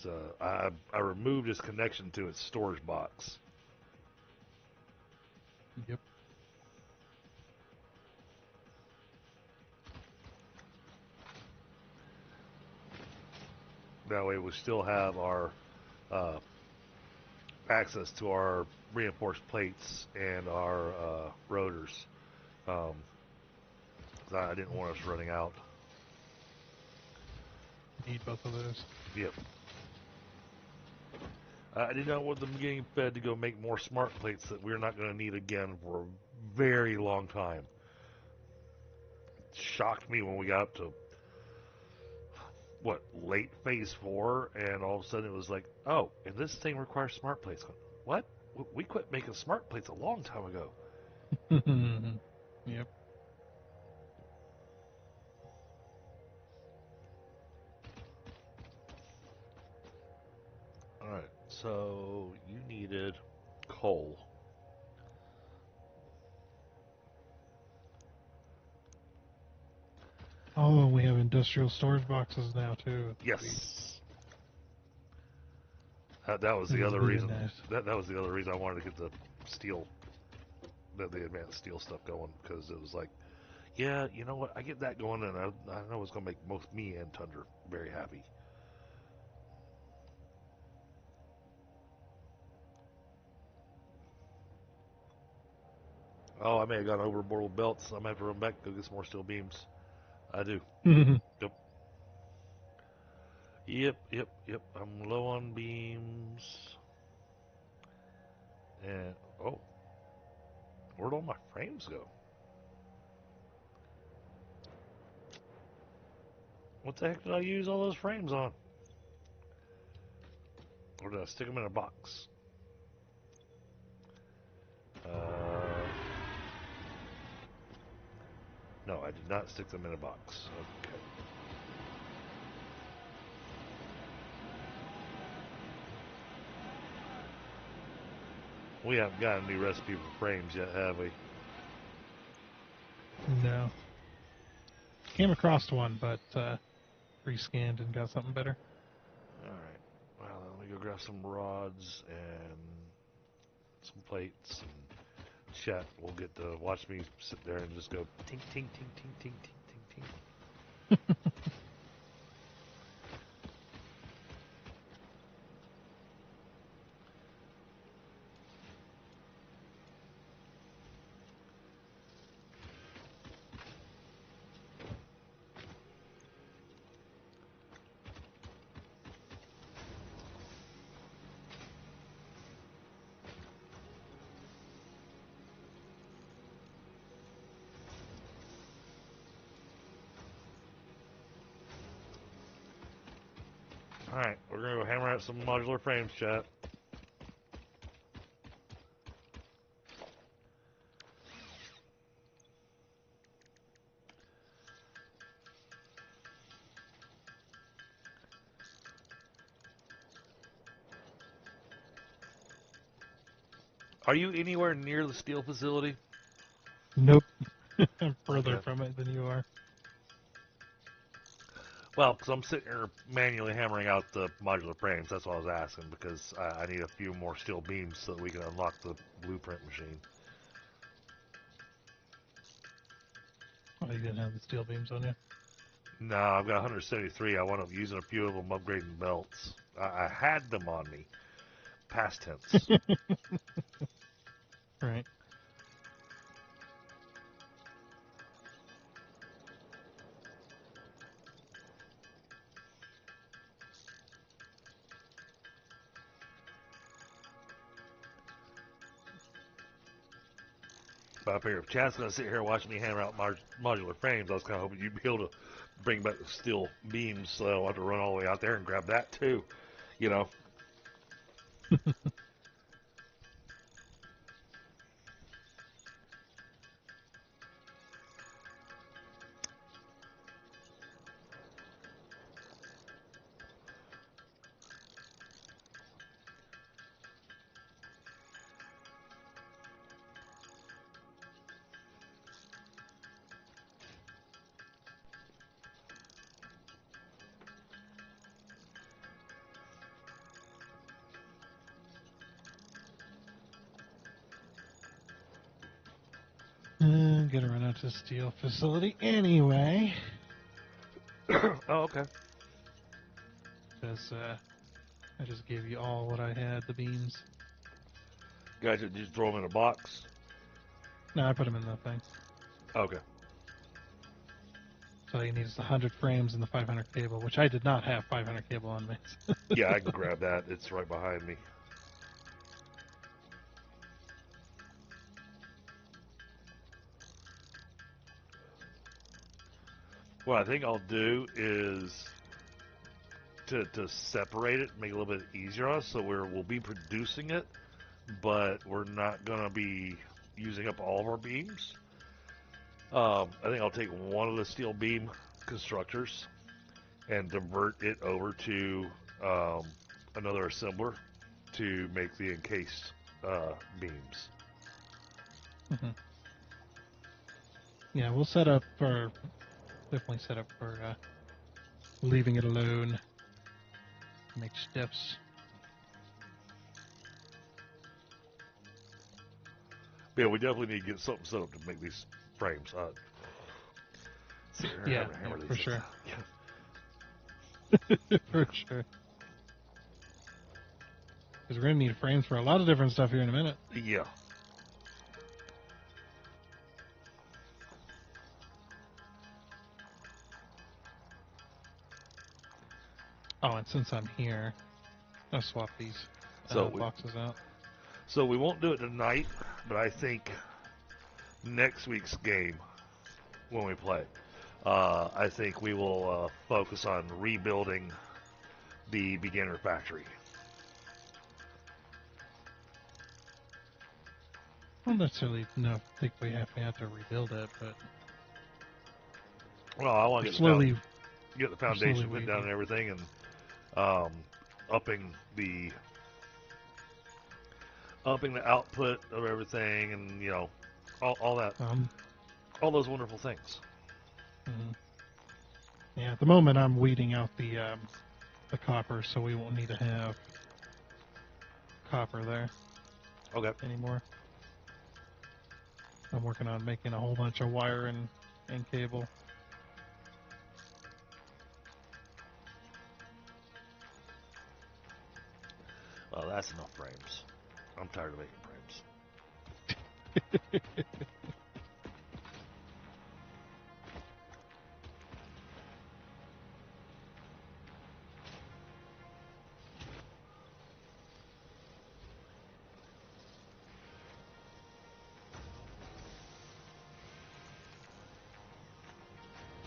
So I removed its connection to its storage box. Yep. That way we still have our access to our reinforced plates and our rotors 'cause I didn't want us running out. Need both of those. Yep. I did not want them getting fed to go make more smart plates that we're not going to need again for a very long time. It shocked me when we got up to, what, late phase 4, and all of a sudden it was like, oh, and this thing requires smart plates. What? We quit making smart plates a long time ago. Yep. Alright, so you needed coal. Oh, we have industrial storage boxes now too. Yes. That was the This is other really reason. nice. That was the other reason I wanted to get the steel, the advanced steel stuff going, because it was like, yeah, you know what? I get that going, and I know it's gonna make both me and Tundra very happy. Oh, I may have gone overboard with belts. I'm gonna have to run back and go get some more steel beams. I do. Yep. Yep. I'm low on beams. And oh, where'd all my frames go? What the heck did I use all those frames on? Or did I stick them in a box? No, I did not stick them in a box. Okay. We haven't got a new recipe for frames yet, have we? No. Came across one, but rescanned and got something better. Alright. Well, let me go grab some rods and some plates and chat. We'll get to watch me sit there and just go tink, tink, tink, tink, tink, tink, tink, tink. Alright, we're going to go hammer out some modular frames, chat. Are you anywhere near the steel facility? Nope. I'm further Okay. from it than you are. Well, because I'm sitting here manually hammering out the modular frames. That's what I was asking, because I need a few more steel beams so that we can unlock the blueprint machine. Oh, you didn't have the steel beams on you? No, I've got 173. I want to using a few of them upgrading belts. I had them on me. Past tense. Right. But I figured if Chad's going to sit here and watch me hammer out modular frames, I was kind of hoping you'd be able to bring back the steel beams so I don't have to run all the way out there and grab that too. You know? I'm gonna run out to the steel facility anyway. Oh, okay. Because I just gave you all what I had, the beams. Guys, just throw them in a box. No, I put them in the thing. Okay. So all you need is the 100 frames and the 500 cable, which I did not have 500 cable on me. Yeah, I can grab that. It's right behind me. What I think I'll do is to separate it, make it a little bit easier on us, so we'll be producing it, but we're not gonna be using up all of our beams. I think I'll take one of the steel beam constructors and divert it over to another assembler to make the encased beams. Mhm. Yeah, we'll set up for definitely set up for leaving it alone. Make stiffs. Yeah, we definitely need to get something set up to make these frames. See, Yeah, hammer these for things sure. out. For sure. Because we're gonna need frames for a lot of different stuff here in a minute. Yeah. Oh, and since I'm here, I'll swap these boxes out. So we won't do it tonight, but I think next week's game when we play, I think we will focus on rebuilding the beginner factory. I don't necessarily think we have to rebuild it, but Well, I want to slowly get the foundation put down and everything, and upping the output of everything, and all that, all those wonderful things. Mhm. Yeah, at the moment I'm weeding out the copper, so we won't need to have copper there anymore. I'm working on making a whole bunch of wire and cable. Well, that's enough frames. I'm tired of making frames.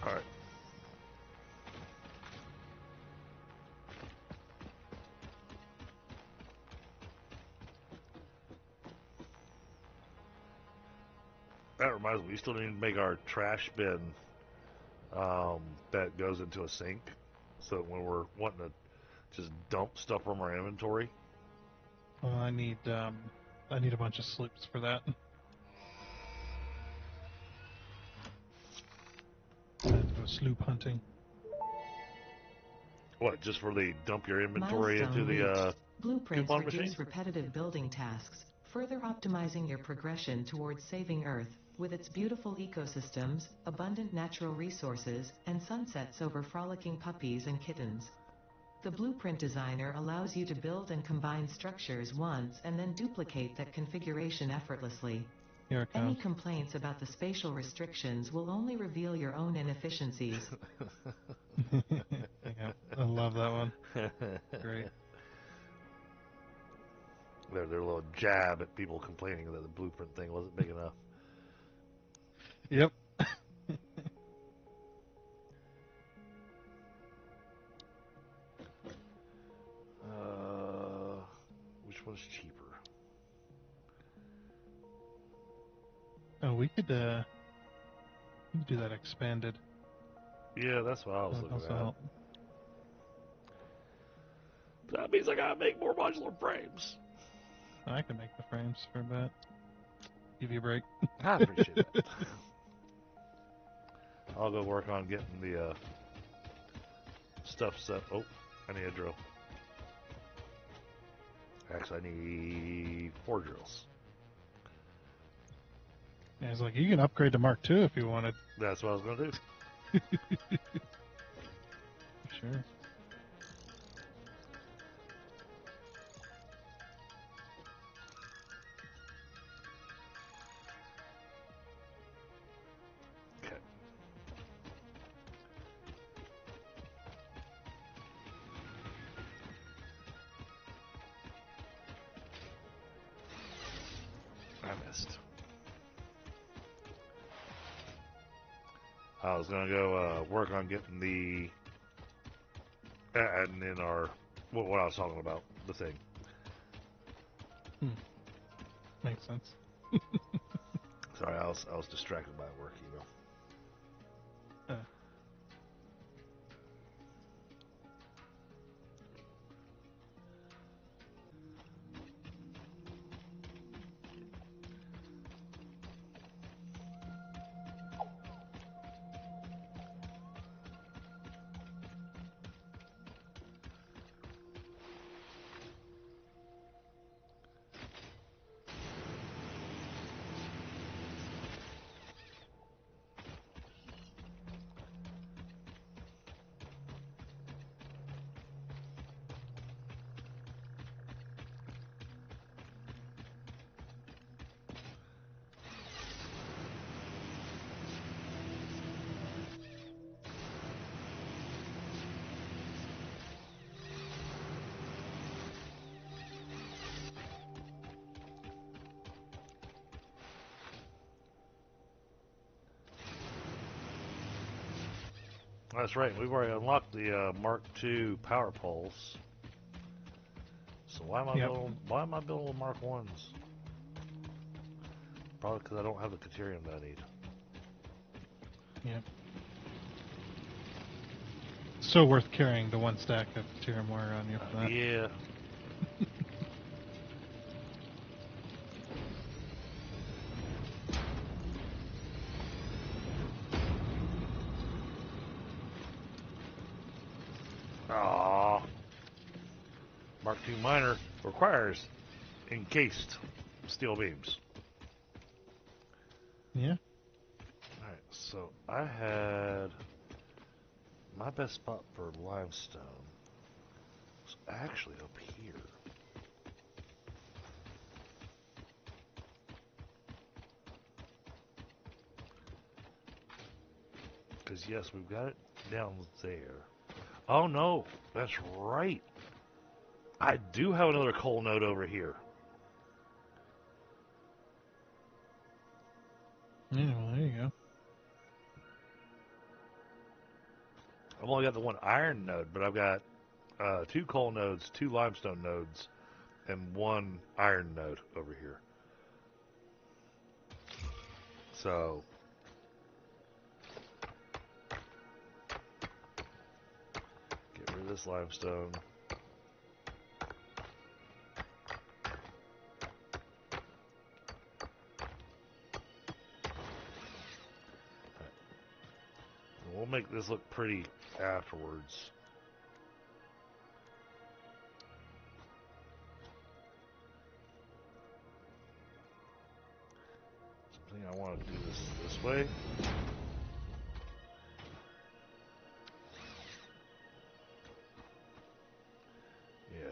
All right. That reminds me, we still need to make our trash bin that goes into a sink, so that when we're wanting to just dump stuff from our inventory. Well, I need a bunch of sloops for that. Go sloop hunting. What, just for the dump your inventory Milestone into the reached. Blueprints coupon reduce machine? repetitive building tasks, further optimizing your progression towards saving Earth, with its beautiful ecosystems, abundant natural resources, and sunsets over frolicking puppies and kittens. The blueprint designer allows you to build and combine structures once and then duplicate that configuration effortlessly. Here it Any comes. complaints about the spatial restrictions will only reveal your own inefficiencies. Yeah, I love that one. Great. Their little jab at people complaining that the blueprint thing wasn't big enough. Yep. Which one's cheaper? Oh, we could do that expanded. Yeah, that's what I was That looking also at. help. That means I gotta make more modular frames. I can make the frames for a bit. Give you a break. I appreciate that. I'll go work on getting the stuff set. Oh, I need a drill. Actually, I need 4 drills. Yeah, it's like you can upgrade to Mark II if you wanted. That's what I was gonna do. Sure. fast. I was gonna go work on getting the adding in our what I was talking about, the thing. Makes sense. Sorry, I was distracted by work email. That's right. We've already unlocked the Mark II power poles. So why am I building Mark Ones? Probably because I don't have the Caterium that I need. Yeah. So worth carrying the one stack of Caterium wire on you for that. Yeah. Mark II miner requires encased steel beams. Yeah. Alright, so I had my best spot for limestone was actually up here. Because yes, we've got it down there. Oh no, that's right. I do have another coal node over here. Yeah, well, there you go. I've only got the one iron node, but I've got 2 coal nodes, 2 limestone nodes, and 1 iron node over here. So get rid of this limestone. We'll make this look pretty afterwards. Something I want to do this way. Yeah.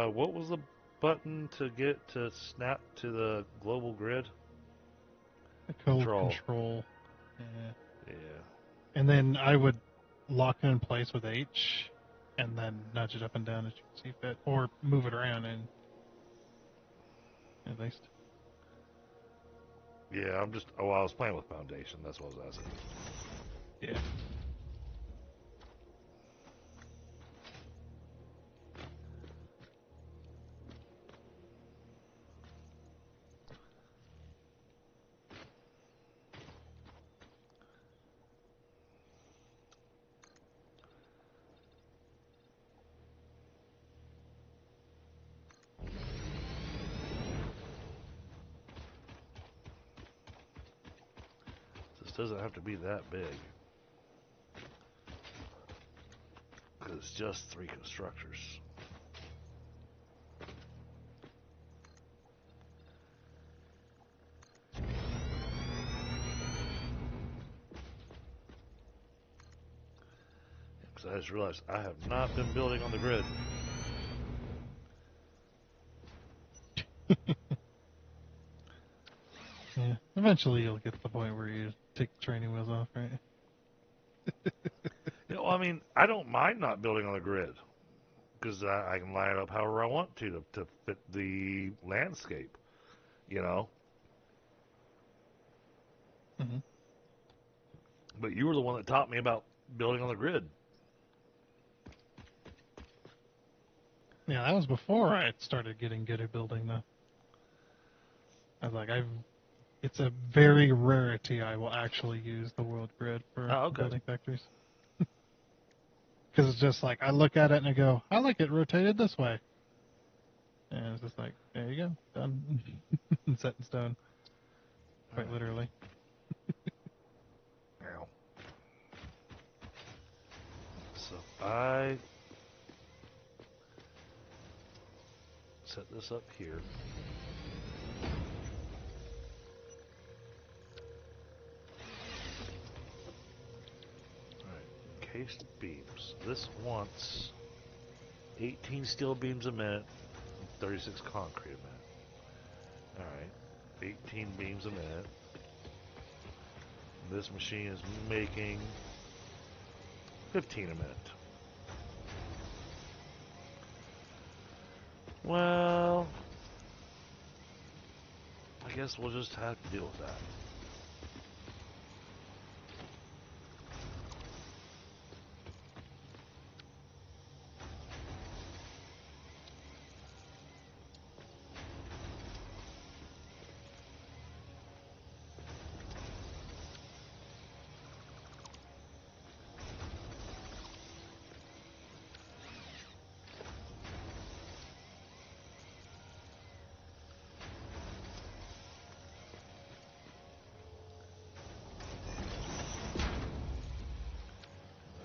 What was the button to get to snap to the global grid? Control. Yeah. Yeah. And then I would lock it in place with H, and then nudge it up and down as you see fit, or move it around and at least. Yeah, I was playing with Foundation. That's what I was asking. Yeah. This doesn't have to be that big. Because it's just 3 constructors. Because I just realized I have not been building on the grid. Yeah. Eventually you'll get to the point where you take the training wheels off, right? You know, I mean, I don't mind not building on the grid because I can line it up however I want to fit the landscape. You know. Hmm. But you were the one that taught me about building on the grid. Yeah, that was before I started getting good at building, though. I was like, it's a very rarity I will actually use the world grid for Oh, okay. building factories. Because it's just like, I look at it and I go, I like it rotated this way. And it's just like, there you go, done. Set in stone. Quite literally. Now, so I set this up here. Alright, encased beams. This wants 18 steel beams a minute, 36 concrete a minute. Alright, 18 beams a minute. This machine is making 15 a minute. Well, I guess we'll just have to deal with that.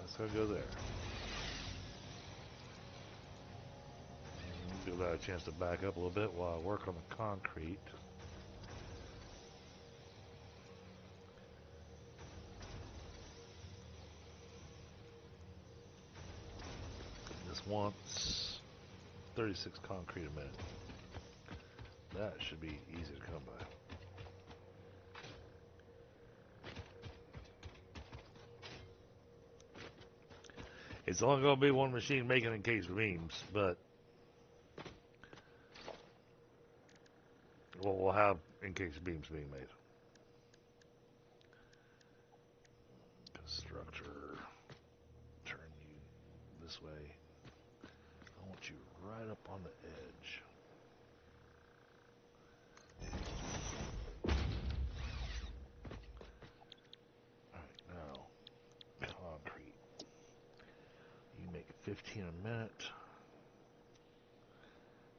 That's gonna go there. Give that a chance to back up a little bit while I work on the concrete. This wants 36 concrete a minute. That should be easy to come by. It's only going to be one machine making encased beams, but we'll have encased beams being made. Constructor, turn you this way. I want you right up on the edge. Alright, now, concrete. You make 15 a minute.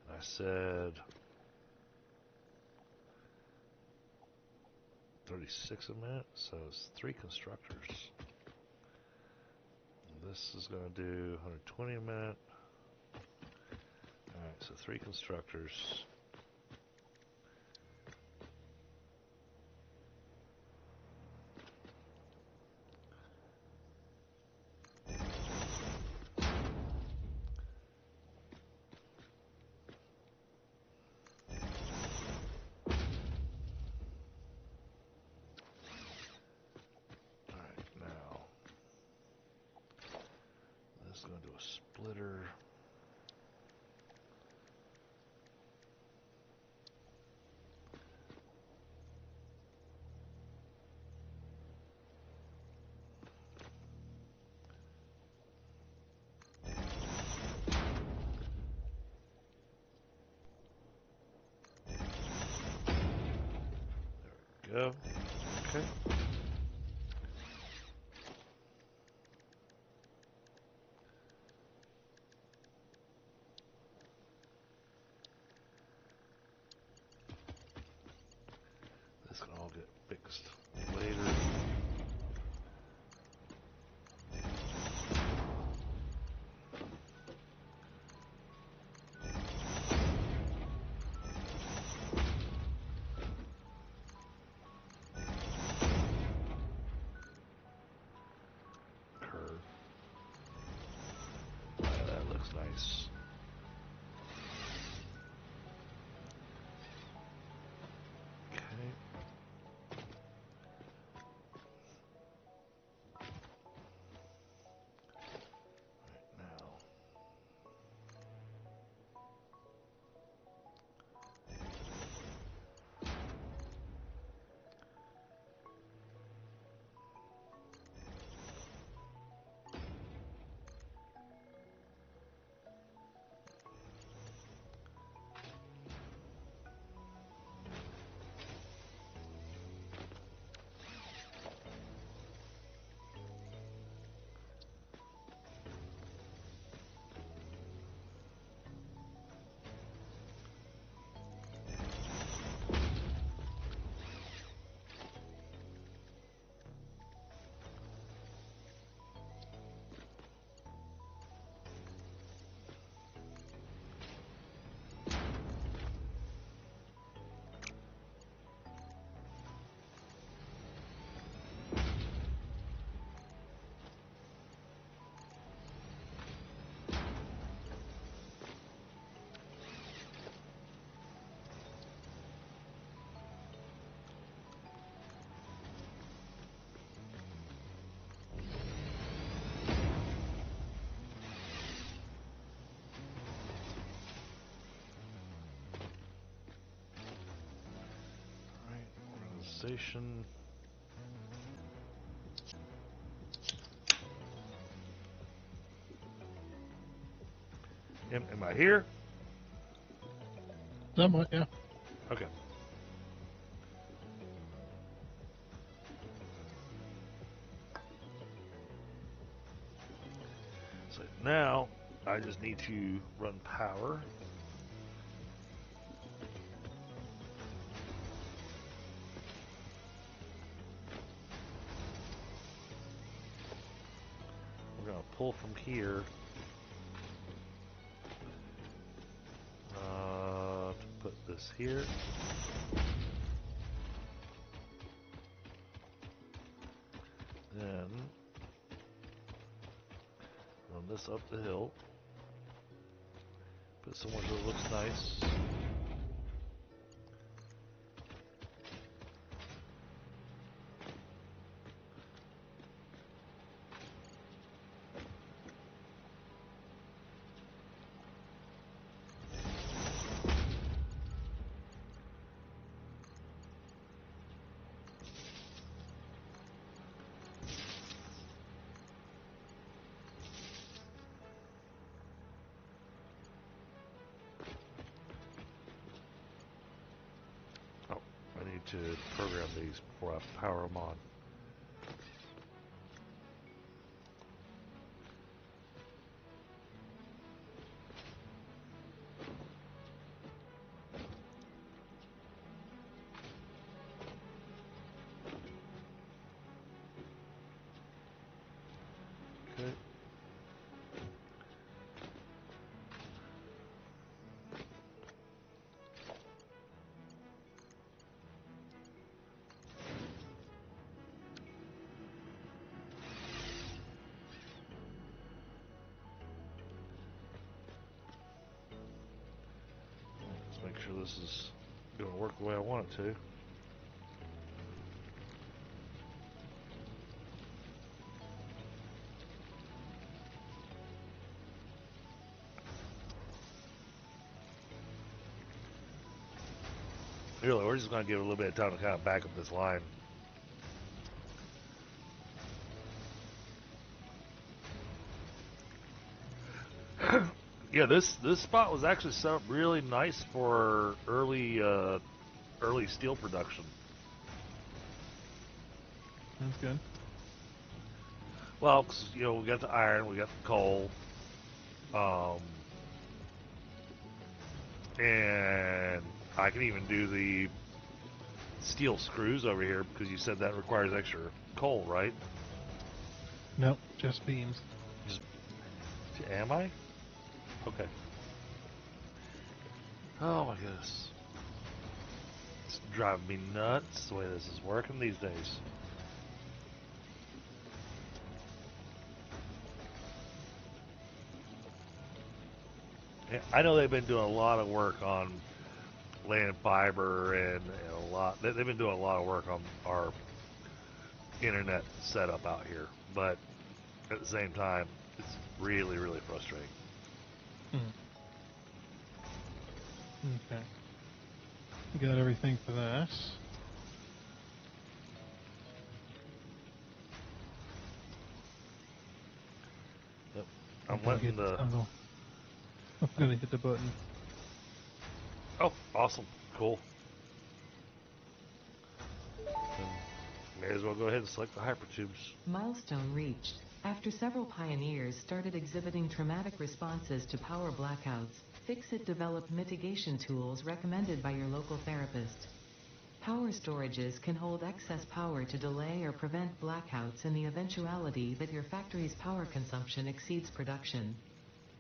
And I said 36 a minute, so it's 3 constructors. And this is going to do 120 a minute. Alright, so 3 constructors. Alright, now this is going to do a splitter. There we go. Okay. This can all get fixed later. station. Am I here? Somewhat, yeah. Okay. So now I just need to run power. We're going to pull from here to put this here. Then run this up the hill. Put somewhere so it looks nice. I need to program these before I power them on. Okay. Let's make sure this is going to work the way I want it to. Really, we're just going to give it a little bit of time to kind of back up this line. Yeah, this spot was actually set up really nice for early steel production. That's good. Well, 'cause, you know, we got the iron, we got the coal, and I can even do the steel screws over here because you said that requires extra coal, right? Nope, just beams. Am I? Okay. Oh my goodness. It's driving me nuts the way this is working these days. Yeah, I know they've been doing a lot of work on land fiber and a lot. They've been doing a lot of work on our internet setup out here, but at the same time, it's really, really frustrating. Okay. We got everything for that. Yep. I'm letting the. I'm gonna hit the button. Oh, awesome. Cool. Then may as well go ahead and select the hypertubes. Milestone reached. After several pioneers started exhibiting traumatic responses to power blackouts, Fixit developed mitigation tools recommended by your local therapist. Power storages can hold excess power to delay or prevent blackouts in the eventuality that your factory's power consumption exceeds production.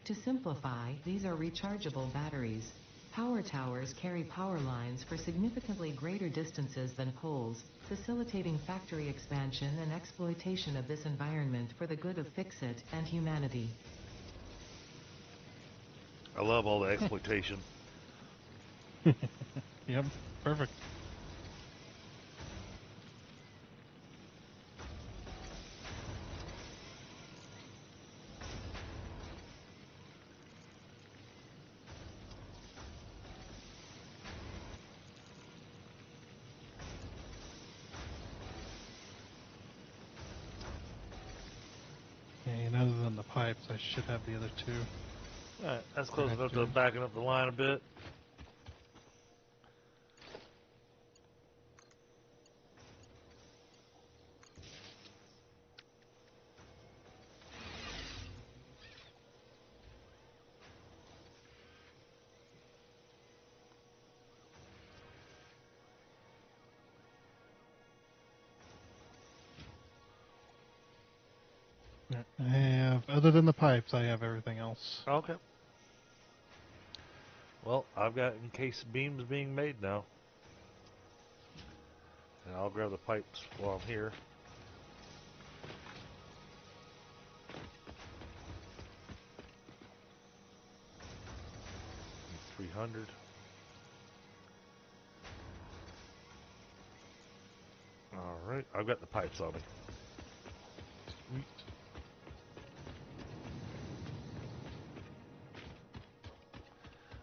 To simplify, these are rechargeable batteries. Power towers carry power lines for significantly greater distances than poles, facilitating factory expansion and exploitation of this environment for the good of Fixit and humanity. I love all the exploitation. Yep, perfect. pipes. I should have the other two. Alright, that's close enough to backing up the line a bit. I have, other than the pipes, I have everything else. Okay. Well, I've got encased beams being made now. And I'll grab the pipes while I'm here. Need 300. Alright, I've got the pipes on me. Sweet.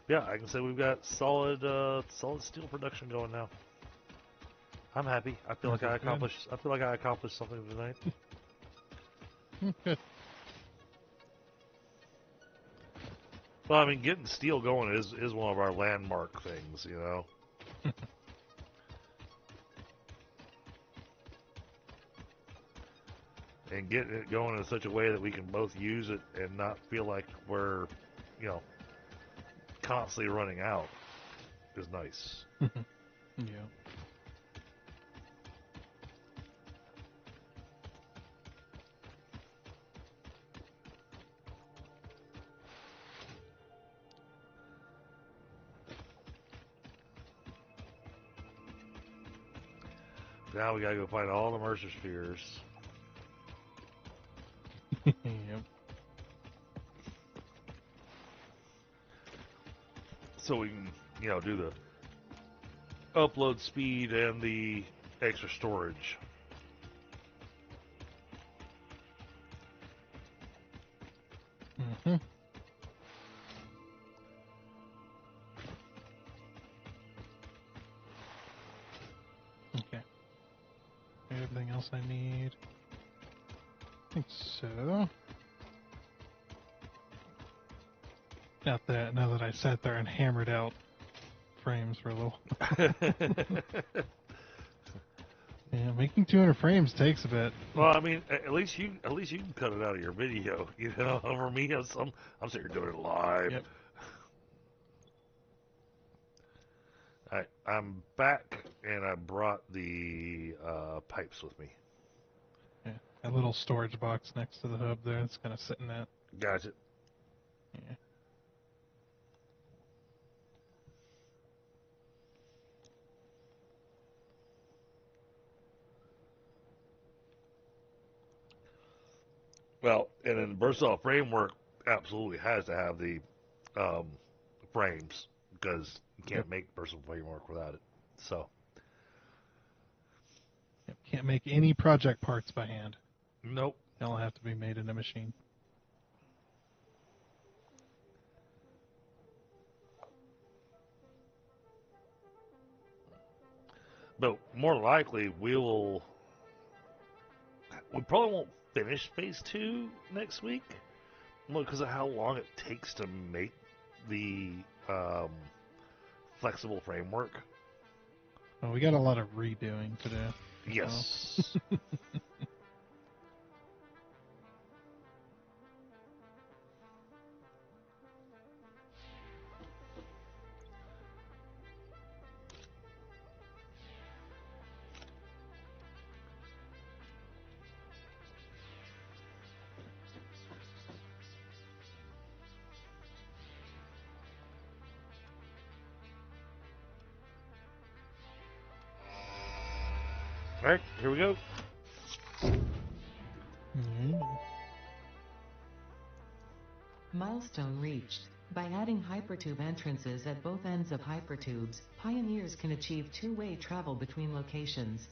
Yeah, I can say we've got solid steel production going now. I'm happy. I feel like I accomplished something tonight. Good. Well, I mean, getting steel going is one of our landmark things, you know. And getting it going in such a way that we can both use it and not feel like we're, you know, constantly running out is nice. Yeah. Now we gotta go find all the Mercer spheres. Yep. So we can, you know, do the upload speed and the extra storage. Mm-hmm. Okay. Everything else I need? I think so. Now that I sat there and hammered out frames for a little. Yeah, making 200 frames takes a bit. Well, I mean, at least you can cut it out of your video, you know. For me, I'm sitting here doing it live. Yep. Alright, I'm back, and I brought the pipes with me. Yeah, a little storage box next to the hub there. It's kind of sitting at. Gotcha. Yeah. Well, and then Versatile Framework absolutely has to have the frames, because you can't make Versatile Framework without it. So, Yep. Can't make any project parts by hand. nope. They'll have to be made in a machine. But more likely, we probably won't finish Phase 2 next week, because of how long it takes to make the flexible framework. Well, we got a lot of redoing to do. Yes. All right, here we go. Milestone reached. By adding hypertube entrances at both ends of hypertubes, pioneers can achieve two-way travel between locations.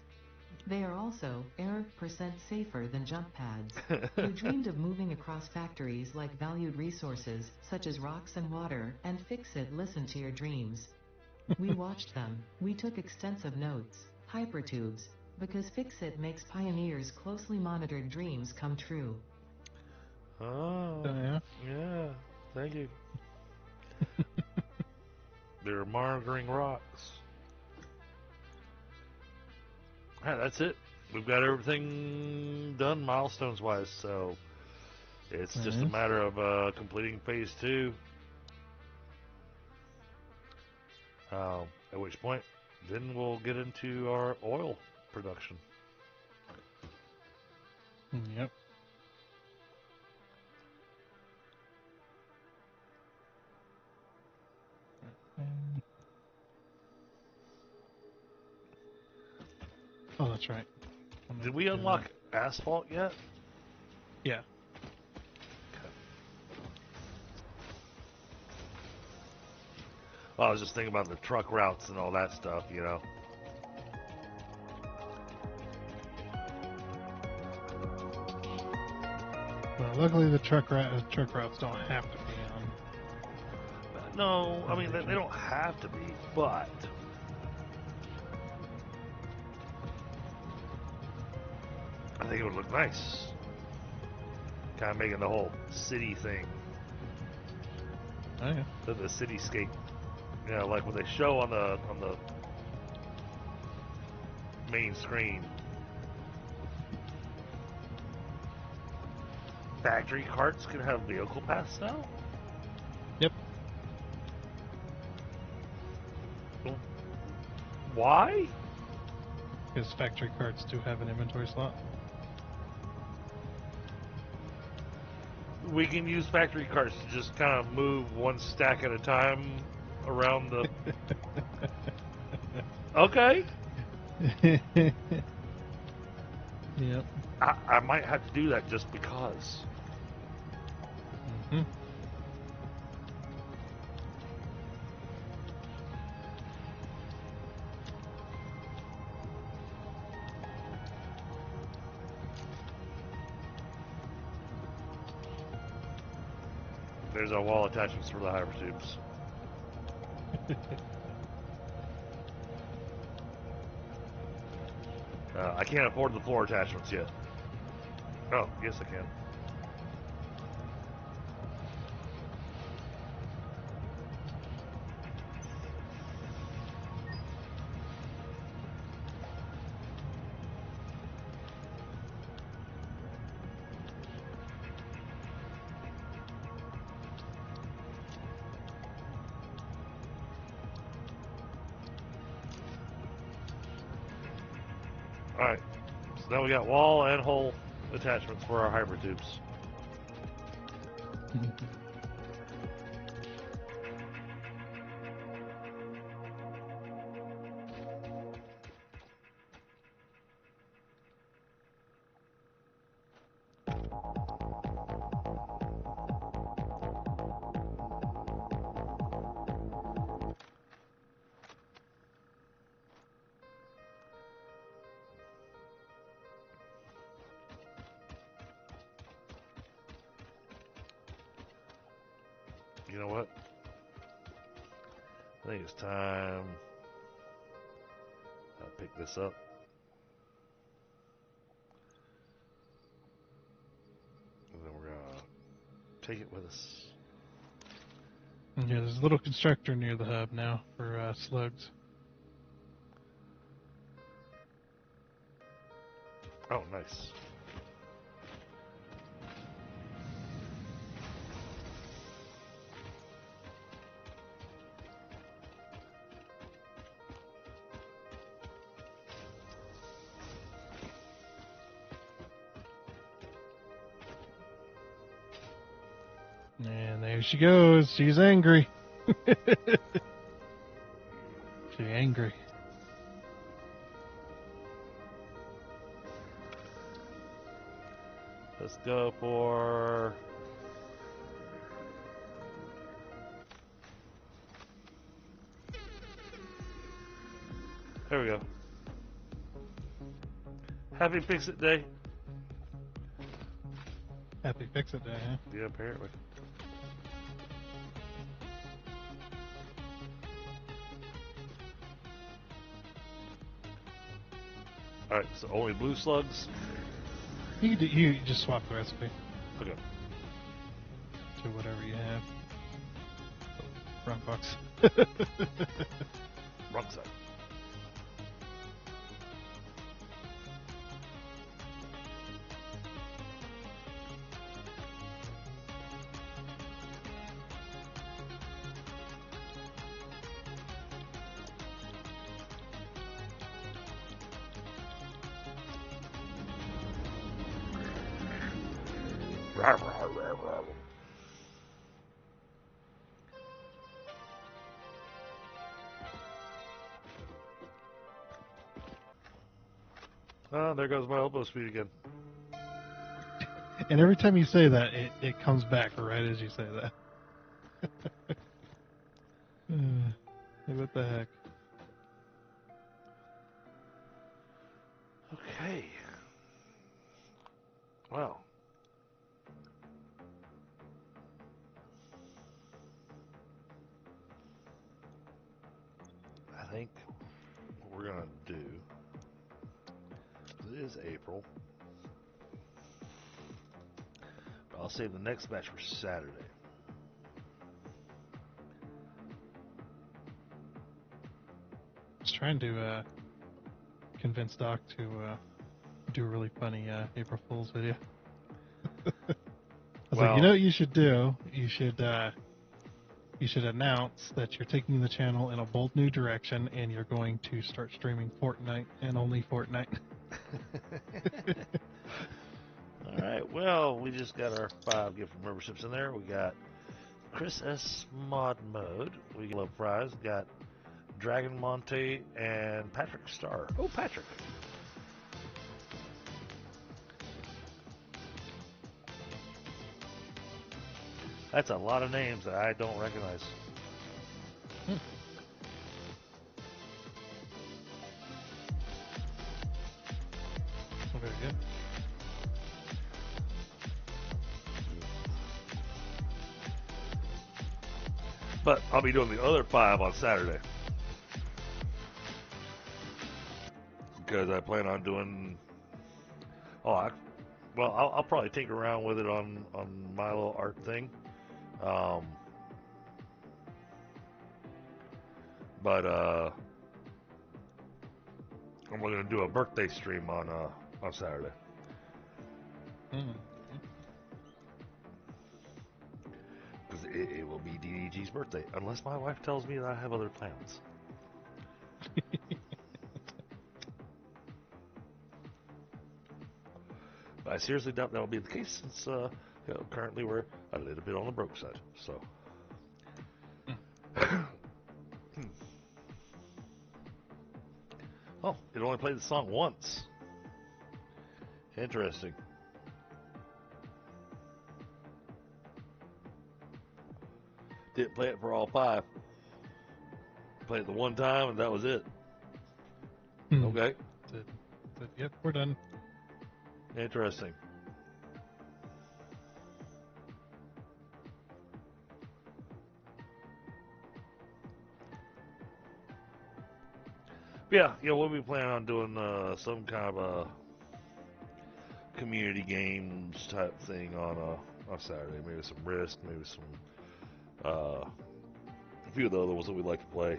They are also % safer than jump pads. You dreamed of moving across factories like valued resources, such as rocks and water, and Fix-It listened to your dreams. We watched them. We took extensive notes. Hypertubes. Because Fix-It makes pioneers' closely monitored dreams come true. Oh. Yeah. Yeah. Thank you. They're monitoring rocks. Alright, that's it. We've got everything done milestones-wise, so it's just a matter of completing phase 2. At which point, then we'll get into our oil production. Yep. Oh, that's right. Did we unlock asphalt yet? Yeah. Well, I was just thinking about the truck routes and all that stuff, you know. Well, luckily the truck routes don't have to be on. No, I mean, they don't have to be, but I think it would look nice. Kind of making the whole city thing. Oh, yeah. The cityscape. You know, like what they show on the main screen. Factory carts can have vehicle paths now? Yep. Why? Because factory carts do have an inventory slot. We can use factory carts to just kind of move one stack at a time around the... Okay. Yep. I might have to do that just because. Mm-hmm. There's our wall attachments for the hypertubes. I can't afford the floor attachments yet. Oh, yes I can. Alright, so now we got wall and hole attachments for our hypertubes. You know what? I think it's time I pick this up. And then we're gonna take it with us. Yeah, there's a little constructor near the hub now for slugs. Oh, nice. And there she goes. She's angry. She's angry. Let's go for... There we go. Happy Fix-It Day. Happy Fix-It Day, huh? Yeah, apparently. Alright, so only blue slugs? You just swap the recipe. Okay. to whatever you have. Wrong box. Wrong side. Rawr, rawr, rawr, rawr. Oh, there goes my elbow speed again. And every time you say that, it comes back right as you say that. What the heck? Okay. Wow. I think what we're going to do, it is April, but I'll save the next match for Saturday. I was trying to convince Doc to do a really funny April Fool's video. I was like, you know what you should do? You should announce that you're taking the channel in a bold new direction and you're going to start streaming Fortnite and only Fortnite. All right, well, we just got our 5 gift memberships in there. We got Chris S. Mod Mode. We got Love Prize. Got Dragon Monte and Patrick Starr. Oh, Patrick. That's a lot of names that I don't recognize. Very good. But I'll be doing the other 5 on Saturday. Because I plan on doing... I'll probably tinker around with it on my little art thing. But I'm going to do a birthday stream on Saturday. Because it will be DDG's birthday, unless my wife tells me that I have other plans. But I seriously doubt that will be the case, since currently we're a little bit on the broke side. So. Oh, it only played the song once. Interesting. Didn't play it for all 5. Played it the one time and that was it. Okay. Yep, we're done. Interesting. Yeah, we'll be planning on doing some kind of a community games type thing on Saturday. Maybe some Risk, maybe some a few of the other ones that we like to play.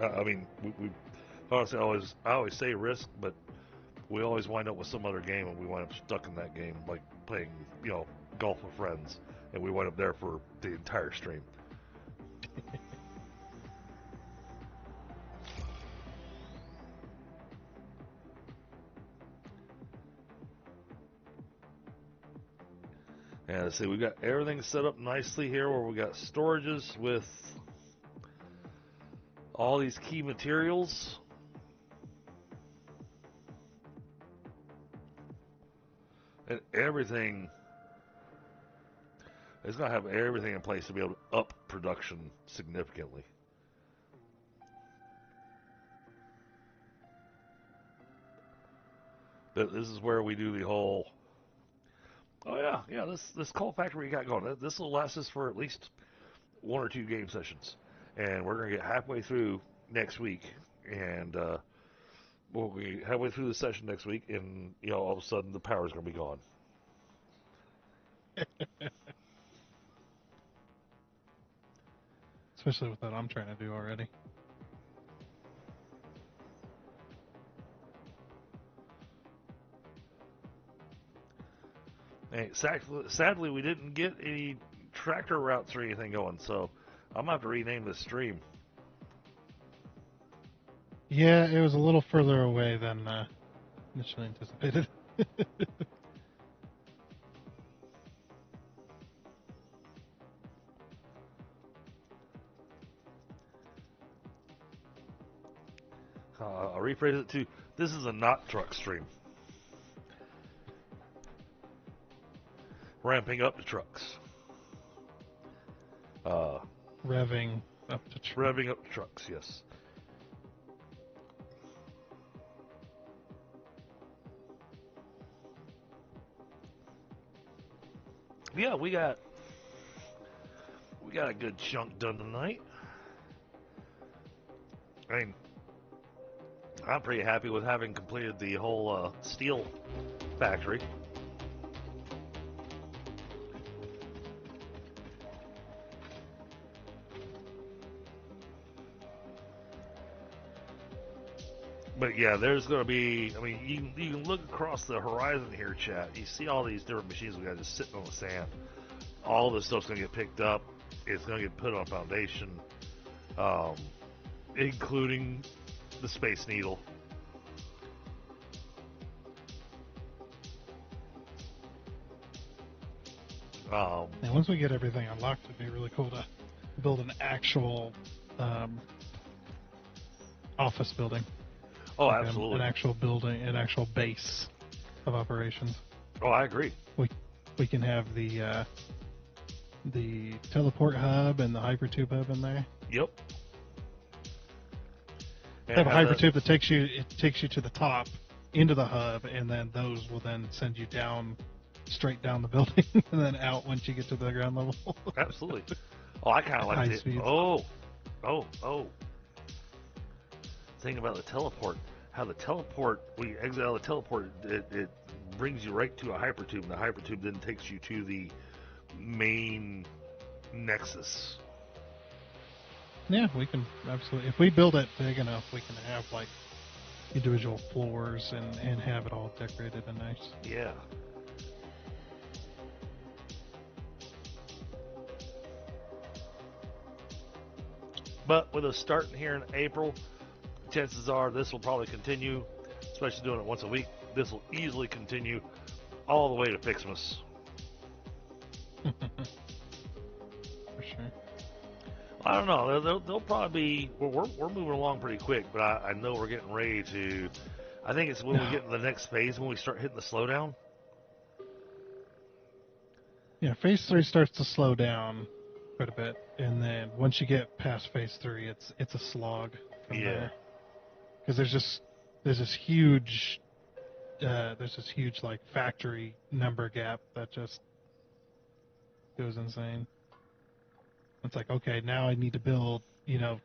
I mean, we honestly I always say Risk, but we always wind up with some other game, and we wind up stuck in that game, like playing golf with friends, and we wind up there for the entire stream. And let's see, we got everything set up nicely here, where we got storages with all these key materials. And everything, it's going to have everything in place to be able to up production significantly. This is where we do the whole, this Cult Factory we got going, this will last us for at least 1 or 2 game sessions. And we're going to get halfway through next week. And we'll be halfway through the session next week, and all of a sudden the power's going to be gone. especially with what I'm trying to do already. Hey, sadly, we didn't get any tractor routes or anything going, so I'm gonna have to rename this stream. Yeah, it was a little further away than initially anticipated. I'll rephrase it too. This is a not truck stream. Ramping up to trucks. Revving up to Revving up to trucks, yes. Yeah, we got a good chunk done tonight. I mean, I'm pretty happy with having completed the whole steel factory. But yeah, there's going to be, I mean, you can look across the horizon here, chat. You see all these different machines we got just sitting on the sand. All this stuff's going to get picked up. It's going to get put on foundation, including the Space Needle. And once we get everything unlocked, it'd be really cool to build an actual office building. Oh, like absolutely. An actual building, an actual base of operations. Oh, I agree. We can have the teleport hub and the hypertube hub in there. Yep. Have a hypertube that takes you to the top into the hub, and then those will then send you down, straight down the building, and then out once you get to the ground level. Absolutely. Oh, I kind of like it. Speeds. Oh. Thing about the teleport, how the teleport, when you exit out of the teleport, it brings you right to a hypertube, and the hypertube then takes you to the main nexus. Yeah, we can absolutely. If we build it big enough, we can have like individual floors and have it all decorated and nice. Yeah. But with us starting here in April, chances are this will probably continue, especially doing it once a week. This will easily continue all the way to Fixmas. For sure. I don't know. They'll probably be. We're moving along pretty quick, but I know we're getting ready to. I think it's when we get to the next phase, when we start hitting the slowdown. Yeah, phase 3 starts to slow down quite a bit, and then once you get past phase 3, it's a slog from there. Because there's this huge like factory number gap that just goes insane. It's like, okay, now I need to build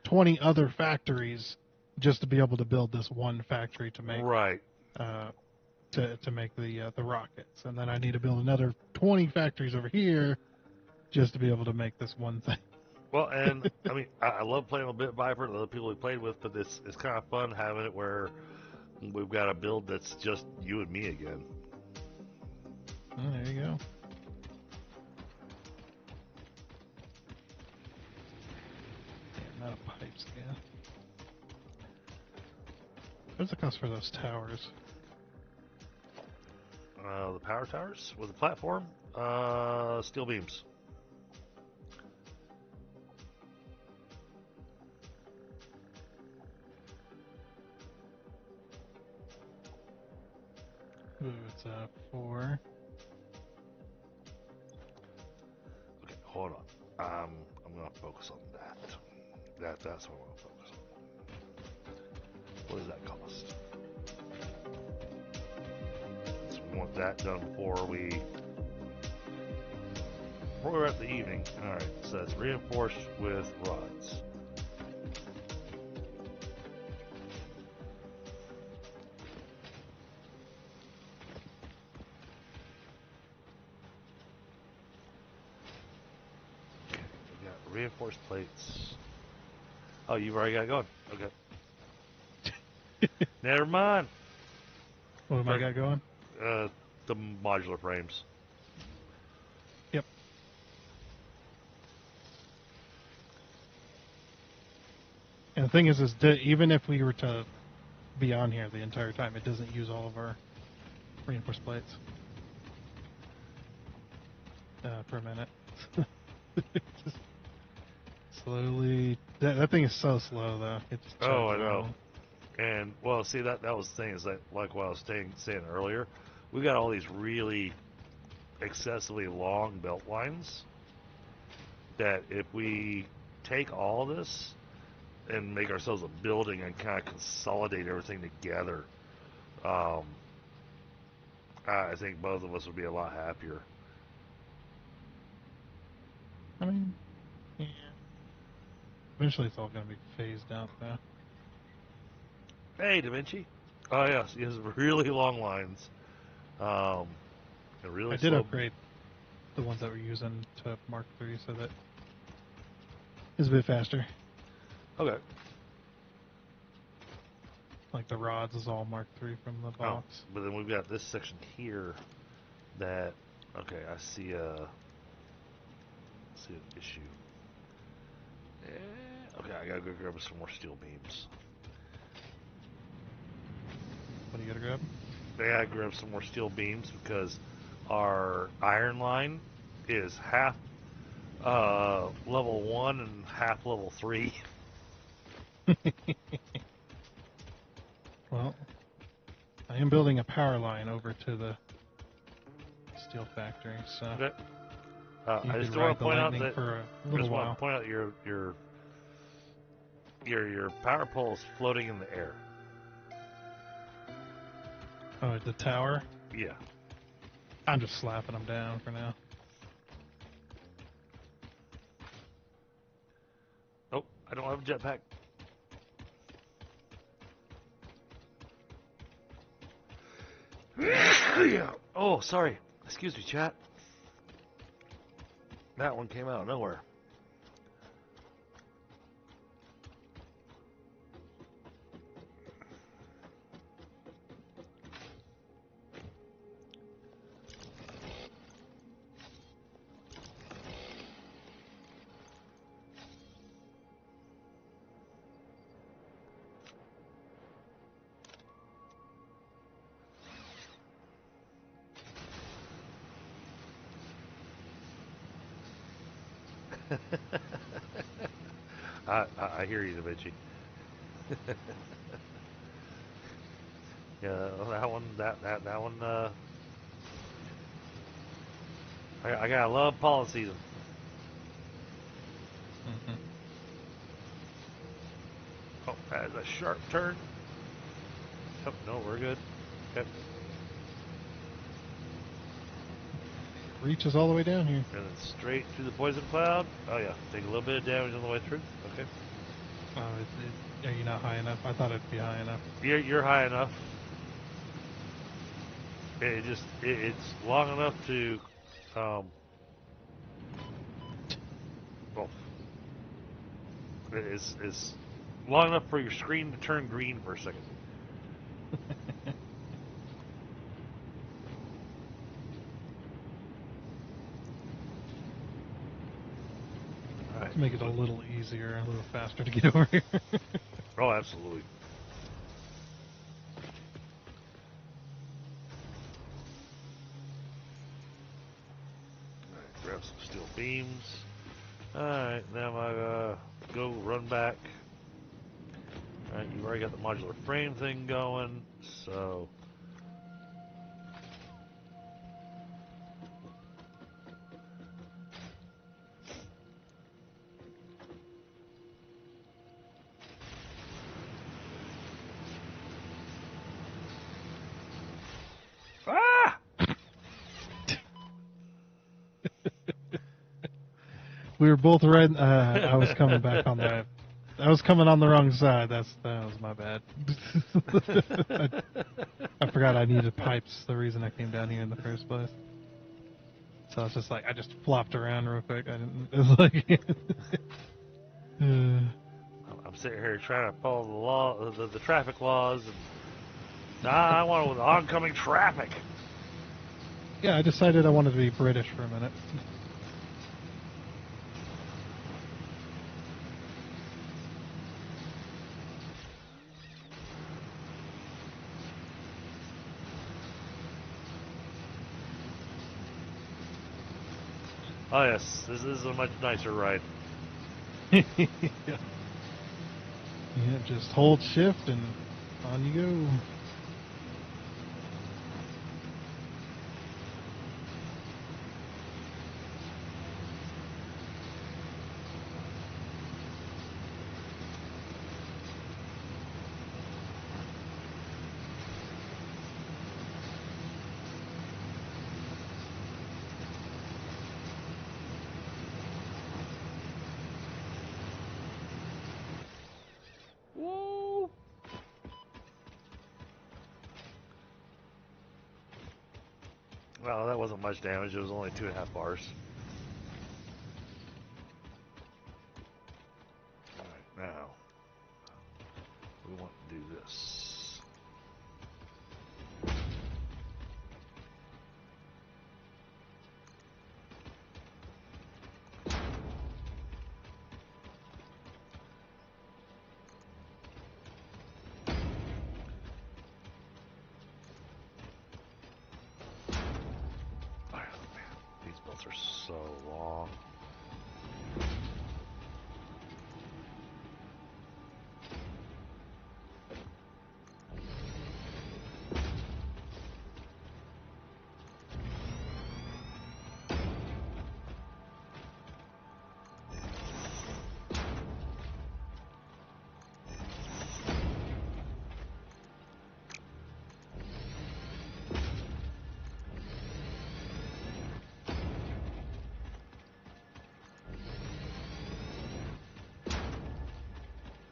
20 other factories just to be able to build this one factory to make to make the rockets, and then I need to build another 20 factories over here just to be able to make this one thing. Well, and I mean, I love playing a bit Viper, the other people we played with, but it's kind of fun having it where we've got a build that's just you and me again. Oh, there you go. Damn, not a pipe scan. What's the cost for those towers? The power towers with the platform, steel beams. Ooh, it's 4. Okay, hold on. I'm gonna focus on that. That's what I want to focus on. What does that cost? So we want that done before we're at the evening. All right, so that's reinforced with rods. Okay, we got reinforced plates. Oh, you've already got it going. Okay. Never mind. What have I got going? The modular frames. Yep. And the thing is even if we were to be on here the entire time, it doesn't use all of our reinforced plates per minute. Just slowly. That thing is so slow, though. It's Oh, I know. And, well, see, that was the thing is that, like what I was saying earlier, we got all these really excessively long belt lines that if we take all this and make ourselves a building and kind of consolidate everything together, I think both of us would be a lot happier. I mean, yeah. Eventually it's all going to be phased out, though. Hey, Da Vinci. Oh, yes, he has really long lines. And really I did slow. upgrade the ones that we're using to Mark III so that it's a bit faster. Okay. Like the rods is all Mark III from the box. Oh, but then we've got this section here that, okay, I see an issue. Okay, I gotta go grab some more steel beams. What do you gotta grab? I gotta grab some more steel beams because our iron line is half level 1 and half level 3. Well, I am building a power line over to the steel factory, so Okay. you I just could want ride to the point out lightning that for a I little just want while. to point out your power pole is floating in the air. Oh, the tower? Yeah. I'm just slapping them down for now. Oh, I don't have a jetpack. Oh, sorry. Excuse me, chat. That one came out of nowhere. I hear you, Da Vinci. Yeah, that one. I gotta love pollen season. Mm-hmm. Oh, that is a sharp turn. Oh, no, we're good. Okay. Reaches all the way down here. And then straight through the poison cloud. Oh yeah, take a little bit of damage on the way through. Okay. Oh, are you not high enough? I thought it'd be high enough. You're high enough. It's long enough to, well, it's long enough for your screen to turn green for a second. All right. To make it a little easier, a little faster to get over here. Oh, absolutely. Alright, grab some steel beams. Alright, now I go run back. Alright, you've already got the modular frame thing going, so. Ah! We were both riding. I was coming back on the. I was coming on the wrong side. That was my bad. I forgot I needed pipes. The reason I came down here in the first place. So I was just like, I just flopped around real quick. I didn't. It was like. I'm sitting here trying to follow the law, the traffic laws, and nah, I want with oncoming traffic. Yeah, I decided I wanted to be British for a minute. Oh yes, this is a much nicer ride. Yeah. Yeah, just hold shift and on you go. Woo! Well, that wasn't much damage. It was only 2.5 bars. All right, now we want to do this. These bolts are so long.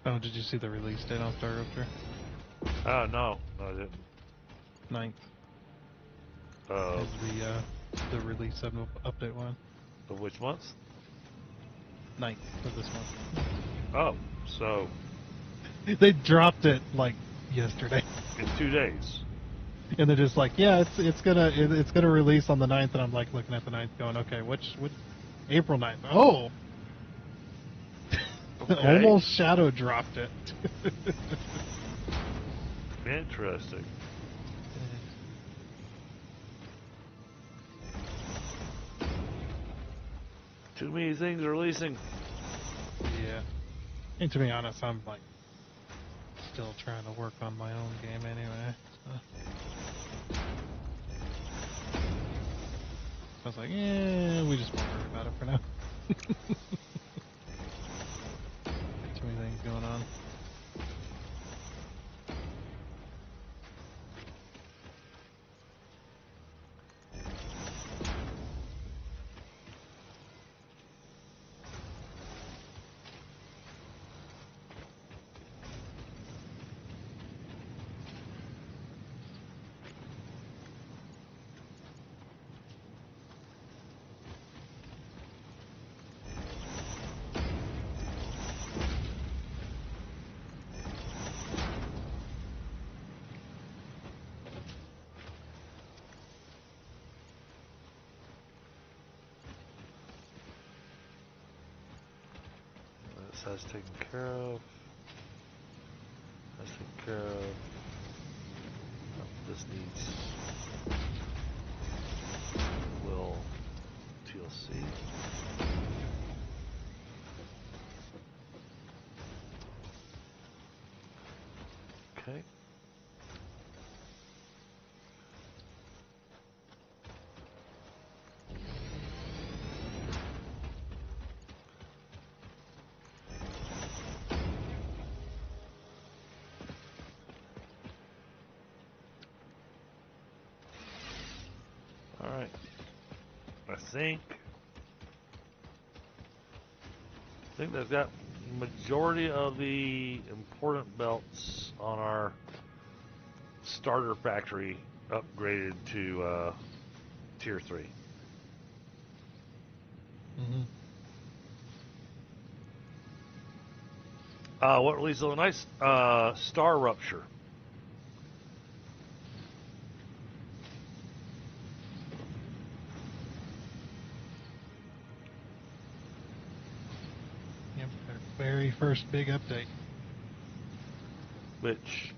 Oh, did you see the release date on Star Rifter? Oh no, I didn't. 9th Uh, is the release of update 1. of which month? 9th of this month. Oh, so They dropped it like yesterday, in 2 days. and they're just like, yeah, it's gonna release on the 9th, and I'm like looking at the 9th, going, okay, which April 9th? Oh, Okay. almost shadow dropped it. Interesting. Too many things are releasing. Yeah. And to be honest, I'm like still trying to work on my own game anyway. So I was like, yeah, we just won't worry about it for now. Too many things going on. This has taken care of. That's taken care of. This needs will TLC. Okay. Alright. I think they've got majority of the important belts on our starter factory upgraded to tier 3. Mm-hmm. What released on the night? Star Rupture. Yep, their very first big update. Which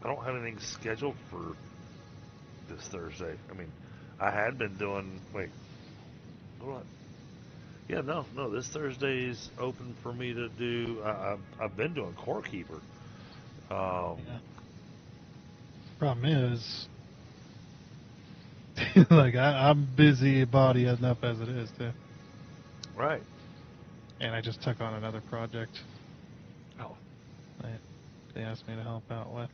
I don't have anything scheduled for this Thursday. I mean, I had been doing. Wait, hold on. Yeah, no. This Thursday's open for me to do. I've been doing Core Keeper. Yeah. Problem is, like I'm busy body enough as it is too, Right. and I just took on another project. Oh, They asked me to help out with.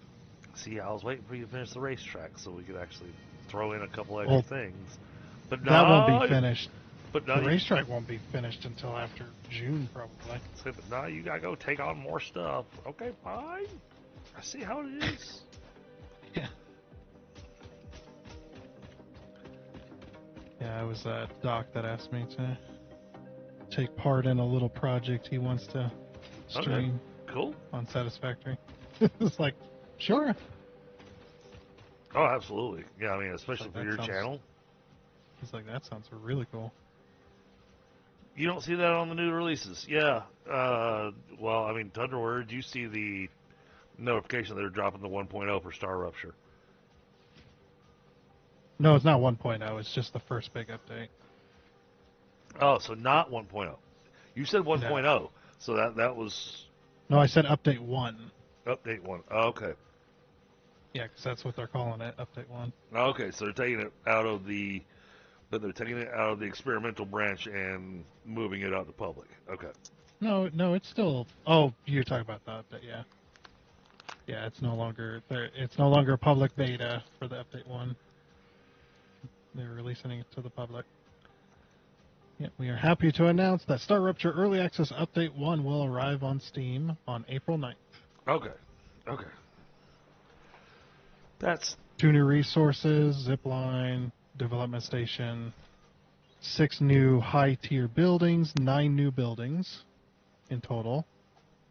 see, I was waiting for you to finish the racetrack so we could actually throw in a couple extra Well, things. But no, that won't be finished. But no, The racetrack won't be finished until after June, probably. But no, you gotta go take on more stuff. Okay, fine. I see how it is. Yeah. Yeah, it was Doc that asked me to take part in a little project he wants to stream Cool. on Satisfactory. It's like, sure. Oh, absolutely. Yeah, I mean, especially Like, for that your sounds- channel. He's like, that sounds really cool. You don't see that on the new releases. Yeah. Well, I mean, Tundra, where did you see the notification that they're dropping the 1.0 for Star Rupture? No, it's not 1.0. It's just the first big update. Oh, so not 1.0. You said 1.0. No. So that was No, I said update 1. update 1. Oh, okay. Yeah, because that's what they're calling it, update 1. Okay, so they're taking it out of the experimental branch and moving it out to public. Okay. No, it's still. Oh, you're talking about the update, yeah. Yeah, it's no longer there. It's no longer public beta for the update 1. They're releasing it to the public. Yeah, we are happy to announce that Star Rupture Early Access Update 1 will arrive on Steam on April 9th. Okay. That's 2 new resources, zipline, development station, 6 new high-tier buildings, 9 new buildings in total,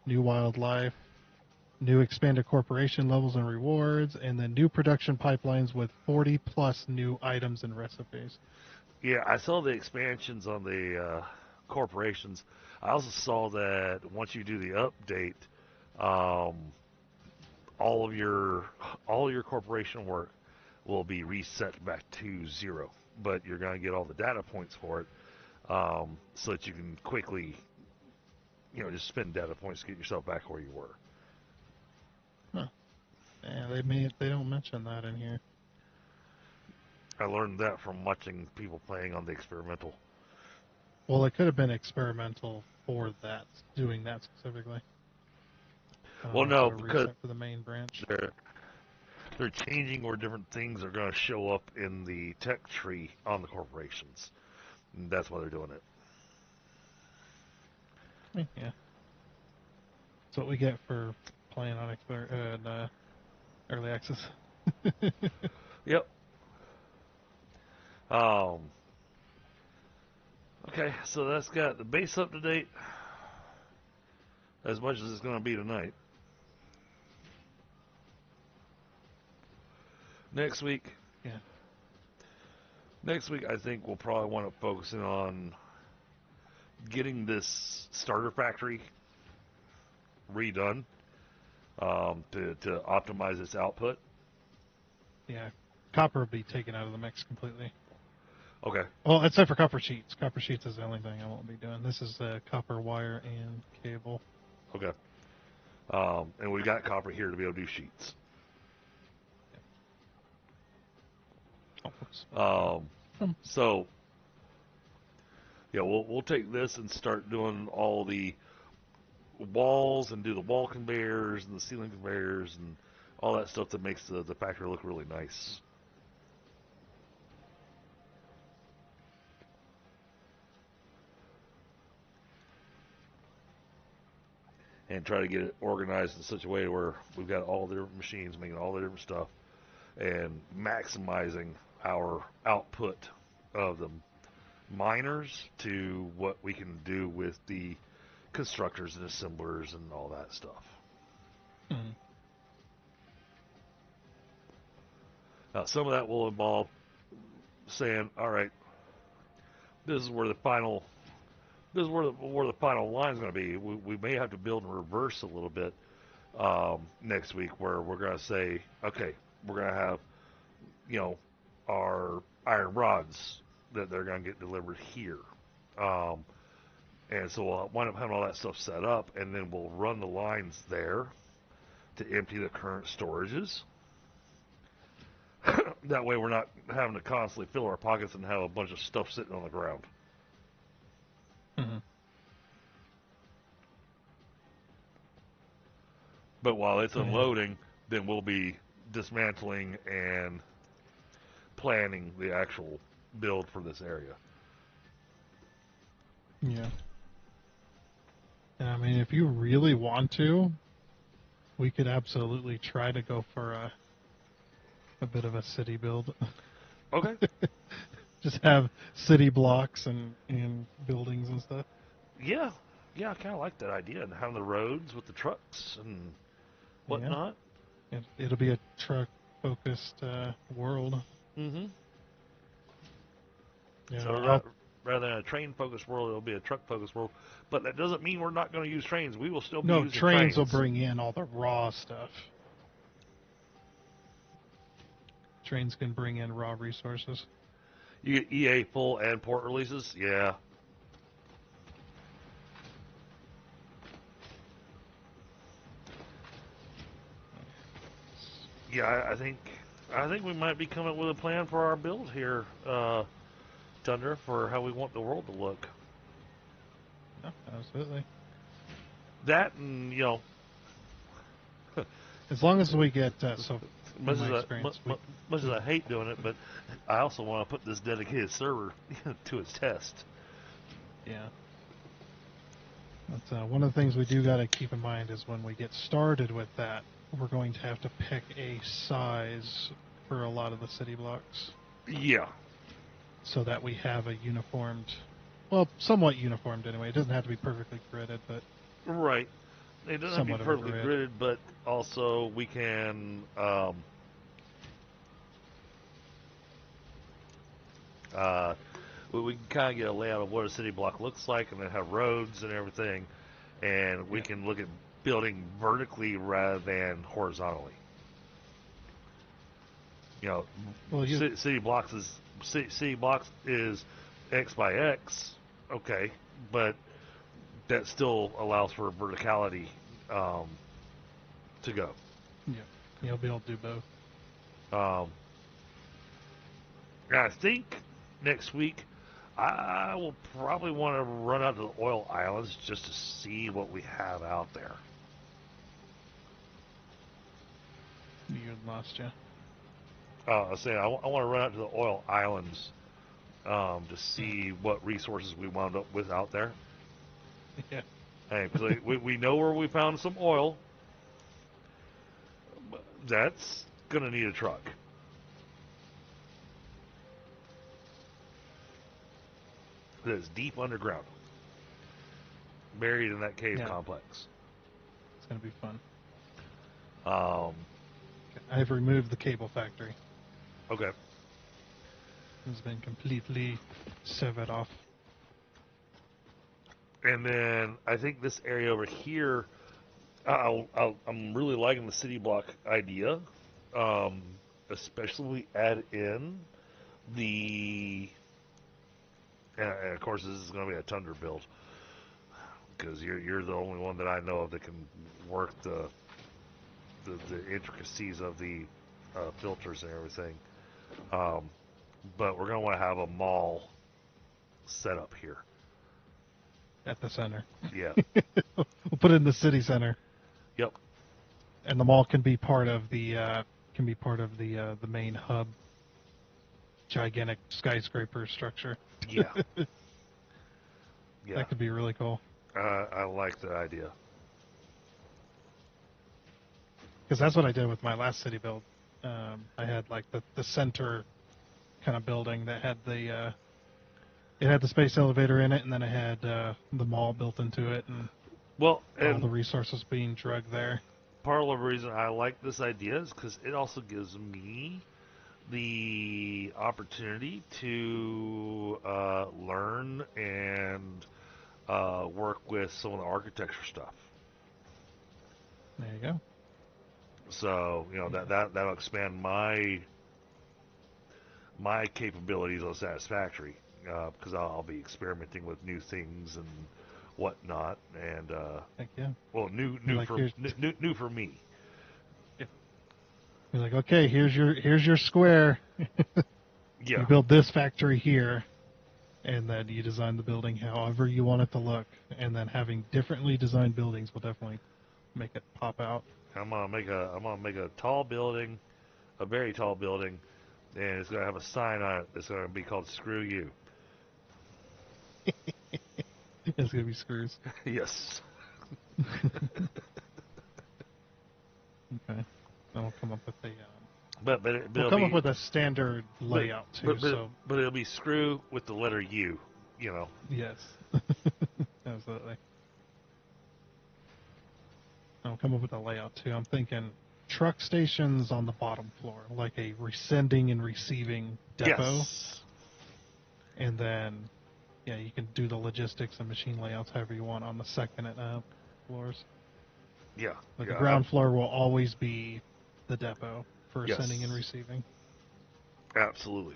new wildlife, new expanded corporation levels and rewards, and then new production pipelines with 40-plus new items and recipes. yeah. I saw the expansions on the corporations. I also saw that once you do the update, all of your corporation work will be reset back to 0. But you're going to get all the data points for it, so that you can quickly, just spend data points to get yourself back where you were. Huh. Yeah, they don't mention that in here. I learned that from watching people playing on the experimental. Well, it could have been experimental for that, doing that specifically. Well, no, to because reset for the main branch. they're changing where different things are going to show up in the tech tree on the corporations. And that's why they're doing it. Yeah. That's what we get for playing on early access. Yep. Okay, so that's got the base up to date as much as it's going to be tonight. Next week, I think we'll probably want to focus in on getting this starter factory redone to optimize its output. Yeah, copper will be taken out of the mix completely. Okay. Well, except for copper sheets. Copper sheets is the only thing I won't be doing. This is copper wire and cable. Okay. And we've got copper here to be able to do sheets. So, yeah, we'll take this and start doing all the walls and do the wall conveyors and the ceiling conveyors and all that stuff that makes the factory look really nice. And try to get it organized in such a way where we've got all the different machines making all the different stuff and maximizing our output of the miners to what we can do with the constructors and assemblers and all that stuff. Mhm. Now, some of that will involve saying, all right, this is where the final line is going to be. We may have to build in reverse a little bit next week, where we're going to say, okay, we're going to have, our iron rods that they're going to get delivered here. And so we'll wind up having all that stuff set up, and then we'll run the lines there to empty the current storages. That way we're not having to constantly fill our pockets and have a bunch of stuff sitting on the ground. Mm-hmm. But while it's unloading, then we'll be dismantling and planning the actual build for this area. Yeah. And I mean, if you really want to, we could absolutely try to go for a bit of a city build. Okay. Just have city blocks and buildings and stuff. Yeah, I kind of like that idea, and having the roads with the trucks and whatnot. Yeah. It'll be a truck-focused world. Mm-hmm. Yeah, So rather than a train-focused world, it'll be a truck-focused world. But that doesn't mean we're not going to use trains. We will still be using trains. trains will bring in all the raw stuff. Trains can bring in raw resources. You get EA full and port releases? Yeah. Yeah, I think we might be coming up with a plan for our build here, Tundra, for how we want the world to look. Yeah, absolutely. That and, As long as we get much as I hate doing it, but I also want to put this dedicated server to its test. Yeah. But one of the things we do got to keep in mind is when we get started with that, we're going to have to pick a size for a lot of the city blocks. Yeah. So that we have a uniformed, well, somewhat uniformed anyway. It doesn't have to be perfectly gridded, but Right. It doesn't have to somewhat be of a perfectly grid. gridded, but also we can we can kind of get a layout of what a city block looks like, and then have roads and everything, and we can look at building vertically rather than horizontally. Well, city blocks is X by X, okay, but that still allows for verticality to go. yeah, you'll be able to do both. I think next week I will probably want to run out to the oil islands just to see what we have out there. You lost you. I was saying I want to run out to the oil islands to see what resources we wound up with out there. Yeah. Hey, because we know where we found some oil. That's gonna need a truck. That's deep underground, buried in that cave complex. It's going to be fun. I've removed the cable factory. Okay. It's been completely severed off. And then I think this area over here, I'm really liking the city block idea, especially we add in the. And of course, this is going to be a Tundra build because you're the only one that I know of that can work the intricacies of the filters and everything. But we're going to want to have a mall set up here At the center. Yeah. We'll put it in the city center. Yep. And the mall can be part of the the main hub, gigantic skyscraper structure. Yeah. Yeah. That could be really cool. I like that idea. Because that's what I did with my last city build. I had like the center kind of building that had it had the space elevator in it, and then it had the mall built into it, and Well, all the and resources being drugged there. part of the reason I like this idea is because it also gives me the opportunity to learn and work with some of the architecture stuff. There you go. So that'll expand my capabilities on Satisfactory because I'll be experimenting with new things and whatnot, and Heck yeah. well, new Like for new for me. You're like, okay, here's your square. Yeah, You build this factory here, and then you design the building however you want it to look. And then having differently designed buildings will definitely make it pop out. I'm gonna make a tall building, a very tall building, and it's gonna have a sign on it that's gonna be called "Screw You." It's gonna be screws. Yes. Okay, then we'll come up with a. But We'll it'll come be up with a standard layout too. but it'll be screw with the letter U. You know. Yes, absolutely. I'll come up with a layout too. I'm thinking truck stations on the bottom floor, like a sending and receiving depot, Yes. and then you can do the logistics and machine layouts however you want on the second and up floors. Yeah. But yeah, the ground floor will always be the depot for Yes. sending and receiving. Absolutely.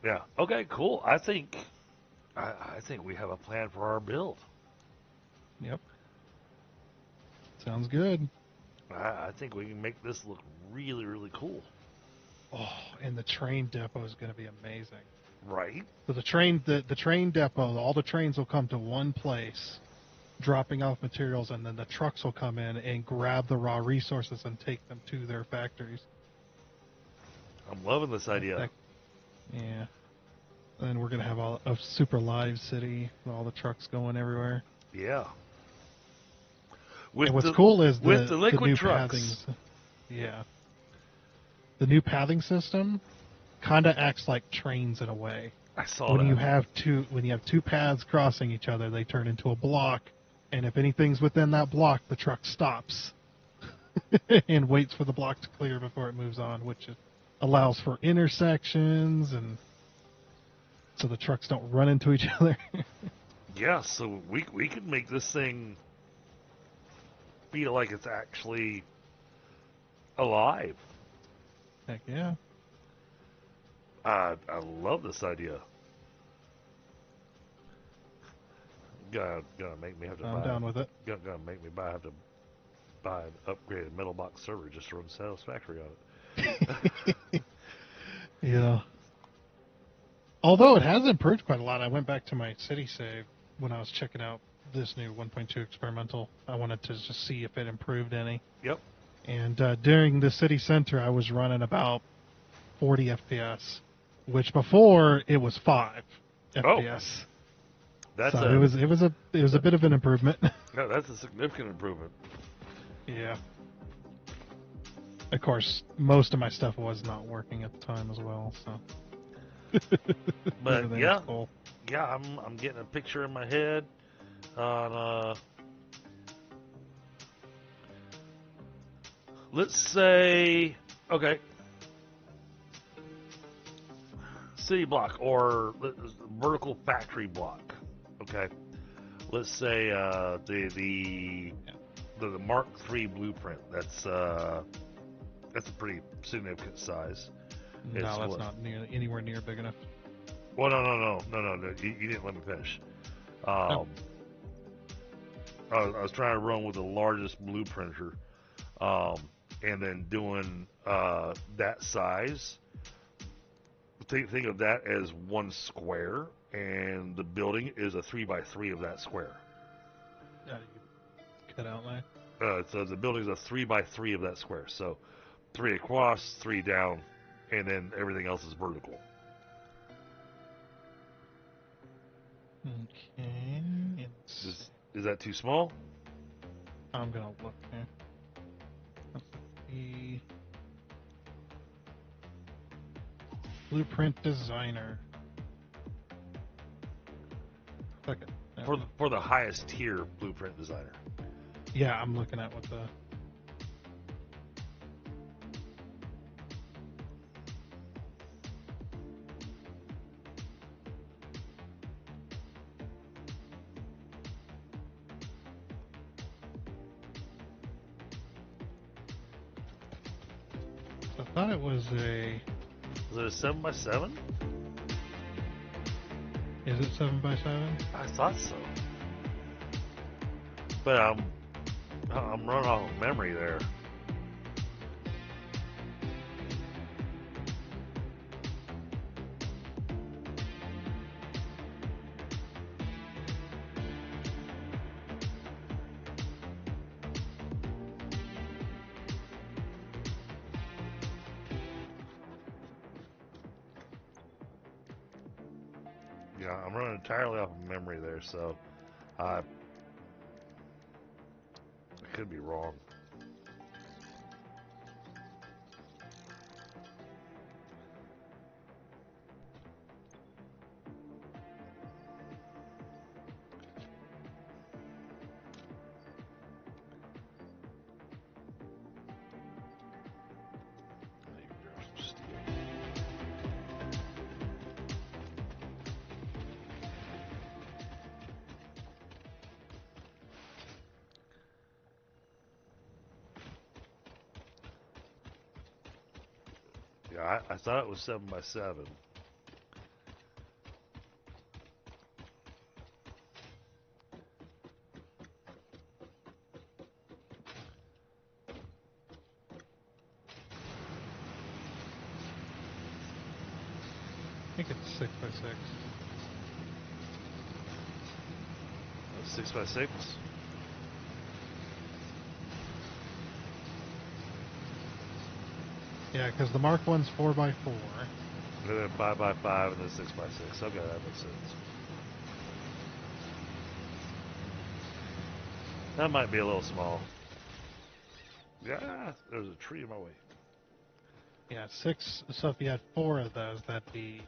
Yeah. Okay. Cool. I think we have a plan for our build. Yep. Sounds good. I think we can make this look really, really cool. Oh, and the train depot is going to be amazing. Right. So the train depot, all the trains will come to one place, dropping off materials, and then the trucks will come in and grab the raw resources and take them to their factories. I'm loving this idea. Yeah. And we're going to have a super live city with all the trucks going everywhere. Yeah. And what's cool is with the the liquid new trucks. pathing. Yeah. The new pathing system kind of acts like trains in a way. I saw When that. you have two paths crossing each other, they turn into a block, and if anything's within that block, the truck stops and waits for the block to clear before it moves on, which allows for intersections and so the trucks don't run into each other. Yeah. So we could make this thing feel like it's actually alive. Heck yeah. I love this idea. Gonna make me have to I'm buy. down with it. Gonna make me have to buy an upgraded metal box server just to run Satisfactory on it. Yeah. Although it has improved quite a lot. I went back to my city save when I was checking out this new 1.2 experimental. I wanted to just see if it improved any. Yep. And during the city center, I was running about 40 FPS, which before it was 5 FPS. That's So it was a bit of an improvement. no, that's a significant improvement. Yeah. Of course, most of my stuff was not working at the time as well. So. But Everything yeah, was cool. yeah, I'm getting a picture in my head on let's say okay, city block or vertical factory block. Okay, let's say the Mark III blueprint. That's a pretty significant size. No, that's not anywhere near big enough. Well, no. You didn't let me finish. I was trying to run with the largest blueprinter, and then doing that size. Think of that as one square, and the building is a 3x3 of that square. Yeah, you cut out line. So the building is a 3x3 of that square. So 3 across, 3 down, and then everything else is vertical. Okay. Is that too small? I'm gonna look here. Let's see. Blueprint designer. Okay. For the highest tier blueprint designer. Yeah, I'm looking at what the. I thought it was a. Is it a 7x7? Is it 7x7? I thought so. But I'm running off of memory there. Yeah, I'm running entirely off of memory there, so I could be wrong. I need to grab some steel. Yeah, I thought it was 7x7. I think it's 6x6. 6x6. Yeah, because the Mark One's 4x4. And then 5x5 and then 6x6. Okay, that makes sense. That might be a little small. Yeah, there's a tree in my way. Yeah, 6. So if you had 4 of those, that'd be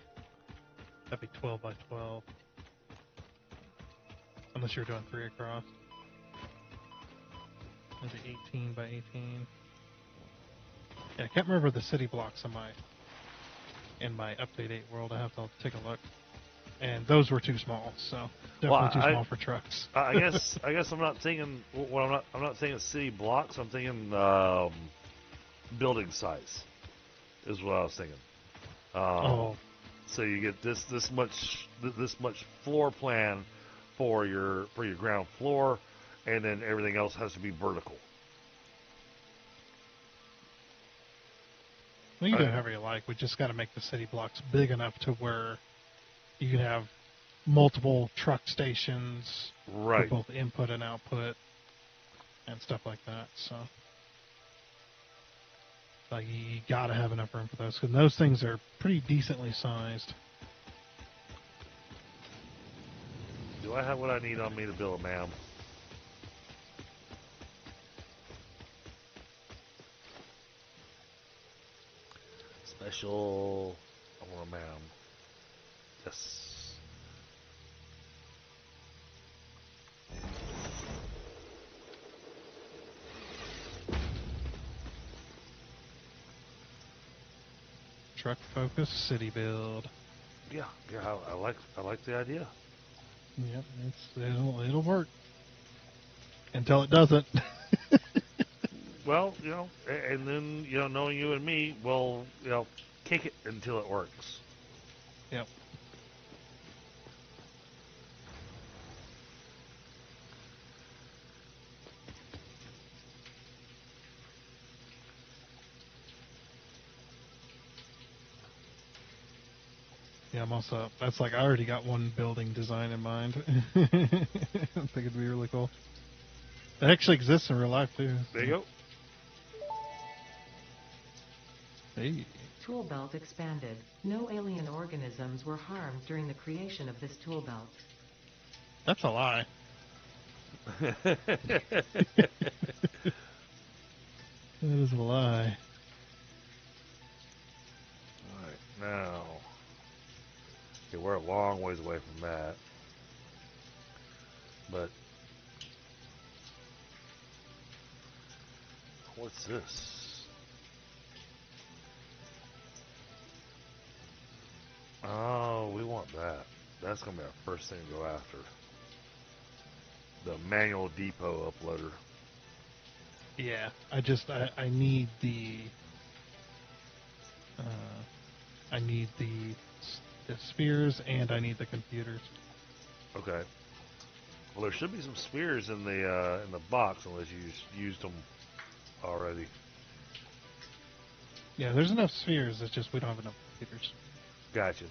12x12. Unless you're doing 3 across. That'd be 18x18. Yeah, I can't remember the city blocks in my update 8 world. I have to take a look. And those were too small, so definitely too small for trucks. I guess I'm not thinking. Well, I'm not thinking city blocks. I'm thinking building size is what I was thinking. So you get this much floor plan for your ground floor, and then everything else has to be vertical. Well, you can do whatever you like. We just got to make the city blocks big enough to where you can have multiple truck stations for both input and output and stuff like that. So, like, you got to have enough room for those because those things are pretty decently sized. Do I have what I need on me to build a MAM? Special. I want a MAM. Yes. Truck focus, city build. Yeah, I like the idea. Yep, it'll work until it doesn't. Well, and then knowing you and me, we'll kick it until it works. Yep. Yeah, I'm also. That's like I already got one building design in mind. I think it'd be really cool. It actually exists in real life too. There you go. Hey. Tool belt expanded. No alien organisms were harmed during the creation of this tool belt. That's a lie. That is a lie. Alright, now. Okay, we're a long ways away from that. But what's this? Oh, we want that. That's gonna be our first thing to go after. The manual depot uploader. Yeah, I need the I need the spheres and I need the computers. Okay. Well, there should be some spheres in the box unless you used them already. Yeah, there's enough spheres. It's just we don't have enough computers. Gotcha.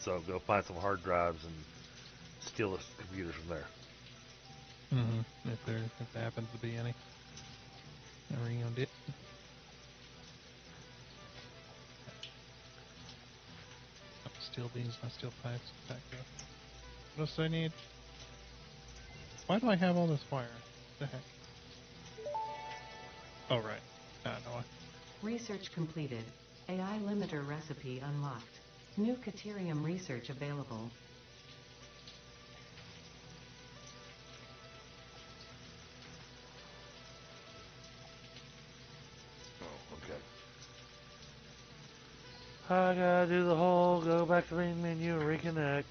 So go find some hard drives and steal the computers from there. Mm-hmm. If there happens to be any. Never owned it. Steel beams, not steel pipes. Back there. What else do I need? Why do I have all this wire? What the heck? Oh, right. I know. Research completed. AI limiter recipe unlocked. New Caterium research available. Oh, okay. I gotta do the whole go back to the main menu and reconnect.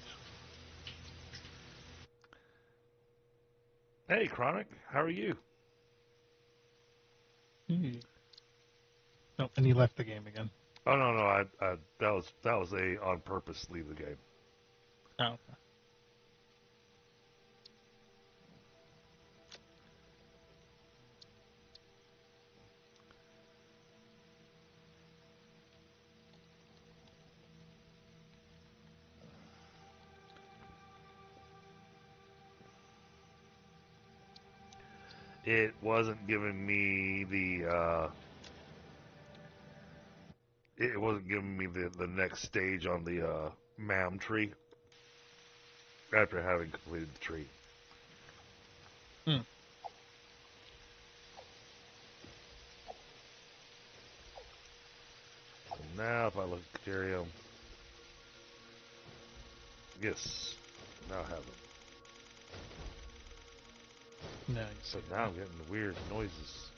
Hey, Chronic, how are you? Oh, and he left the game again. Oh no, that was a on purpose leave the game. Oh, okay. It wasn't giving me the it wasn't giving me the next stage on the MAM tree after having completed the tree. Hmm. So now if I look at Caterium, yes, now I have it. Nice. So now I'm getting the weird noises.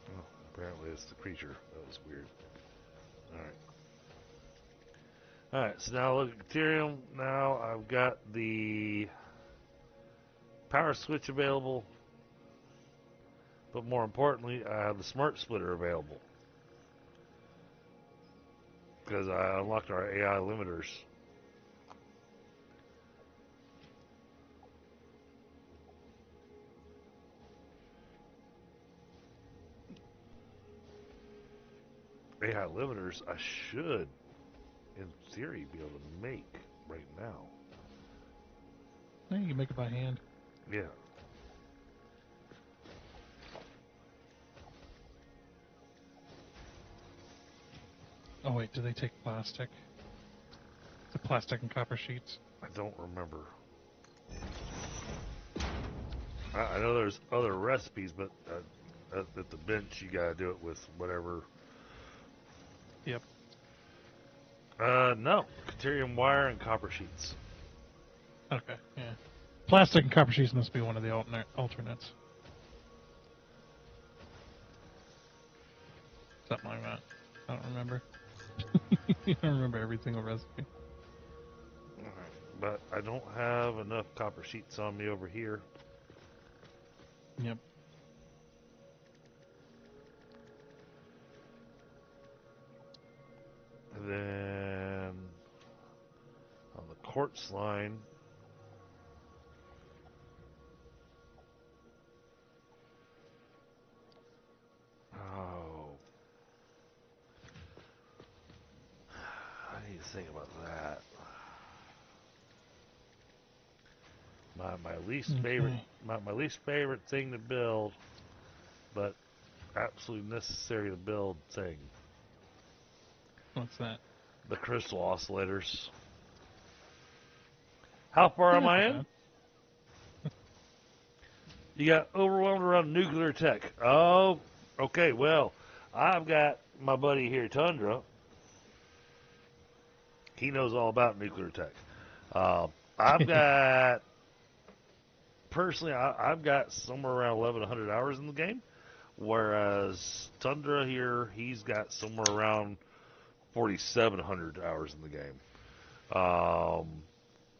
Oh, apparently it's the creature. That was weird. Alright. Alright, so now look at Caterium. Now I've got the power switch available. But more importantly, I have the smart splitter available. Because I unlocked our AI limiters. AI limiters I should, in theory, be able to make right now. Yeah, you can make it by hand. Yeah. Oh wait, do they take plastic? The plastic and copper sheets. I don't remember. I know there's other recipes, but at the bench you gotta do it with whatever. Yep. No. Caterium wire and copper sheets. Okay. Yeah. Plastic and copper sheets must be one of the alternates. Something like that. I don't remember. I don't remember every single recipe. Alright. But I don't have enough copper sheets on me over here. Yep. And then on the quartz line, oh, I need to think about that. My least favorite my least favorite thing to build, but absolutely necessary to build thing. What's that? The crystal oscillators. How far am I in? You got overwhelmed around nuclear tech. Oh, okay. Well, I've got my buddy here, Tundra, he knows all about nuclear tech. I've got, personally, I've got somewhere around 1,100 hours in the game, whereas Tundra here, he's got somewhere around 4,700 hours in the game.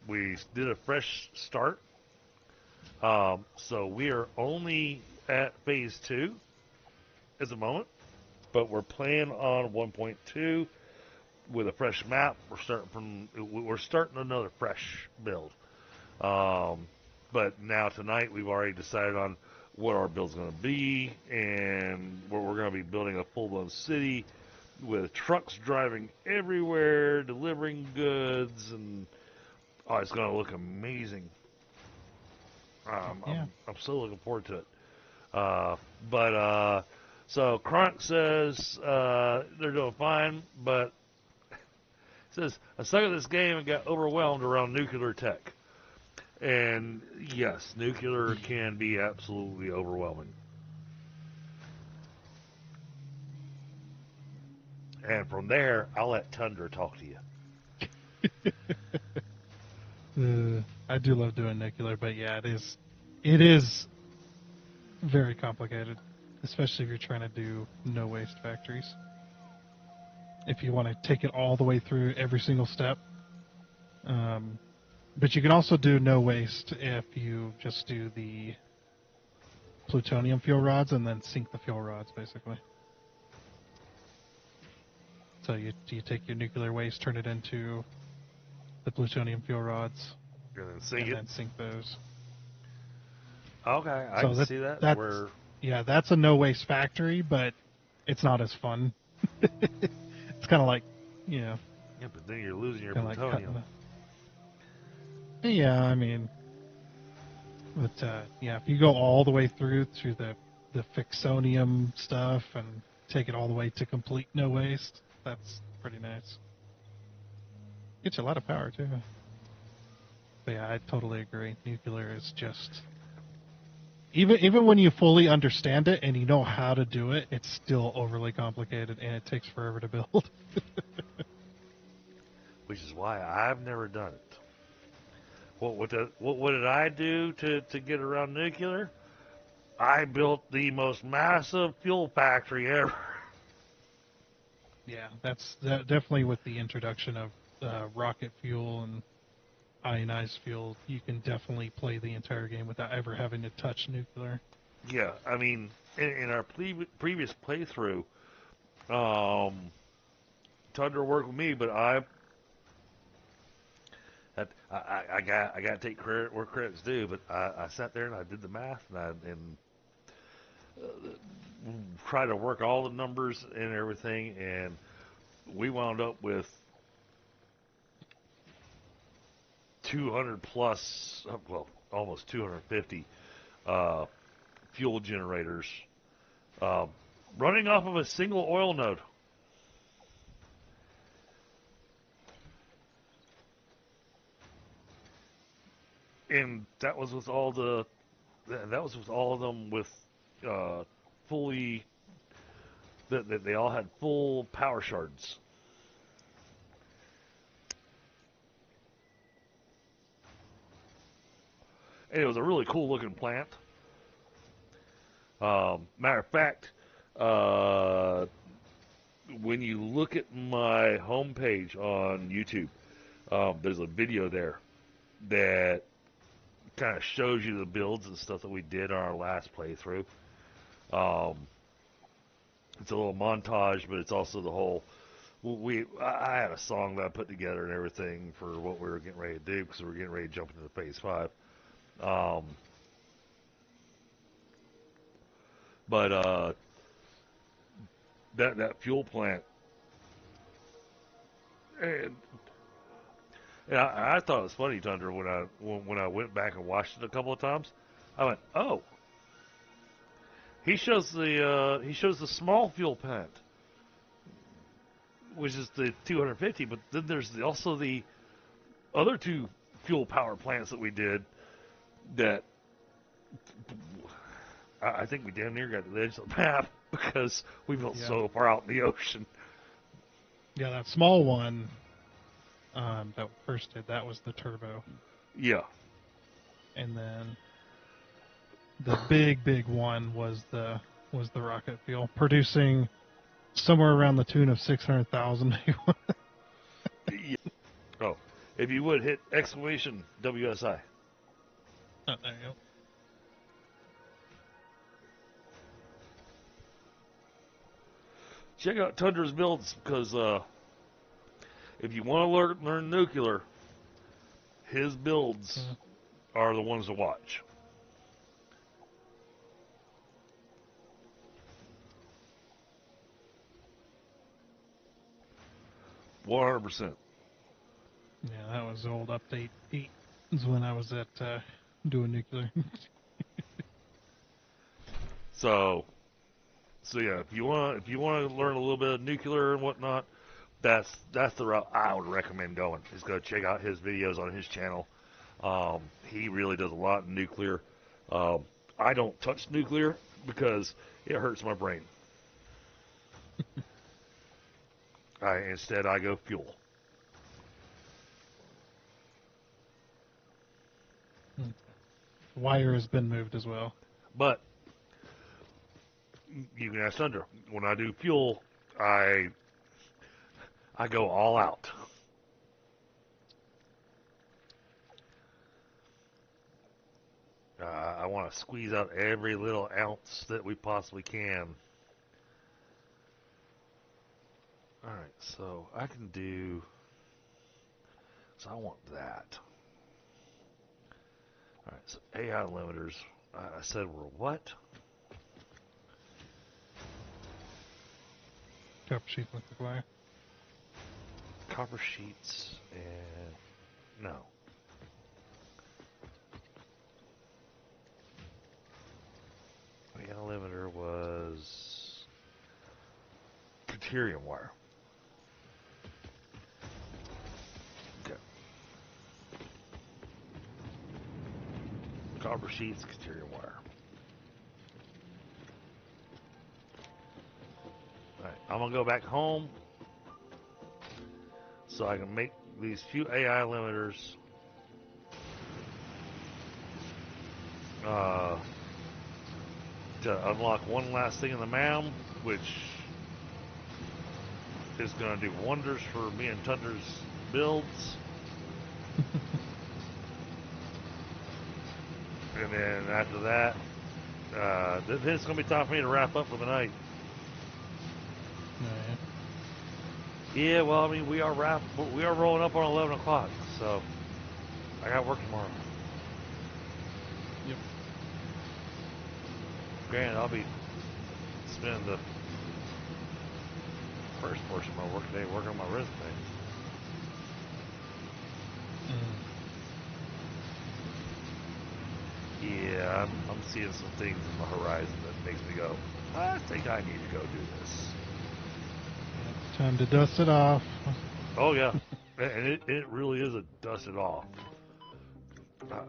We did a fresh start, so we are only at phase 2 at the moment, but we're playing on 1.2 with a fresh map. We're starting another fresh build. But now tonight we've already decided on what our build's going to be, and where we're going to be building a full-blown city with trucks driving everywhere, delivering goods, and it's going to look amazing. I'm so looking forward to it. So Kronk says they're doing fine, but says I suck at this game and got overwhelmed around nuclear tech. And yes, nuclear can be absolutely overwhelming. And from there, I'll let Tundra talk to you. I do love doing nuclear, but yeah, it is very complicated, especially if you're trying to do no waste factories. If you want to take it all the way through every single step. But you can also do no waste if you just do the plutonium fuel rods and then sink the fuel rods, basically. So you take your nuclear waste, turn it into the plutonium fuel rods, And then sink those. Okay, I can see that. That's a no waste factory, but it's not as fun. It's kind of like, Yeah, but then you're losing your plutonium. Yeah, I mean, but if you go all the way through the fixonium stuff and take it all the way to complete no waste, that's pretty nice. Gets you a lot of power too. But yeah, I totally agree. Nuclear is just even when you fully understand it and you know how to do it, it's still overly complicated and it takes forever to build. Which is why I've never done it. What did I do to get around nuclear? I built the most massive fuel factory ever. Yeah, that's definitely with the introduction of rocket fuel and ionized fuel, you can definitely play the entire game without ever having to touch nuclear. Yeah, I mean, in our previous playthrough, Tundra worked with me, but I got to take credit where credit's due. But I sat there and I did the math and tried to work all the numbers and everything, and we wound up with 200 plus, well, almost 250 fuel generators running off of a single oil node. And that was with all of them with fully, that they all had full power shards. And it was a really cool looking plant. Matter of fact, when you look at my homepage on YouTube, there's a video there that kind of shows you the builds and stuff that we did on our last playthrough. It's a little montage, but it's also the whole. I had a song that I put together and everything for what we were getting ready to do because we were getting ready to jump into phase 5. But that fuel plant, and I thought it was funny, Tundra, when I went back and watched it a couple of times. I went, oh, he shows the small fuel plant, which is the 250, but then there's also the other 2 fuel power plants that we did that I think we damn near got to the edge of the map because we built so far out in the ocean. Yeah, that small one, that we first did, that was the turbo. Yeah. And then the big one was the rocket fuel, producing somewhere around the tune of 600,000. Yeah. Oh, if you would hit exclamation WSI. Oh, there you go. Check out Tundra's builds because if you want to learn nuclear, his builds are the ones to watch. %. Yeah, that was the old update 8 is when I was at doing nuclear. So yeah, if you want to learn a little bit of nuclear and whatnot, that's the route I would recommend going. Is go check out his videos on his channel. He really does a lot in nuclear. I don't touch nuclear because it hurts my brain. Instead, I go fuel. Wire has been moved as well. But you can ask Tundra. When I do fuel, I go all out. I want to squeeze out every little ounce that we possibly can. Alright, so I can do... So I want that. Alright, so AI limiters. I said we're what? Copper sheet liquid wire. Copper sheets and... No. The limiter was deuterium wire. Okay. Copper sheets, deuterium wire. Alright, I'm gonna go back home so I can make these few AI limiters to unlock one last thing in the MAM, which is going to do wonders for me and Tundra's builds. And then after that, then it's going to be time for me to wrap up for the night. Yeah, well, I mean, we are rolling up on 11 o'clock, so I got work tomorrow. Yep. Granted, I'll be spending the first portion of my work day working on my resume. Yeah, I'm seeing some things in the horizon that makes me go, I think I need to go do this. Time to dust it off. Oh, yeah. And it really is a dust it off.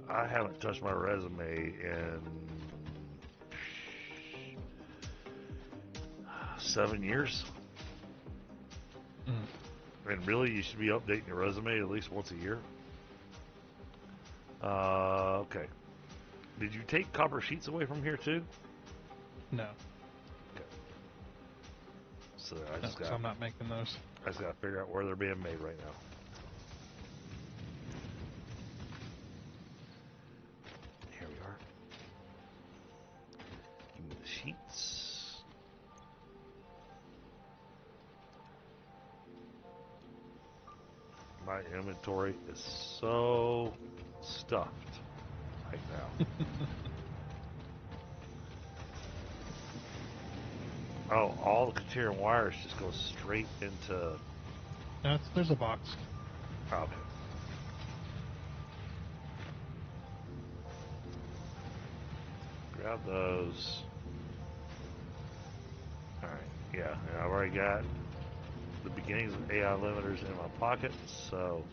I haven't touched my resume in 7 years. And really, you should be updating your resume at least once a year. Okay. Did you take copper sheets away from here too? No. Okay. So So I'm not making those. I just got to figure out where they're being made right now. Here we are. Give me the sheets. My inventory is so stuffed right now. Oh, all the deuterium wires just go straight into... No, there's a box. Oh, okay. Grab those. Alright, yeah, and I've already got the beginnings of AI limiters in my pocket, so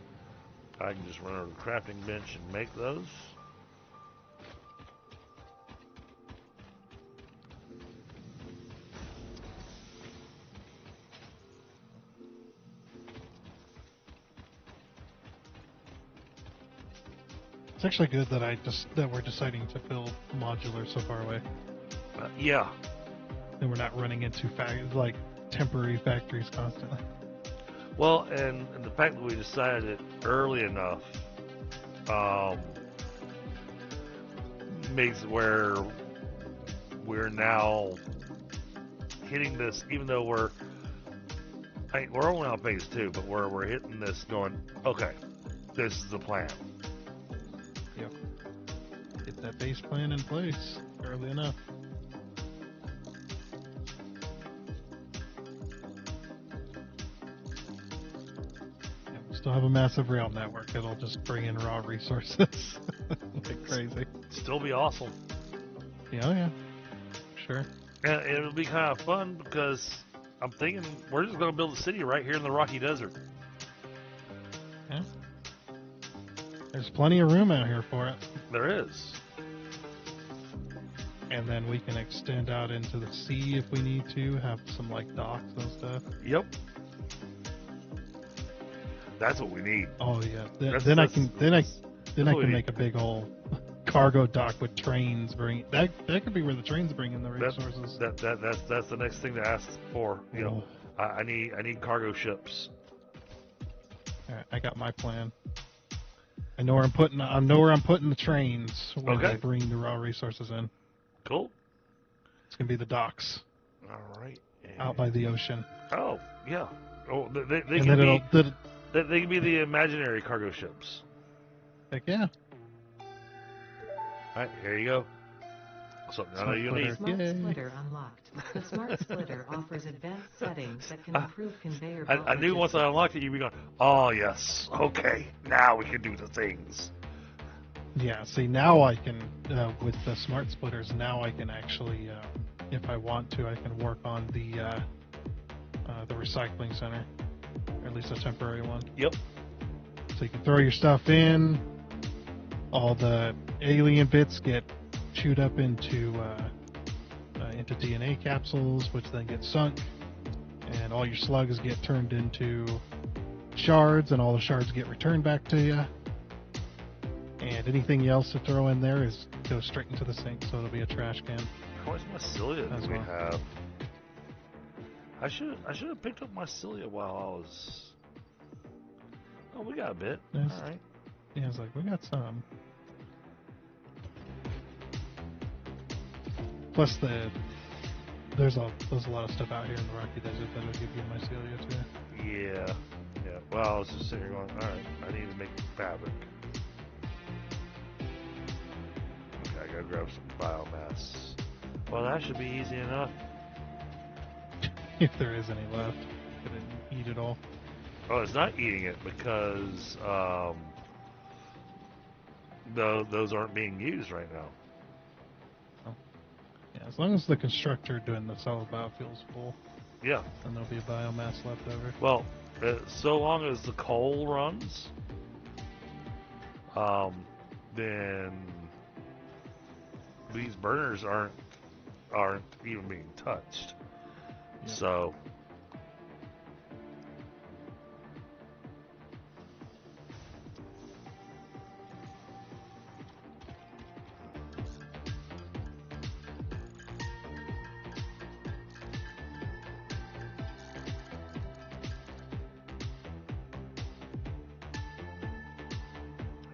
I can just run over to the crafting bench and make those. It's actually good that we're deciding to build modular so far away, Yeah. and we're not running into temporary factories constantly. Well, and the fact that we decided it early enough makes it where we're now hitting this, even though we're only on phase 2, but we're hitting this going, okay, this is the plan. Yep. Get that base plan in place early enough. Still have a massive rail network that'll just bring in raw resources like crazy. Still be awesome. Yeah, yeah, sure. And it'll be kind of fun because I'm thinking we're just going to build a city right here in the Rocky Desert. Yeah. There's plenty of room out here for it. There is. And then we can extend out into the sea if we need to, have some docks and stuff. Yep. That's what we need. Oh yeah. Then I can make a big old cargo dock with trains. That could be where the trains bring in the resources. That's the next thing to ask for. You know, I need cargo ships. All right, I got my plan. I know where I'm putting the trains when they bring the raw resources in. Cool. It's gonna be the docks. All right. Out by the ocean. Oh yeah. Oh, they can be the imaginary cargo ships. Heck yeah. Alright, here you go. Something I know you need. Smart Splitter unlocked. The Smart Splitter offers advanced settings that can improve conveyor belt I knew once I unlocked it, you'd be going, oh yes, okay, now we can do the things. Yeah, see, now I can, with the Smart Splitters, now I can actually, if I want to, I can work on the recycling center. Or at least a temporary one. Yep. So you can throw your stuff in, all the alien bits get chewed up into DNA capsules, which then get sunk, and all your slugs get turned into shards, and all the shards get returned back to you. And anything else to throw in there goes straight into the sink, so it'll be a trash can. How much mycelia do we have? I should have picked up mycelia while I was. Oh, we got a bit. Yes. All right. Yeah, it's we got some. Plus there's a lot of stuff out here in the Rocky Desert that'll give you mycelia too. Yeah. Yeah. Well, I was just sitting here going, all right, I need to make fabric. Okay, I gotta grab some biomass. Well, that should be easy enough. If there is any left, I didn't eat it all. Oh, it's not eating it because those aren't being used right now. Oh. Yeah, as long as the constructor doing the solid biofuels full, yeah, then there'll be a biomass left over. Well, so long as the coal runs, then these burners aren't even being touched. Yeah. So.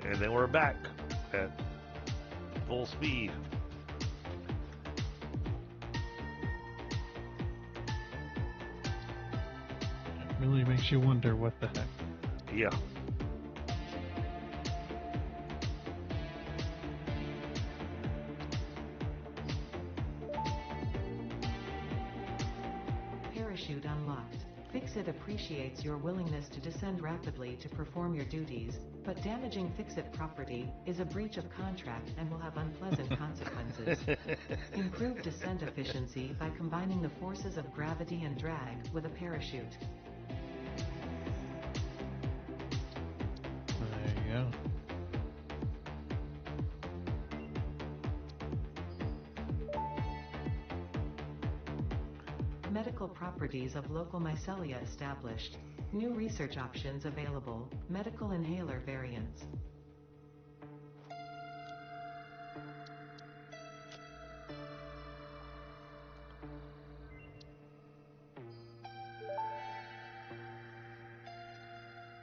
And then we're back at full speed. It really makes you wonder what the heck. Yeah. Parachute unlocked. Fix-It appreciates your willingness to descend rapidly to perform your duties, but damaging Fix-It property is a breach of contract and will have unpleasant consequences. Improve descent efficiency by combining the forces of gravity and drag with a parachute. There you go. Medical properties of local mycelia established. New research options available. Medical inhaler variants.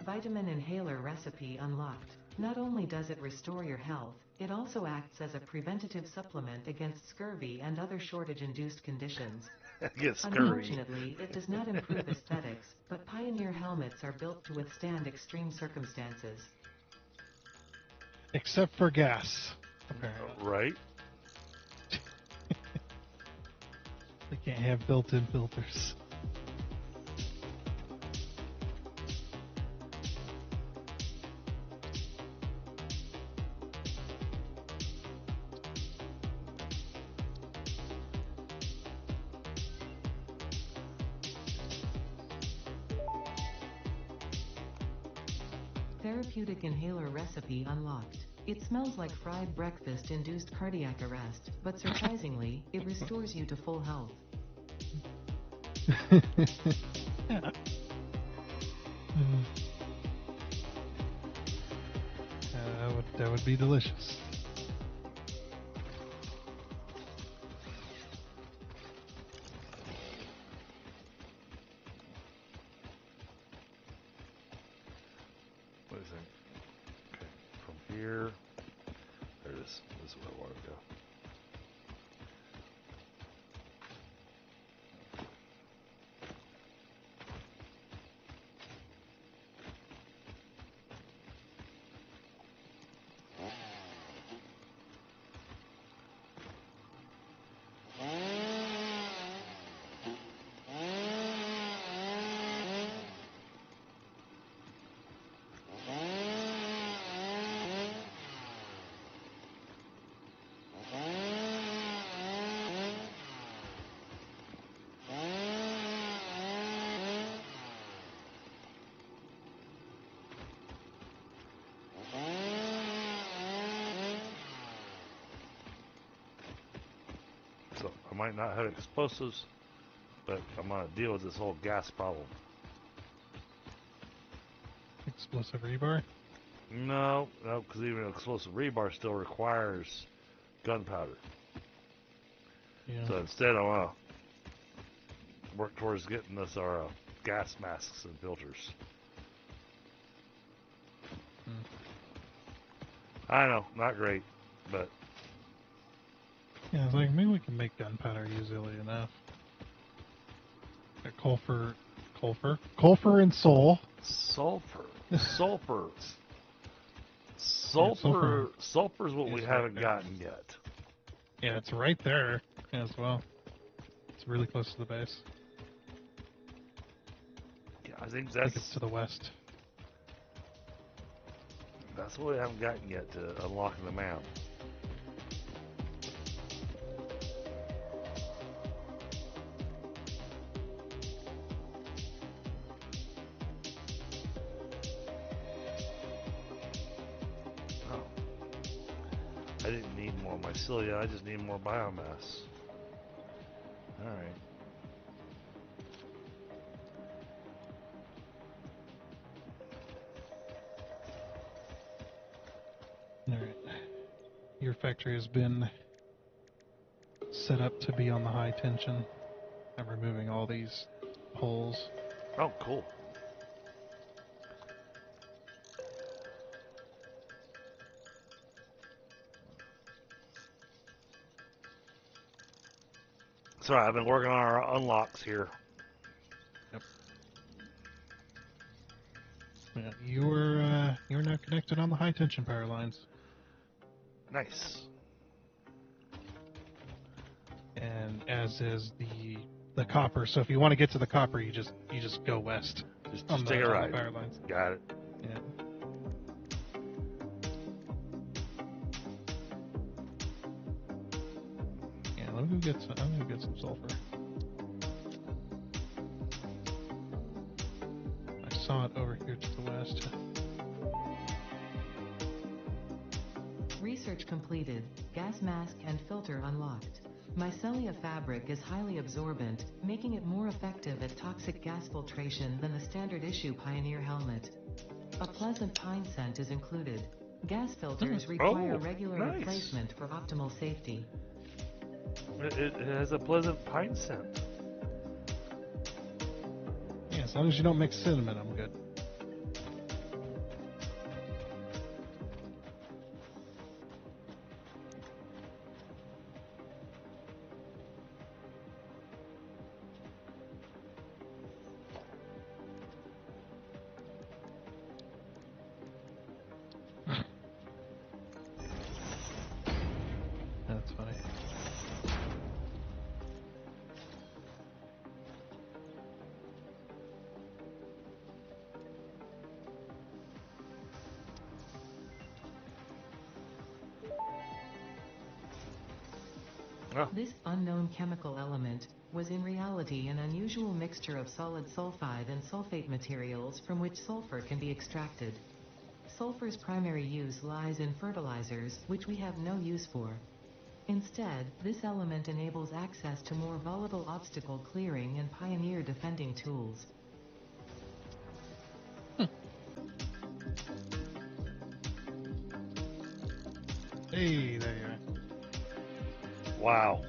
Vitamin Inhaler Recipe unlocked. Not only does it restore your health, it also acts as a preventative supplement against scurvy and other shortage-induced conditions. Get scurvy. Unfortunately, it does not improve aesthetics, but Pioneer helmets are built to withstand extreme circumstances. Except for gas, apparently. Right? They can't have built-in filters. Therapeutic Inhaler Recipe unlocked. It smells like fried breakfast-induced cardiac arrest, but surprisingly, it restores you to full health. Yeah. That would be delicious. What do you think? Okay, from here, there it is. This is where I want to go. So I might not have explosives, but I'm going to deal with this whole gas problem. Explosive rebar? No, because even an explosive rebar still requires gunpowder. Yeah. So instead, I want to work towards getting us our gas masks and filters. I know, not great, but Yeah, it's like, maybe we can make gunpowder easily enough. Sulfur and Sol. sulfur. Sulfur Sulfur's what we is haven't right there. gotten yet. Yeah, it's right there as well. It's really close to the base. Yeah, I think I think it's to the west. that's what we haven't gotten yet to unlocking the map. Oh. I didn't need more mycelia, I just need more biomass. Alright. Alright. Your factory has been set up to be on the high tension. I'm removing all these poles. Oh, cool. Sorry, I've been working on our unlocks here. Yep. Yeah, you're now connected on the high tension power lines. Nice. And as is the copper. So if you want to get to the copper, you just go west. Just on take a the ride. power lines. Got it. Yeah. Yeah, let me go get some. I'm gonna get some sulfur. I saw it over here to the west. Research completed. Gas mask and filter unlocked. Mycelia fabric is highly absorbent, making it more effective at toxic gas filtration than the standard issue Pioneer helmet. A pleasant pine scent is included. Gas filters require regular nice. replacement for optimal safety. It has a pleasant pine scent. Yeah, as long as you don't mix cinnamon, I'm good. Oh. This unknown chemical element was in reality an unusual mixture of solid sulfide and sulfate materials from which sulfur can be extracted. Sulfur's primary use lies in fertilizers, which we have no use for. Instead, this element enables access to more volatile obstacle clearing and pioneer defending tools. Hey, there you are. Wow.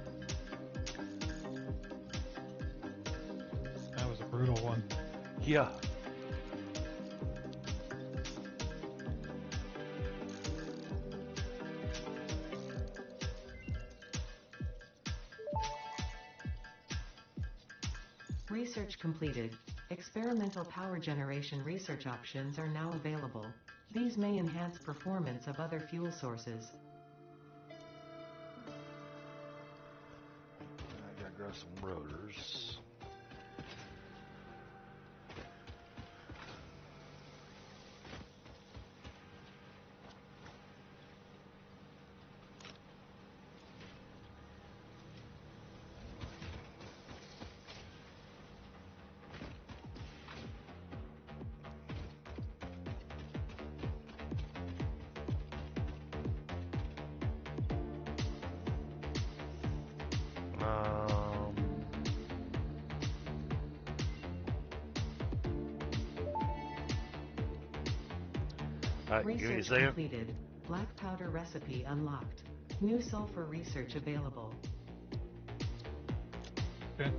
That was a brutal one. Yeah. Research completed. Experimental power generation research options are now available. These may enhance performance of other fuel sources. I gotta grab some rotors. Alright, give me a Research second. completed. Black powder recipe unlocked. New sulfur research available. Okay.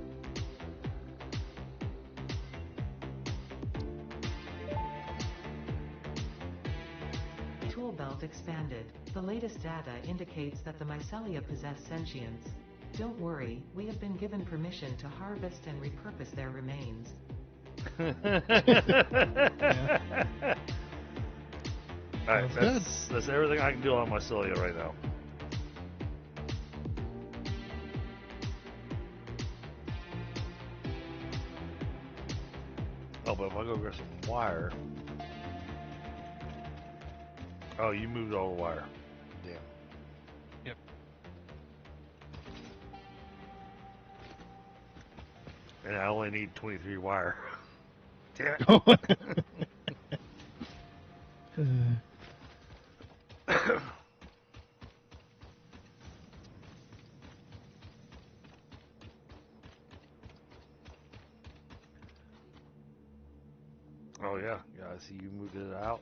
Tool belt expanded. The latest data indicates that the mycelia possess sentience. Don't worry, we have been given permission to harvest and repurpose their remains. Alright, Sounds that's everything I can do on my Cilia right now. Oh, but if I go grab some wire. Oh, you moved all the wire. Damn. Yep. And I only need 23 wire. Damn it. Oh yeah, I see you moved it out.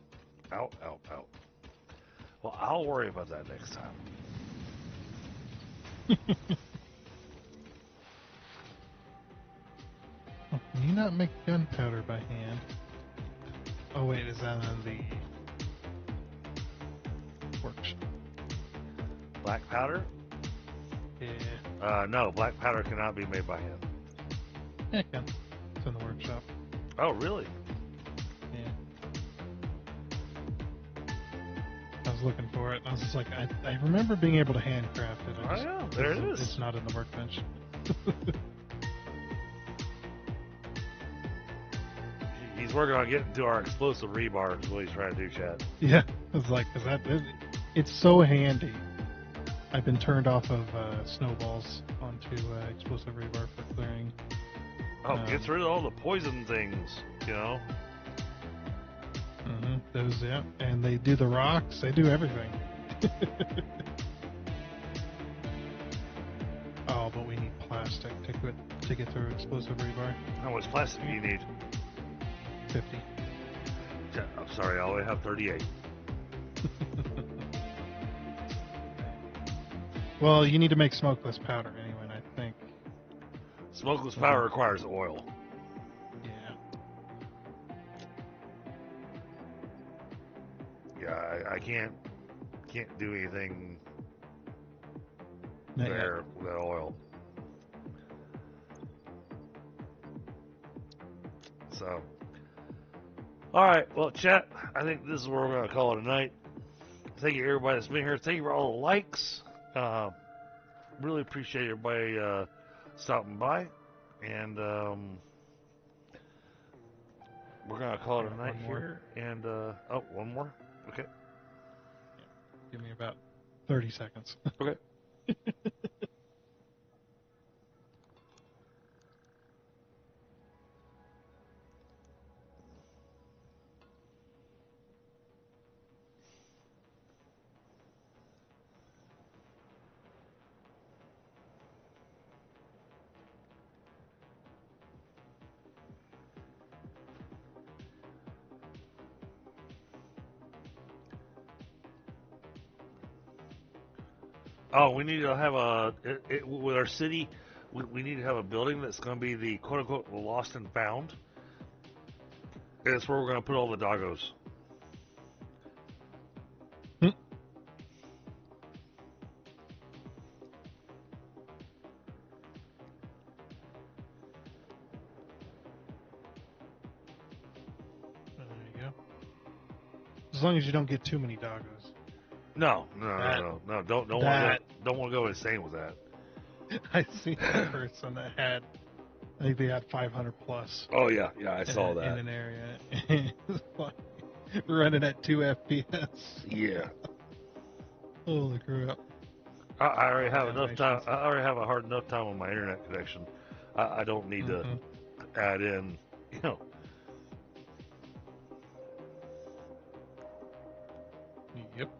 Well, I'll worry about that next time. Can you not make gunpowder by hand? Oh wait, is that on the workshop? Black powder? Yeah. No, black powder cannot be made by hand. Yeah, it can. It's in the workshop. Oh, really? Yeah. I was looking for it, and I was just like, I remember being able to handcraft it. Oh, yeah, there it is. It's not in the workbench. He's working on getting to our explosive rebar is what he's trying to do, Chad. Yeah, I was like, it's so handy. I've been turned off of snowballs onto explosive rebar for clearing. Oh, gets rid of all the poison things, you know? Mm-hmm. Those, yeah. And they do the rocks, they do everything. Oh, but we need plastic to get through explosive rebar. How much plastic do you need? 50. Yeah, I'm sorry, I only have 38. Well, you need to make smokeless powder anyway, I think. Smokeless powder requires oil. Yeah. Yeah, I can't do anything Not there with that oil. So, all right. Well, chat, I think this is where we're going to call it a night. Thank you, everybody that's been here. Thank you for all the likes. Really appreciate everybody stopping by. And we're going to call it a night here. And, oh, one more? Okay. Give me about 30 seconds. Okay. Oh, we need to have with our city. We need to have a building that's going to be the quote unquote lost and found. And that's where we're going to put all the doggos. There you go. As long as you don't get too many doggos. No. Don't want to go insane with that. I seen a person that had, I think they had 500 plus. Oh yeah, I saw in that. an area. It's like running at 2 FPS. Yeah. Holy crap! I already have enough time. I already have a hard enough time on my internet connection. I don't need to add in, Yep.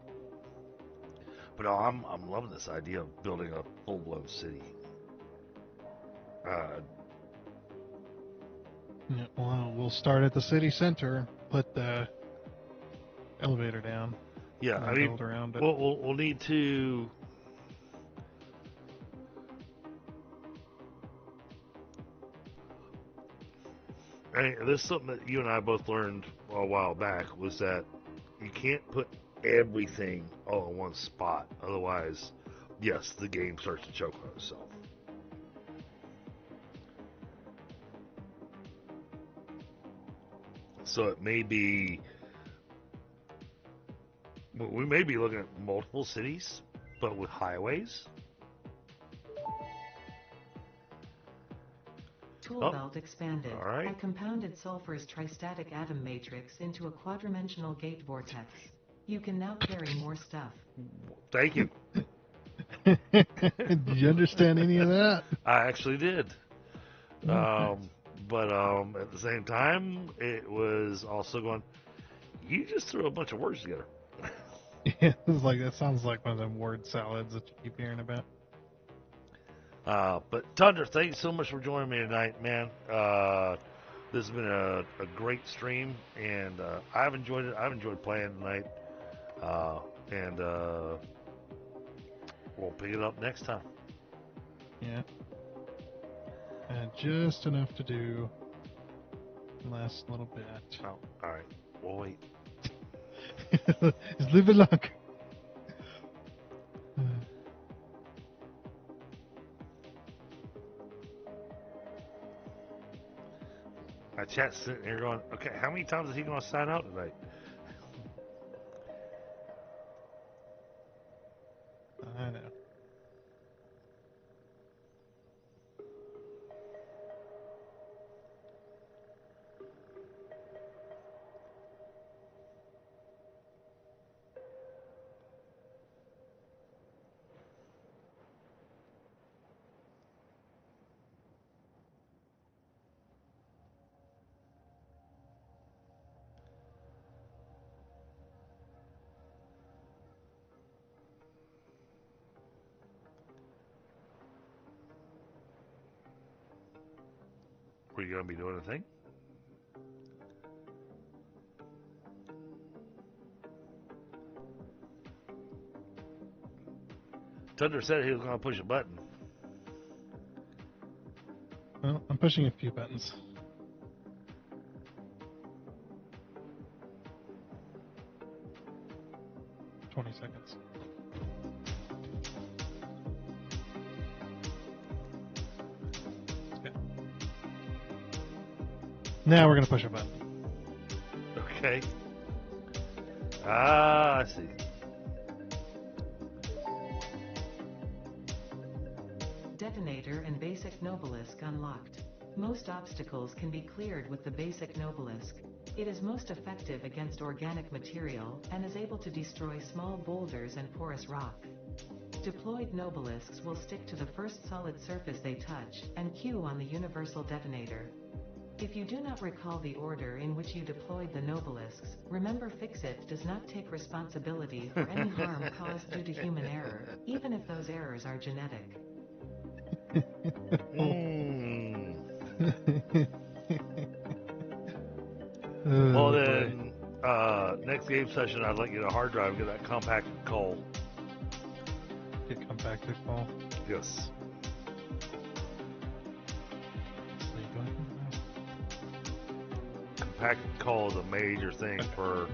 But no, I'm loving this idea of building a full blown city. Yeah, well, we'll start at the city center. Put the elevator down. Yeah, I mean, build around it. we'll need to. This is something that you and I both learned a while back, was that you can't put everything all in one spot. Otherwise, yes, the game starts to choke on itself. So it may be, we may be looking at multiple cities, but with highways. Tool belt expanded. All right. I compounded sulfur's tristatic atom matrix into a quadrimensional gate vortex. You can now carry more stuff. Thank you. Did you understand any of that? I actually did. But at the same time, it was also going, you just threw a bunch of words together. Yeah, it's like, that sounds like one of them word salads that you keep hearing about. But Tundra, thank you so much for joining me tonight, man. This has been a great stream, and I've enjoyed it. I've enjoyed playing tonight. And we'll pick it up next time. Yeah. And just enough to do last little bit. Oh, all right. We'll wait. Just live it luck. My chat's sitting here going, okay, how many times is he going to sign out tonight? I know. Were you going to be doing a thing? Tundra said he was going to push a button. Well, I'm pushing a few buttons. "20 seconds. Okay. Now we're going to push a button. Okay. I see. Detonator and basic Nobelisk unlocked. Most obstacles can be cleared with the basic Nobelisk. It is most effective against organic material, and is able to destroy small boulders and porous rock. Deployed Nobelisks will stick to the first solid surface they touch, and queue on the universal detonator. If you do not recall the order in which you deployed the Nobelisks, remember Fixit does not take responsibility for any harm caused due to human error, even if those errors are genetic. Well then, next game session I'd like to get a hard drive, get that compacted coal. Get compacted coal. Yes. Compacted coal is a major thing for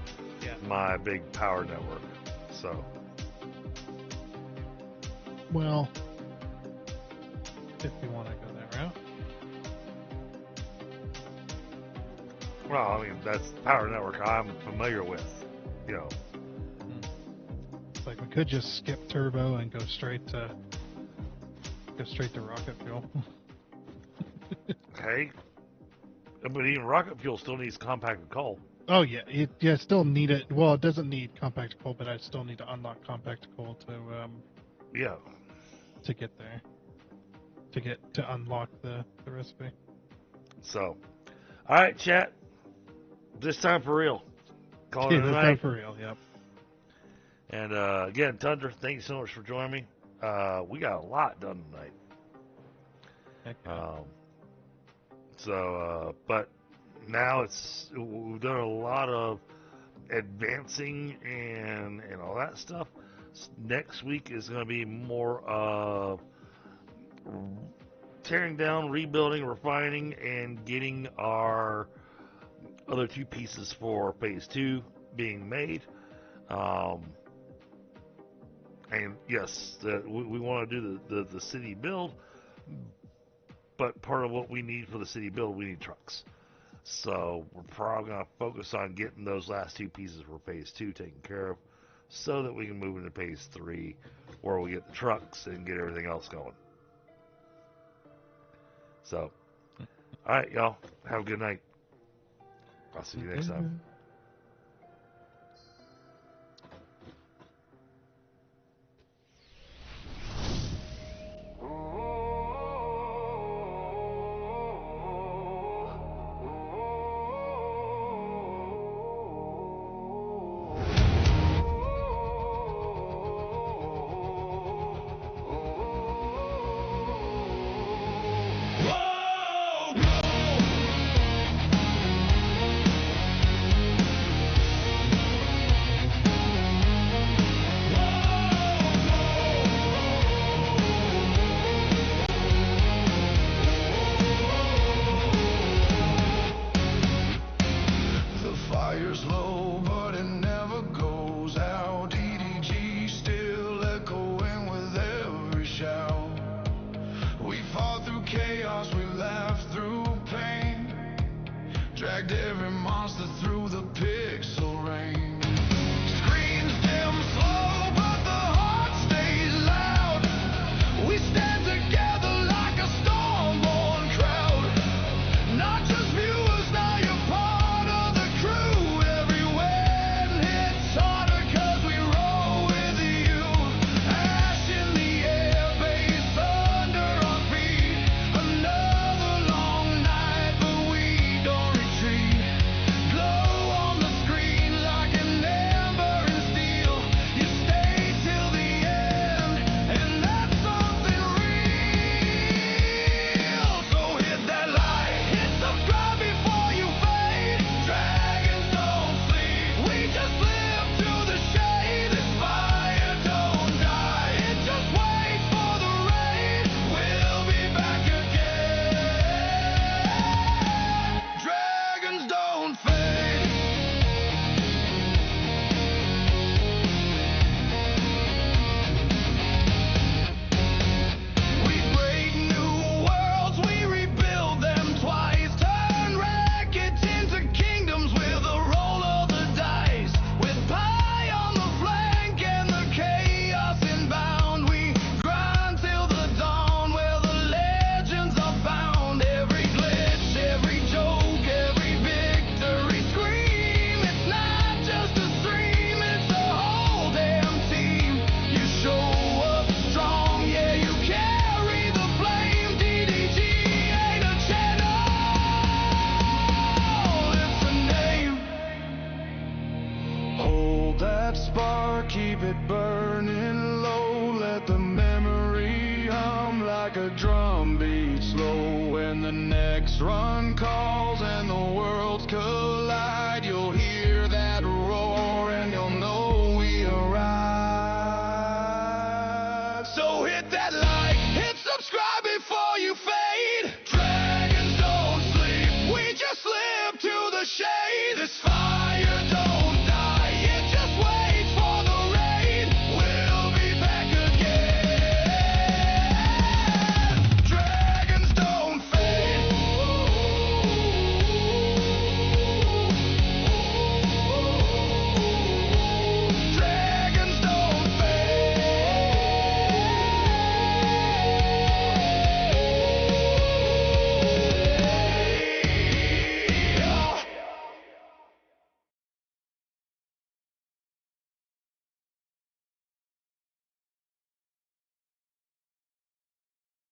my big power network. So. Well, if you want to go that route. Well, I mean, that's the power network I'm familiar with, you know. It's like we could just skip turbo and go straight to rocket fuel. Okay. But even rocket fuel still needs compacted coal. Oh yeah, it still need it. Well, it doesn't need compacted coal, but I still need to unlock compacted coal to get there. To unlock the recipe. So, all right, chat. This time for real. Calling it a This night. time for real. Yep. And again, Tundra, thank you so much for joining me. We got a lot done tonight. Heck yeah. But now we've done a lot of advancing and all that stuff. Next week is going to be more of tearing down, rebuilding, refining, and getting our other two pieces for phase 2 being made. And yes, we want to do the city build, but part of what we need for the city build, we need trucks. So we're probably going to focus on getting those last two pieces for phase 2 taken care of, so that we can move into phase 3, where we get the trucks and get everything else going. So, all right, y'all, have a good night. I'll see you next time. The fire's low, but it never goes out. DDG still echoing with every shout. We fought through chaos, we laughed through pain, dragged every monster through the pixel rain. Screens dim slow, but the heart stays loud. We stand together like a storm-born crowd. Not just viewers, now you're part of the crew. Every wind hits harder 'cause we roll with you. Ash in the air, bass thunder on beat. Another long night, but we don't retreat. Glow on the screen like an ember in steel. You stay till the end, and that's something real. So hit that like, hit subscribe before you fade. Dragons don't sleep, we just live through the shade. This fire don't die, it just waits for the rain. We'll be back again. Dragons don't fade. We break new worlds, we rebuild them twice. Turn wreckage into kingdoms with a roll of the dice. With pie on the flank and the chaos inbound, we grind till the dawn where the legends are found. Every glitch, every joke, every victory scream. It's not just a stream, it's a whole damn team. You show up strong, yeah, you carry the flame. DDG ain't a channel, it's a name. Hold that spark, keep it burning low. Let the memory hum like a drum beat slow. When the next run calls and the worlds collide, you'll hear that roar and you'll know we arrived. So shade. This fire